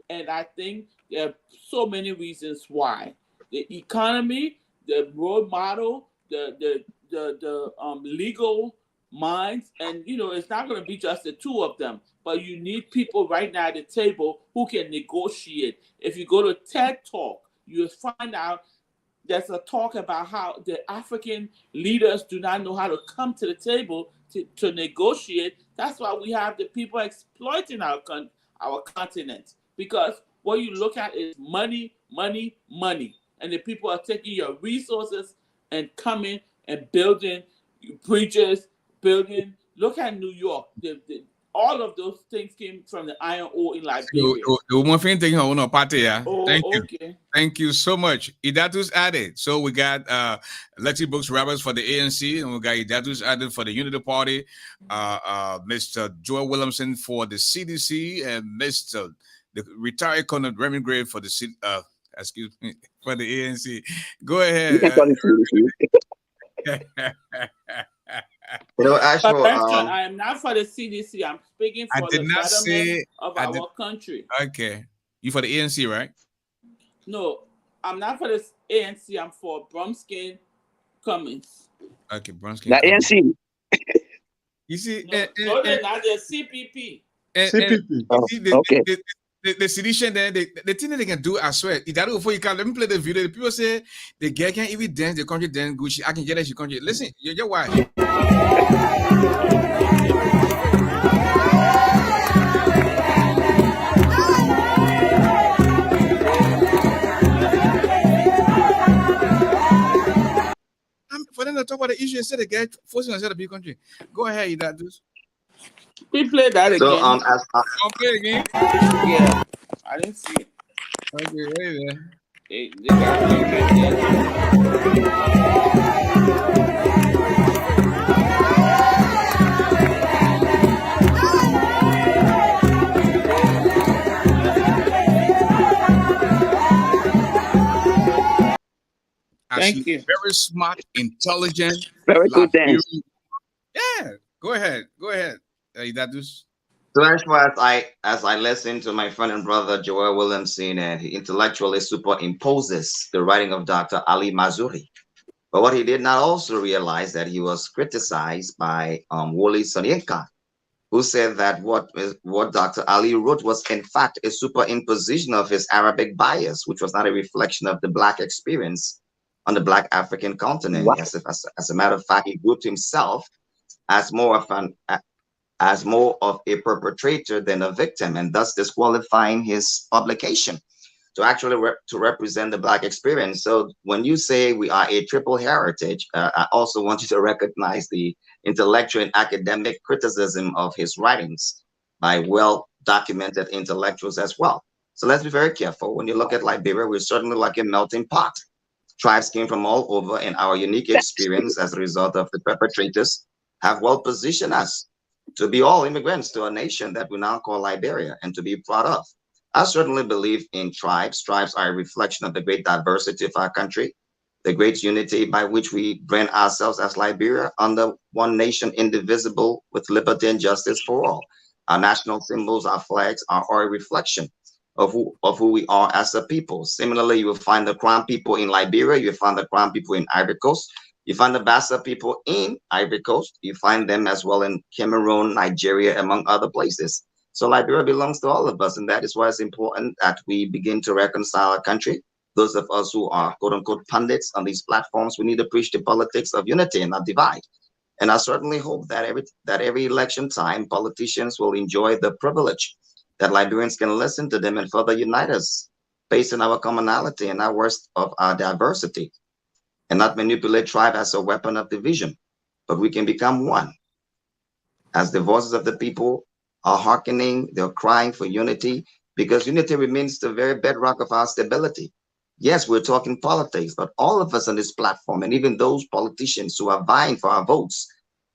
And I think there are so many reasons why. The economy, the role model, the legal minds, and it's not going to be just the two of them, but you need people right now at the table who can negotiate. If you go to TED Talk, you'll find out there's a talk about how the African leaders do not know how to come to the table to negotiate. That's why we have the people exploiting our continent, because what you look at is money, money, money, and the people are taking your resources and coming and building bridges, building. Look at New York. All of those things came from the iron ore in Liberia. The woman thing taking her own party, yeah. Oh, Thank you. okay. Thank you so much. Idatu's added. So we got Lexi Brooks Roberts for the ANC, and we got Idatu's added for the Unity Party, Mr. Joel Williamson for the CDC, and Mr. the retired Colonel Remy Gray for the for the ANC. Go ahead. I am not for the CDC. I'm speaking for the betterment of our country. Okay. You for the ANC, right? No, I'm not for the ANC. I'm for Brumskin Cummins. Okay, Brumskin. The ANC. You see, no, they're not the CPP. Okay. The sedition there, the thing that they can do, I swear, that before you can let me play the video. The people say the girl can't even dance, the country dance Gucci. I can get that she country. Listen, you're why. For them to talk about the issue instead of get forcing us to be country. Go ahead, that dudes. We play that again. So play again. Yeah, I didn't see it. Okay, wait there. They got Thank you. Very smart, intelligent, very good dance. Yeah, go ahead. Idadus. So as I listen to my friend and brother Joel Williamson, and he intellectually superimposes the writing of Dr. Ali Mazuri. But what he did not also realize that he was criticized by Wole Soyinka, who said that what Dr. Ali wrote was in fact a superimposition of his Arabic bias, which was not a reflection of the Black experience on the Black African continent. As a matter of fact, he grouped himself as more of a perpetrator than a victim, and thus disqualifying his publication to actually to represent the Black experience. So when you say we are a triple heritage, I also want you to recognize the intellectual and academic criticism of his writings by well-documented intellectuals as well. So let's be very careful. When you look at Liberia, we're certainly like a melting pot. Tribes came from all over, and our unique experience as a result of the perpetrators have well positioned us to be all immigrants to a nation that we now call Liberia and to be proud of. I certainly believe in tribes. Tribes are a reflection of the great diversity of our country, the great unity by which we brand ourselves as Liberia under one nation, indivisible, with liberty and justice for all. Our national symbols, our flags are a reflection of who we are as a people. Similarly, you will find the Crown people in Liberia, you will find the Crown people in Ivory Coast, you find the Bassa people in Ivory Coast, you find them as well in Cameroon, Nigeria, among other places. So Liberia belongs to all of us, and that is why it's important that we begin to reconcile our country. Those of us who are quote-unquote pundits on these platforms, we need to preach the politics of unity and not divide. And I certainly hope that every election time, politicians will enjoy the privilege that Liberians can listen to them and further unite us based on our commonality and our worst of our diversity, and not manipulate tribe as a weapon of division, but we can become one. As the voices of the people are hearkening, they're crying for unity, because unity remains the very bedrock of our stability. Yes, we're talking politics, but all of us on this platform, and even those politicians who are vying for our votes,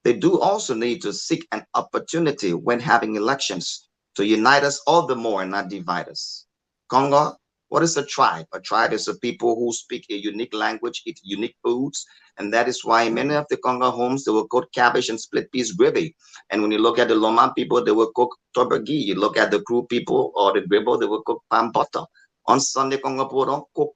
they do also need to seek an opportunity when having elections to unite us all the more and not divide us. Congo, what is a tribe? A tribe is a people who speak a unique language, eat unique foods, and that is why in many of the Congo homes, they will cook cabbage and split peas gravy. And when you look at the Loma people, they will cook tobergi. You look at the Kru people or the Grebo, they will cook pan butter. On Sunday, Congo people don't cook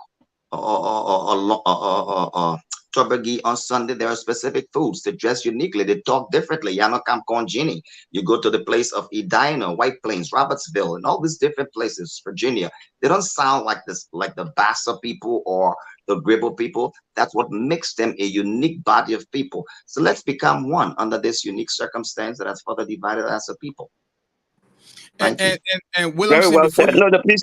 tobergi on Sunday. There are specific foods. They dress uniquely. They talk differently. Yano Kam Konjini. You go to the place of Edina, White Plains, Robertsville, and all these different places, Virginia. They don't sound like this, like the Bassa people or the Gribble people. That's what makes them a unique body of people. So let's become one under this unique circumstance that has further divided us as a people. And Williamson, very well said. No, please.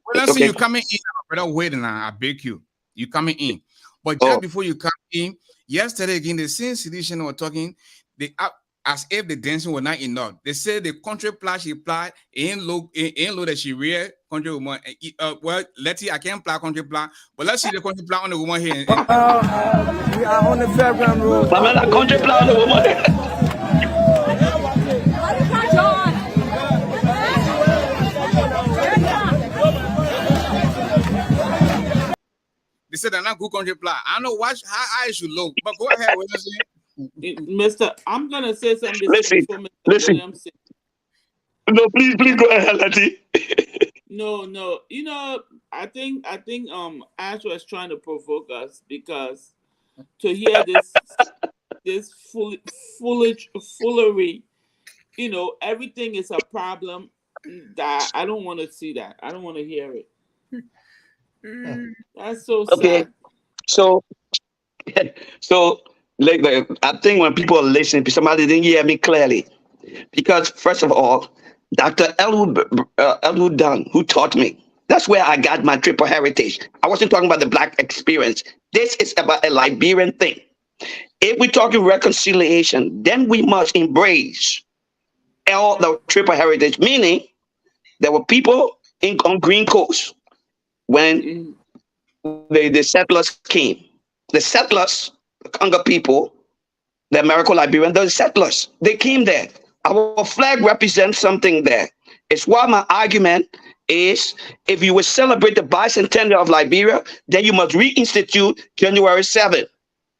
Williamson, Okay. you coming in, brother. Wait now, I beg you. You coming in, but just before you come in, yesterday again, the same edition were talking. As if the dancing was not enough. They said the country plan she applied ain't look that she real country woman. Well, let's see, I can't play country plan, but let's see the country plan on the woman here. We are on the fairground road. I'm country plan on the woman. They said they're not good country plan. I don't know how I should look, but go ahead, Williamson. Mr. I'm gonna say something. Listen. Williamson. No, please go ahead, Letty. No. You know, I think Ash was trying to provoke us, because to hear this foolery, you know, everything is a problem. That I don't want to see that. I don't want to hear it. That's so sad. So like, I think when people are listening, somebody didn't hear me clearly, because first of all, Dr. Elwood Dunn, who taught me, that's where I got my triple heritage. I wasn't talking about the Black experience. This is about a Liberian thing. If we're talking reconciliation, then we must embrace all the triple heritage, meaning there were people on Green Coast when the settlers came. The settlers, the Congo people, the American Liberian, the settlers, they came there. Our flag represents something there. It's why my argument is, if you will celebrate the bicentennial of Liberia, then you must reinstitute January 7th.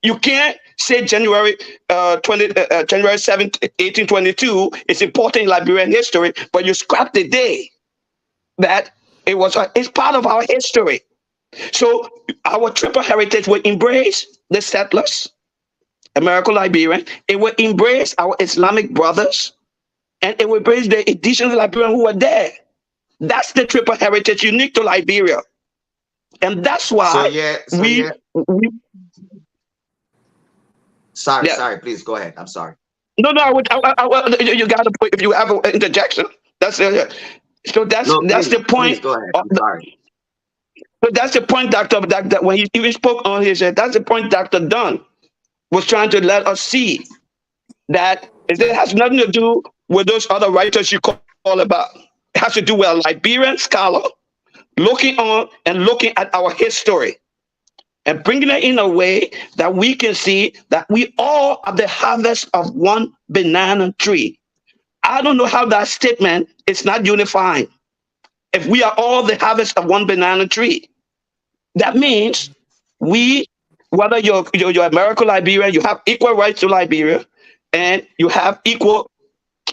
You can't say January 7th, 1822 is important in Liberian history, but you scrap the day that it's part of our history. So our triple heritage will embrace the settlers, American Liberian. It will embrace our Islamic brothers, and it will embrace the indigenous Liberian who were there. That's the triple heritage unique to Liberia, and that's why Sorry, please go ahead. I'm sorry. No, you got to put, if you have an interjection. That's it. So that's the point. Please go ahead. I'm sorry. So that's the point, Doctor. When he even spoke on his, that's the point Dr. Dunn was trying to let us see, that it has nothing to do with those other writers you call about. It has to do with a Liberian scholar looking at our history and bringing it in a way that we can see that we all are the harvest of one banana tree. I don't know how that statement is not unifying. if we are all the harvest of one banana tree, that means we, whether you're American Liberian, you have equal rights to Liberia, and you have equal,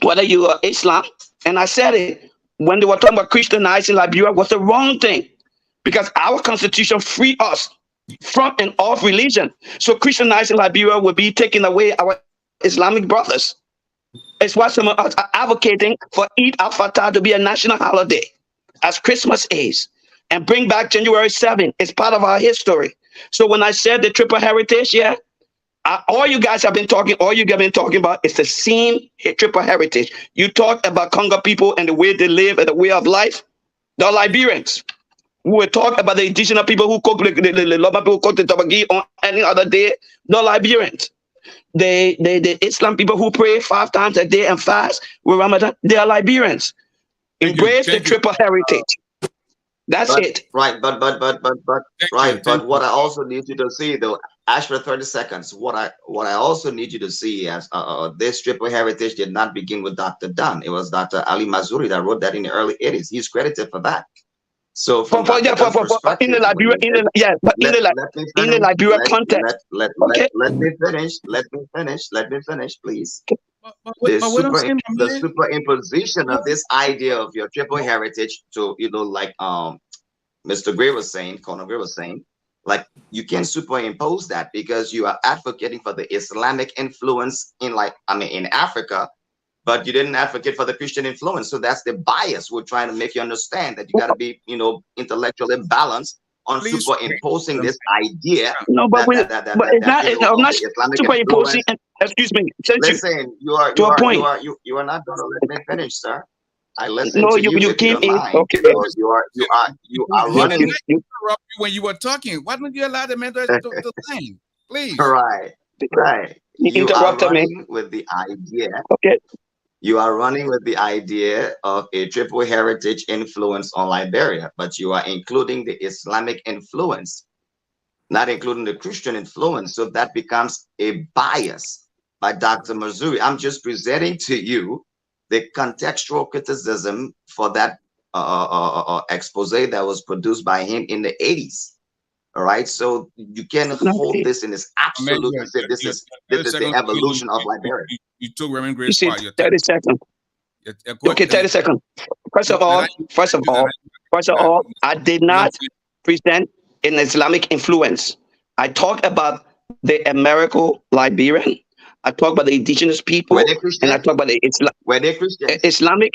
whether you are Islam. And I said it, when they were talking about Christianizing Liberia was the wrong thing, because our constitution free us from and of religion. So Christianizing Liberia would be taking away our Islamic brothers. It's why some of us are advocating for Eid al-Fitr to be a national holiday, as Christmas is, and bring back January 7th. It's part of our history. So when I said the triple heritage, yeah, all you guys have been talking, all you have been talking about is the same triple heritage. You talk about Congo people and the way they live and the way of life. The Liberians. We will talk about the indigenous people who cook the Loma people who cook the tabagi on any other day. The Liberians. The Islam people who pray 5 times a day and fast with Ramadan, they are Liberians. Embrace the triple heritage. That's it. Right, but what I also need you to see, though, Ash, for 30 seconds, what I also need you to see as this triple heritage did not begin with Dr. Dunn. It was Dr. Ali Mazrui that wrote that in the early 80s. He's credited for that. So from in the Liberia context. Let me finish, please. The superimposition of this idea of your triple heritage to, like Mr. Gray was saying, Conor Gray was saying, like, you can superimpose that because you are advocating for the Islamic influence in Africa, but you didn't advocate for the Christian influence. So that's the bias we're trying to make you understand, that you got to be, intellectually balanced on superimposing this idea. No, but it's not. I'm not superimposing. Excuse me. Listen, you are not going to let me finish, sir. I listen to you. You came in. Okay. You are running. Interrupt you when you were talking. Why don't you allow the man to line, please? Right. You are running with the idea. Okay. You are running with the idea of a triple heritage influence on Liberia, but you are including the Islamic influence, not including the Christian influence. So that becomes a bias by Dr. Mazrui. I'm just presenting to you the contextual criticism for that expose that was produced by him in the 80s. All right, so you can hold this in its absolute. This is the evolution of Liberia. You took Reverend Gray's part. 30 seconds. Okay, 30 seconds. First of all, I did not present an Islamic influence. I talked about the American Liberian. I talked about the indigenous people, and I talked about the Islamic.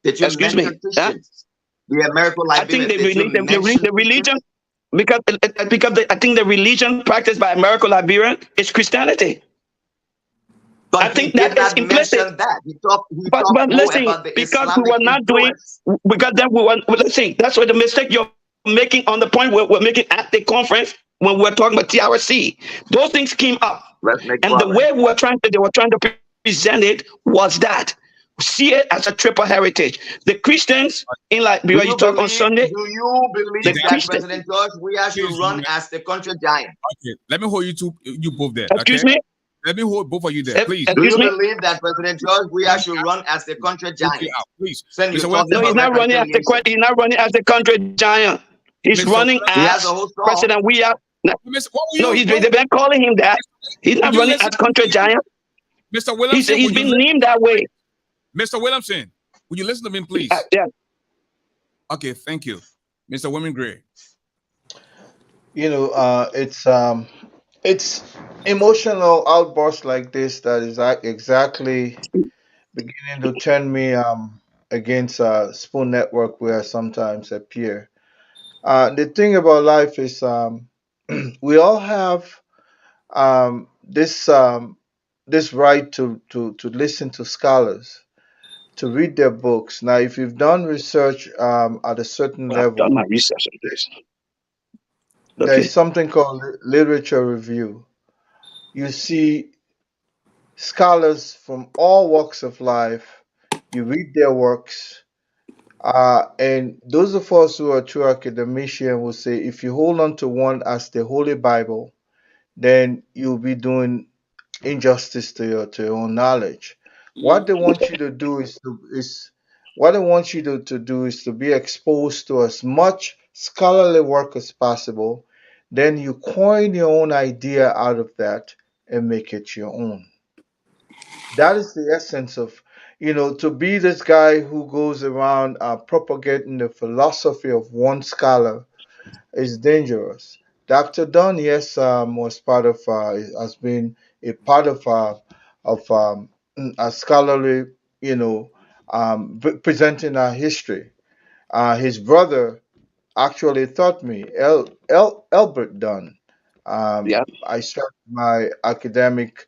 Excuse me. The American Liberian. I think the religion. Because I think the religion practiced by American Liberian is Christianity. But I think that is implicit. But listen, because we were not doing, because then we were, listen, that's what the mistake you're making on the point we're making at the conference when we're talking about TRC. Those things came up. And the way they were trying to present it was that. See it as a triple heritage. The Christians in Liberia, you talk on Sunday. Do you believe that President George, we should run as the country giant? Okay, let me hold you both there. Excuse me? Let me hold both of you there, please. Do you believe that President George, we should run as the country giant? Please. No, he's not running as the country giant. He's running as President. We are. No, they've been calling him that. He's not running as country giant. Mr. Williamson, he's been named that way. Mr. Williamson, would you listen to me, please? Yeah. Okay, thank you. Mr. Women Gray. It's emotional outbursts like this that is exactly beginning to turn me against Spoon Network, where I sometimes appear. The thing about life is we all have this right to listen to scholars, to read their books. Now, if you've done research at a certain level, I've done my research on this. There's something called literature review. You see scholars from all walks of life, you read their works, and those of us who are true academicians will say, if you hold on to one as the Holy Bible, then you'll be doing injustice to your own knowledge. What they want you to do is what I want you to do is to be exposed to as much scholarly work as possible. Then you coin your own idea out of that and make it your own. That is the essence of, to be this guy who goes around propagating the philosophy of one scholar is dangerous. Dr. Dunn, yes, was part of, has been a part of a scholarly, presenting our history. His brother actually taught me, Albert Dunn. Yeah. I started my academic,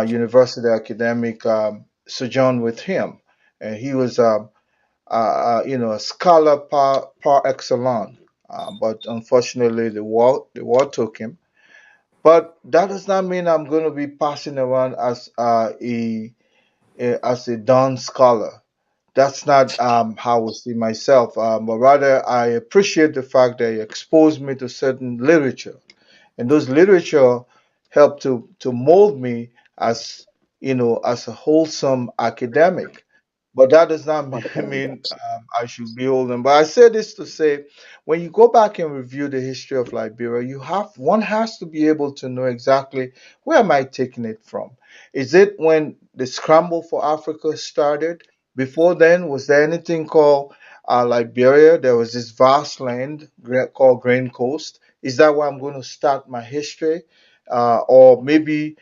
university academic sojourn with him, and he was, a scholar par excellence. But unfortunately, the war took him. But that does not mean I'm going to be passing around as as a Don scholar. That's not how I see myself. But rather, I appreciate the fact that he exposed me to certain literature, and those literature help to mold me as as a wholesome academic. But that does not mean I should be older. But I say this to say, when you go back and review the history of Liberia, one has to be able to know exactly where am I taking it from. Is it when the scramble for Africa started? Before then, was there anything called Liberia? There was this vast land called Grain Coast. Is that where I'm going to start my history? Or maybe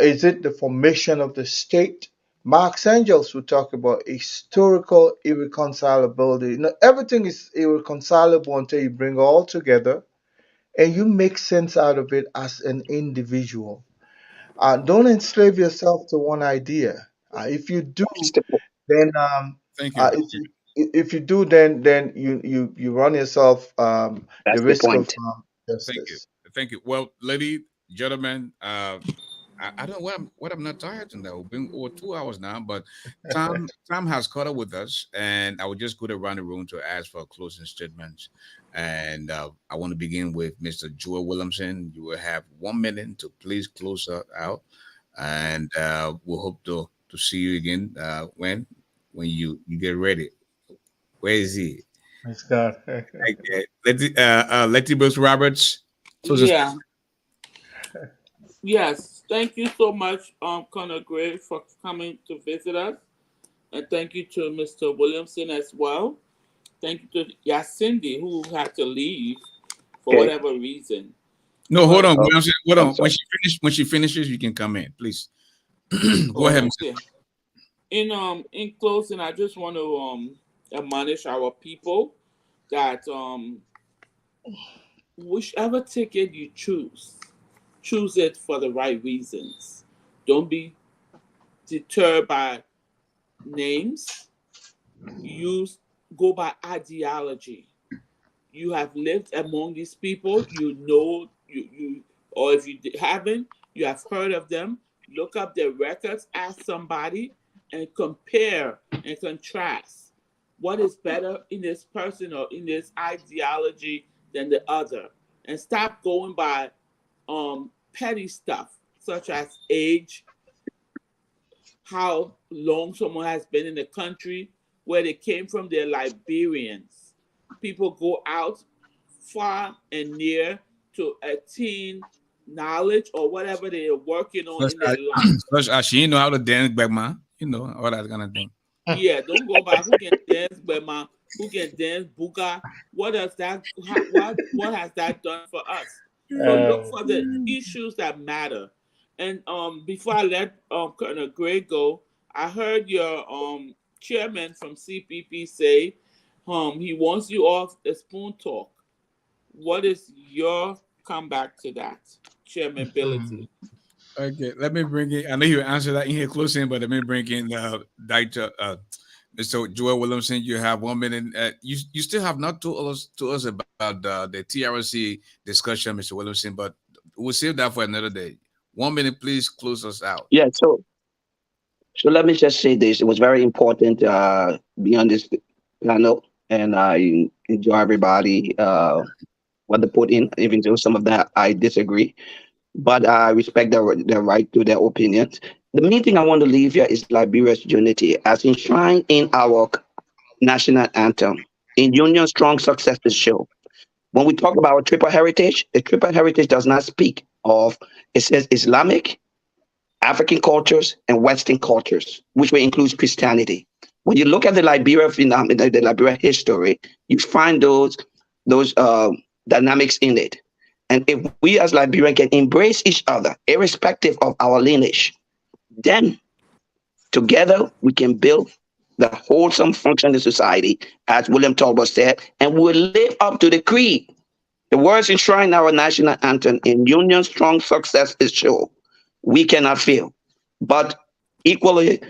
is it the formation of the state? Marx Engels would talk about historical irreconcilability. Everything is irreconcilable until you bring it all together and you make sense out of it as an individual. Don't enslave yourself to one idea. If you do, then Thank you. if you do, then you run yourself the That's the risk of point. Thank you. justice. Thank you. Well, ladies, gentlemen, I don't know what I'm not tired now. We've been over 2 hours now, but time has caught up with us, and I will just go around the room to ask for closing statements. And I want to begin with Mr. Joel Williamson. You will have 1 minute to please close out, and we'll hope to see you again when you get ready. Where is he? Praise God. Letty Brooks Roberts. Closing Yeah. Yes. Thank you so much, Colonel Gray, for coming to visit us. And thank you to Mr. Williamson as well. Thank you to Yacindy, who had to leave for whatever reason. No, hold on, But- Williamson. Hold on. sorry. When she finishes, you can come in, please. Go ahead, Mr. Okay. In closing, I just want to admonish our people that whichever ticket you choose it for the right reasons. Don't be deterred by names. Go by ideology. You have lived among these people. You know you or if you haven't, you have heard of them. Look up their records. Ask somebody and compare and contrast what is better in this person or in this ideology than the other, and stop going by petty stuff such as age, how long someone has been in the country, where they came from. They're Liberians. People go out far and near to attain knowledge or whatever they are working on in their life. She know how to dance back, man. All that kind of thing. Yeah, don't go by who can dance, Bema, who can dance, Buga. What does that? What has that done for us? So look for the issues that matter. And before I let Colonel Gray go, I heard your chairman from CPP say he wants you off the spoon talk. What is your comeback to that, Chairman ability? Okay, let me bring in. I know you answer that in here closing, but let me bring in Dr. Mr. Joel Williamson. You have 1 minute. You still have not told us about the TRC discussion, Mr. Williamson, but we'll save that for another day. 1 minute, please close us out. Yeah. So let me just say this. It was very important be on this panel, and I enjoy everybody what they put in, even though some of that I disagree. But I respect their right to their opinions. The main thing I want to leave here is Liberia's unity as enshrined in our national anthem. In Union Strong Success is show. When we talk about triple heritage, the triple heritage does not speak of, it says Islamic, African cultures, and Western cultures, which will include Christianity. When you look at the Liberia phenomenon, the Liberia history, you find those dynamics in it. And if we as Liberians can embrace each other, irrespective of our lineage, then together we can build the wholesome functioning society, as William Tolbert said, and we'll live up to the creed. The words enshrined our national anthem, in union strong success is sure. We cannot fail. But equally,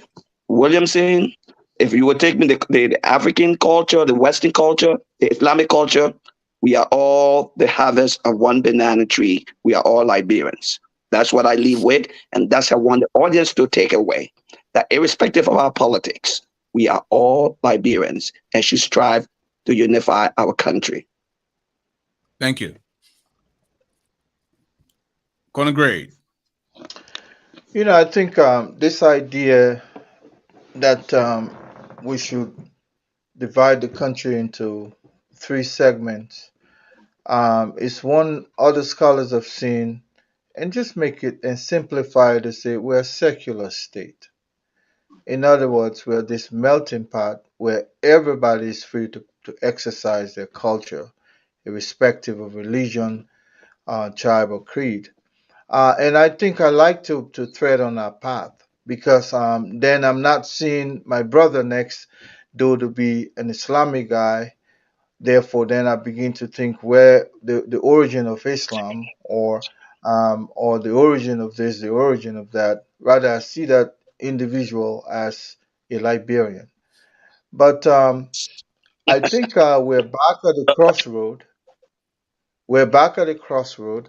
Williamson, if you would take me the African culture, the Western culture, the Islamic culture, we are all the harvest of one banana tree. We are all Liberians. That's what I leave with, and that's what I want the audience to take away. That irrespective of our politics, we are all Liberians and should strive to unify our country. Thank you. Colonel Gray. I think this idea that we should divide the country into 3 segments is one other scholars have seen, and just make it and simplify it to say we're a secular state. In other words, we're this melting pot where everybody is free to exercise their culture, irrespective of religion, tribe, or creed. And I think I like to tread on that path because then I'm not seeing my brother next door to be an Islamic guy. Therefore, then I begin to think where the origin of Islam or the origin of this, the origin of that. Rather, I see that individual as a Liberian. But I think we're back at the crossroad. We're back at the crossroad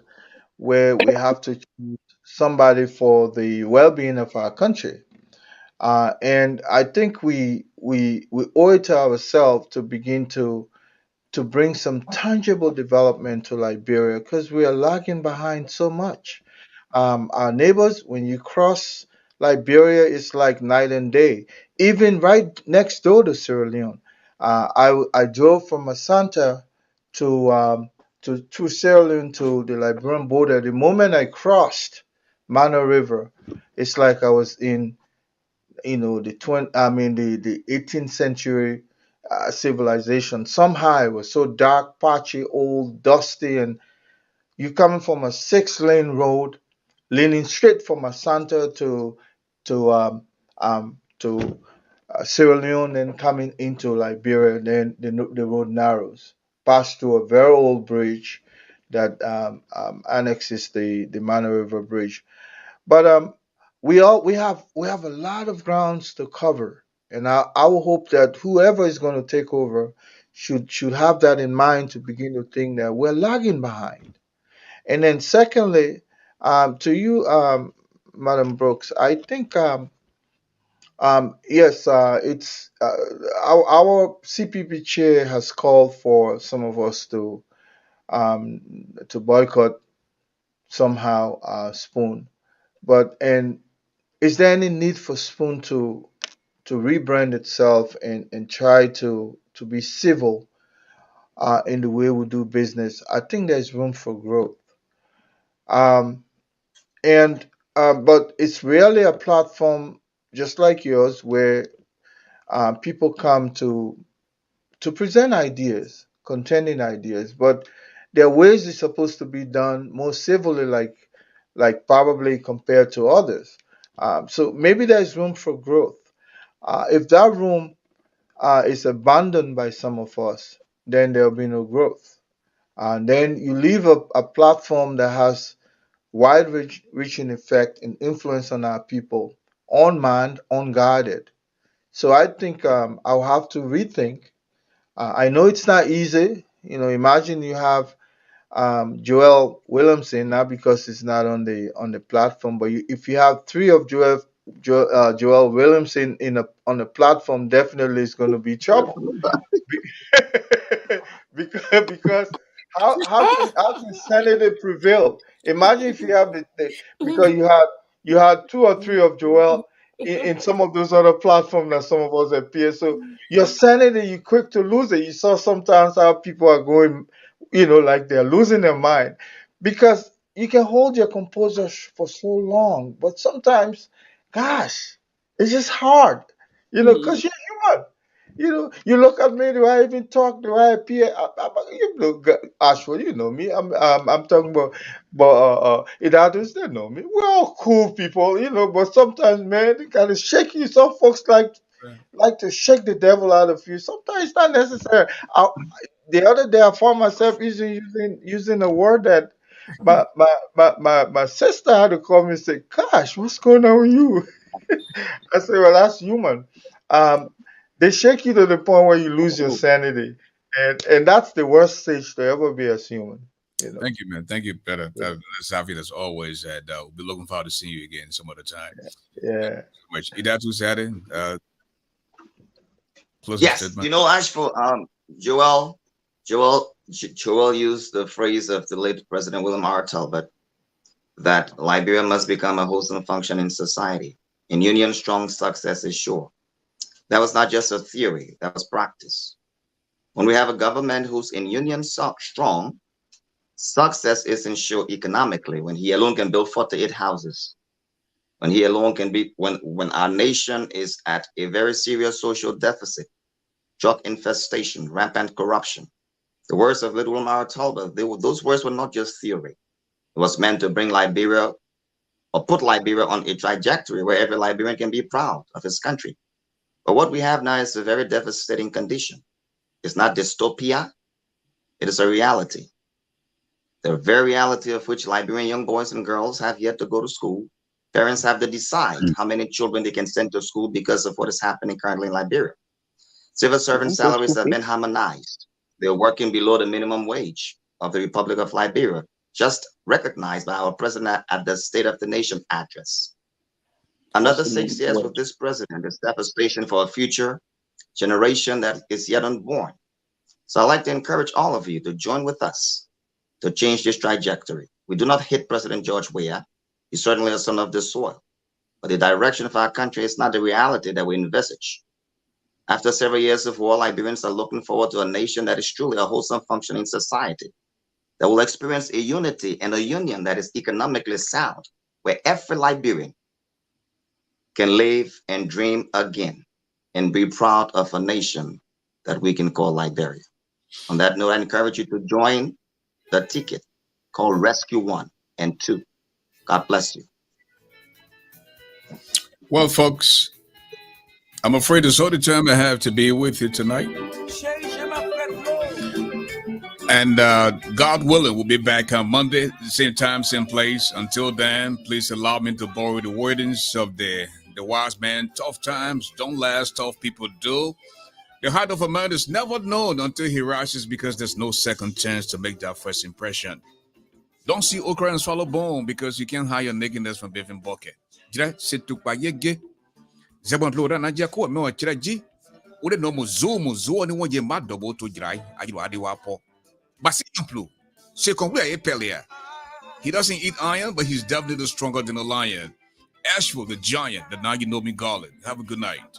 where we have to choose somebody for the well-being of our country. And I think we owe it to ourselves to begin to bring some tangible development to Liberia because we are lagging behind so much. Our neighbors, when you cross Liberia, it's like night and day. Even right next door to Sierra Leone, I drove from Asante to Sierra Leone to the Liberian border. The moment I crossed Mano River, it's like I was in the 18th century civilization. Somehow it was so dark, patchy, old, dusty, and you coming from a 6-lane road, leaning straight from Asante to Sierra Leone, and coming into Liberia. Then the road narrows, pass through a very old bridge that annexes the Mano River Bridge. But we have a lot of grounds to cover, and I will hope that whoever is going to take over should have that in mind to begin to think that we're lagging behind. And then secondly, to you, Madam Brooks, I think yes, it's our CPP chair has called for some of us to boycott somehow Spoon, and is there any need for Spoon to rebrand itself and try to be civil in the way we do business? I think there's room for growth. And but it's really a platform just like yours where people come to present ideas, contending ideas, but there are ways it's supposed to be done more civilly, like probably compared to others. So maybe there's room for growth. If that room is abandoned by some of us, then there'll be no growth. And then you leave a platform that has wide-reaching effect and influence on our people, unmanned, unguarded. So I think I'll have to rethink. I know it's not easy. Imagine you have Joel Williamson, not because it's not on the platform, but if you have 3 of Joel Williamson on the platform, definitely it's going to be trouble. because how can sanity prevail? Imagine if you have because you had 2 or 3 of Joel, in some of those other platforms that some of us appear. So your sanity, you're quick to lose it. You saw sometimes how people are going, like they're losing their mind because you can hold your composure for so long, but sometimes, gosh, it's just hard, because you're human. You look at me. Do I even talk? Do I appear? Ashford, you know me. I'm talking about Idatus. They know me. We're all cool people, But sometimes, man, they kind of shake you. Some folks like to shake the devil out of you. Sometimes it's not necessary. The other day, I found myself using a word that my sister had to call me and say, "Gosh, what's going on with you?" I said, "Well, that's human." Um, they shake you to the point where you lose your sanity, and that's the worst stage to ever be as human. Thank you, man. Thank you, better. Safi, as always, and we'll be looking forward to seeing you again some other time. Yeah. So much. Idatu Sade, Yes, Ashford, Joel used the phrase of the late President William R. Talbot that Liberia must become a wholesome functioning society. In union, strong success is sure. That was not just a theory, that was practice. When we have a government who's in union strong, success is ensured economically when he alone can build 48 houses. When he alone can be, when our nation is at a very serious social deficit, drug infestation, rampant corruption. The words of Little William R. Talbot, those words were not just theory. It was meant to bring Liberia or put Liberia on a trajectory where every Liberian can be proud of his country. But what we have now is a very devastating condition. It's not dystopia, it is a reality. The very reality of which Liberian young boys and girls have yet to go to school. Parents have to decide how many children they can send to school because of what is happening currently in Liberia. Civil servant salaries have been harmonized. They're working below the minimum wage of the Republic of Liberia, just recognized by our president at the State of the Nation address. Another 6 years with this president is devastation for a future generation that is yet unborn. So I'd like to encourage all of you to join with us to change this trajectory. We do not hate President George Weah. He's certainly a son of this soil. But the direction of our country is not the reality that we envisage. After several years of war, Liberians are looking forward to a nation that is truly a wholesome functioning society, that will experience a unity and a union that is economically sound, where every Liberian can live and dream again and be proud of a nation that we can call Liberia. On that note, I encourage you to join the ticket called Rescue 1 and 2. God bless you. Well, folks, I'm afraid it's all the time I have to be with you tonight. And God willing, we'll be back on Monday, same time, same place. Until then, please allow me to borrow the wordings of the wise man. Tough times don't last, tough people do. The heart of a man is never known until he rises, because there's no second chance to make that first impression. Don't see okra and swallow bone, because you can't hide your nakedness from being bucket. Jira setuk pa yege. Zebon ploda na jako me wa chira ji. Ode no muzo ni wonje ma double to jirai. Ajiru ade wa po. But simply, he doesn't eat iron, but he's definitely stronger than a lion. Ashford the giant, the now you know me garland. Have a good night.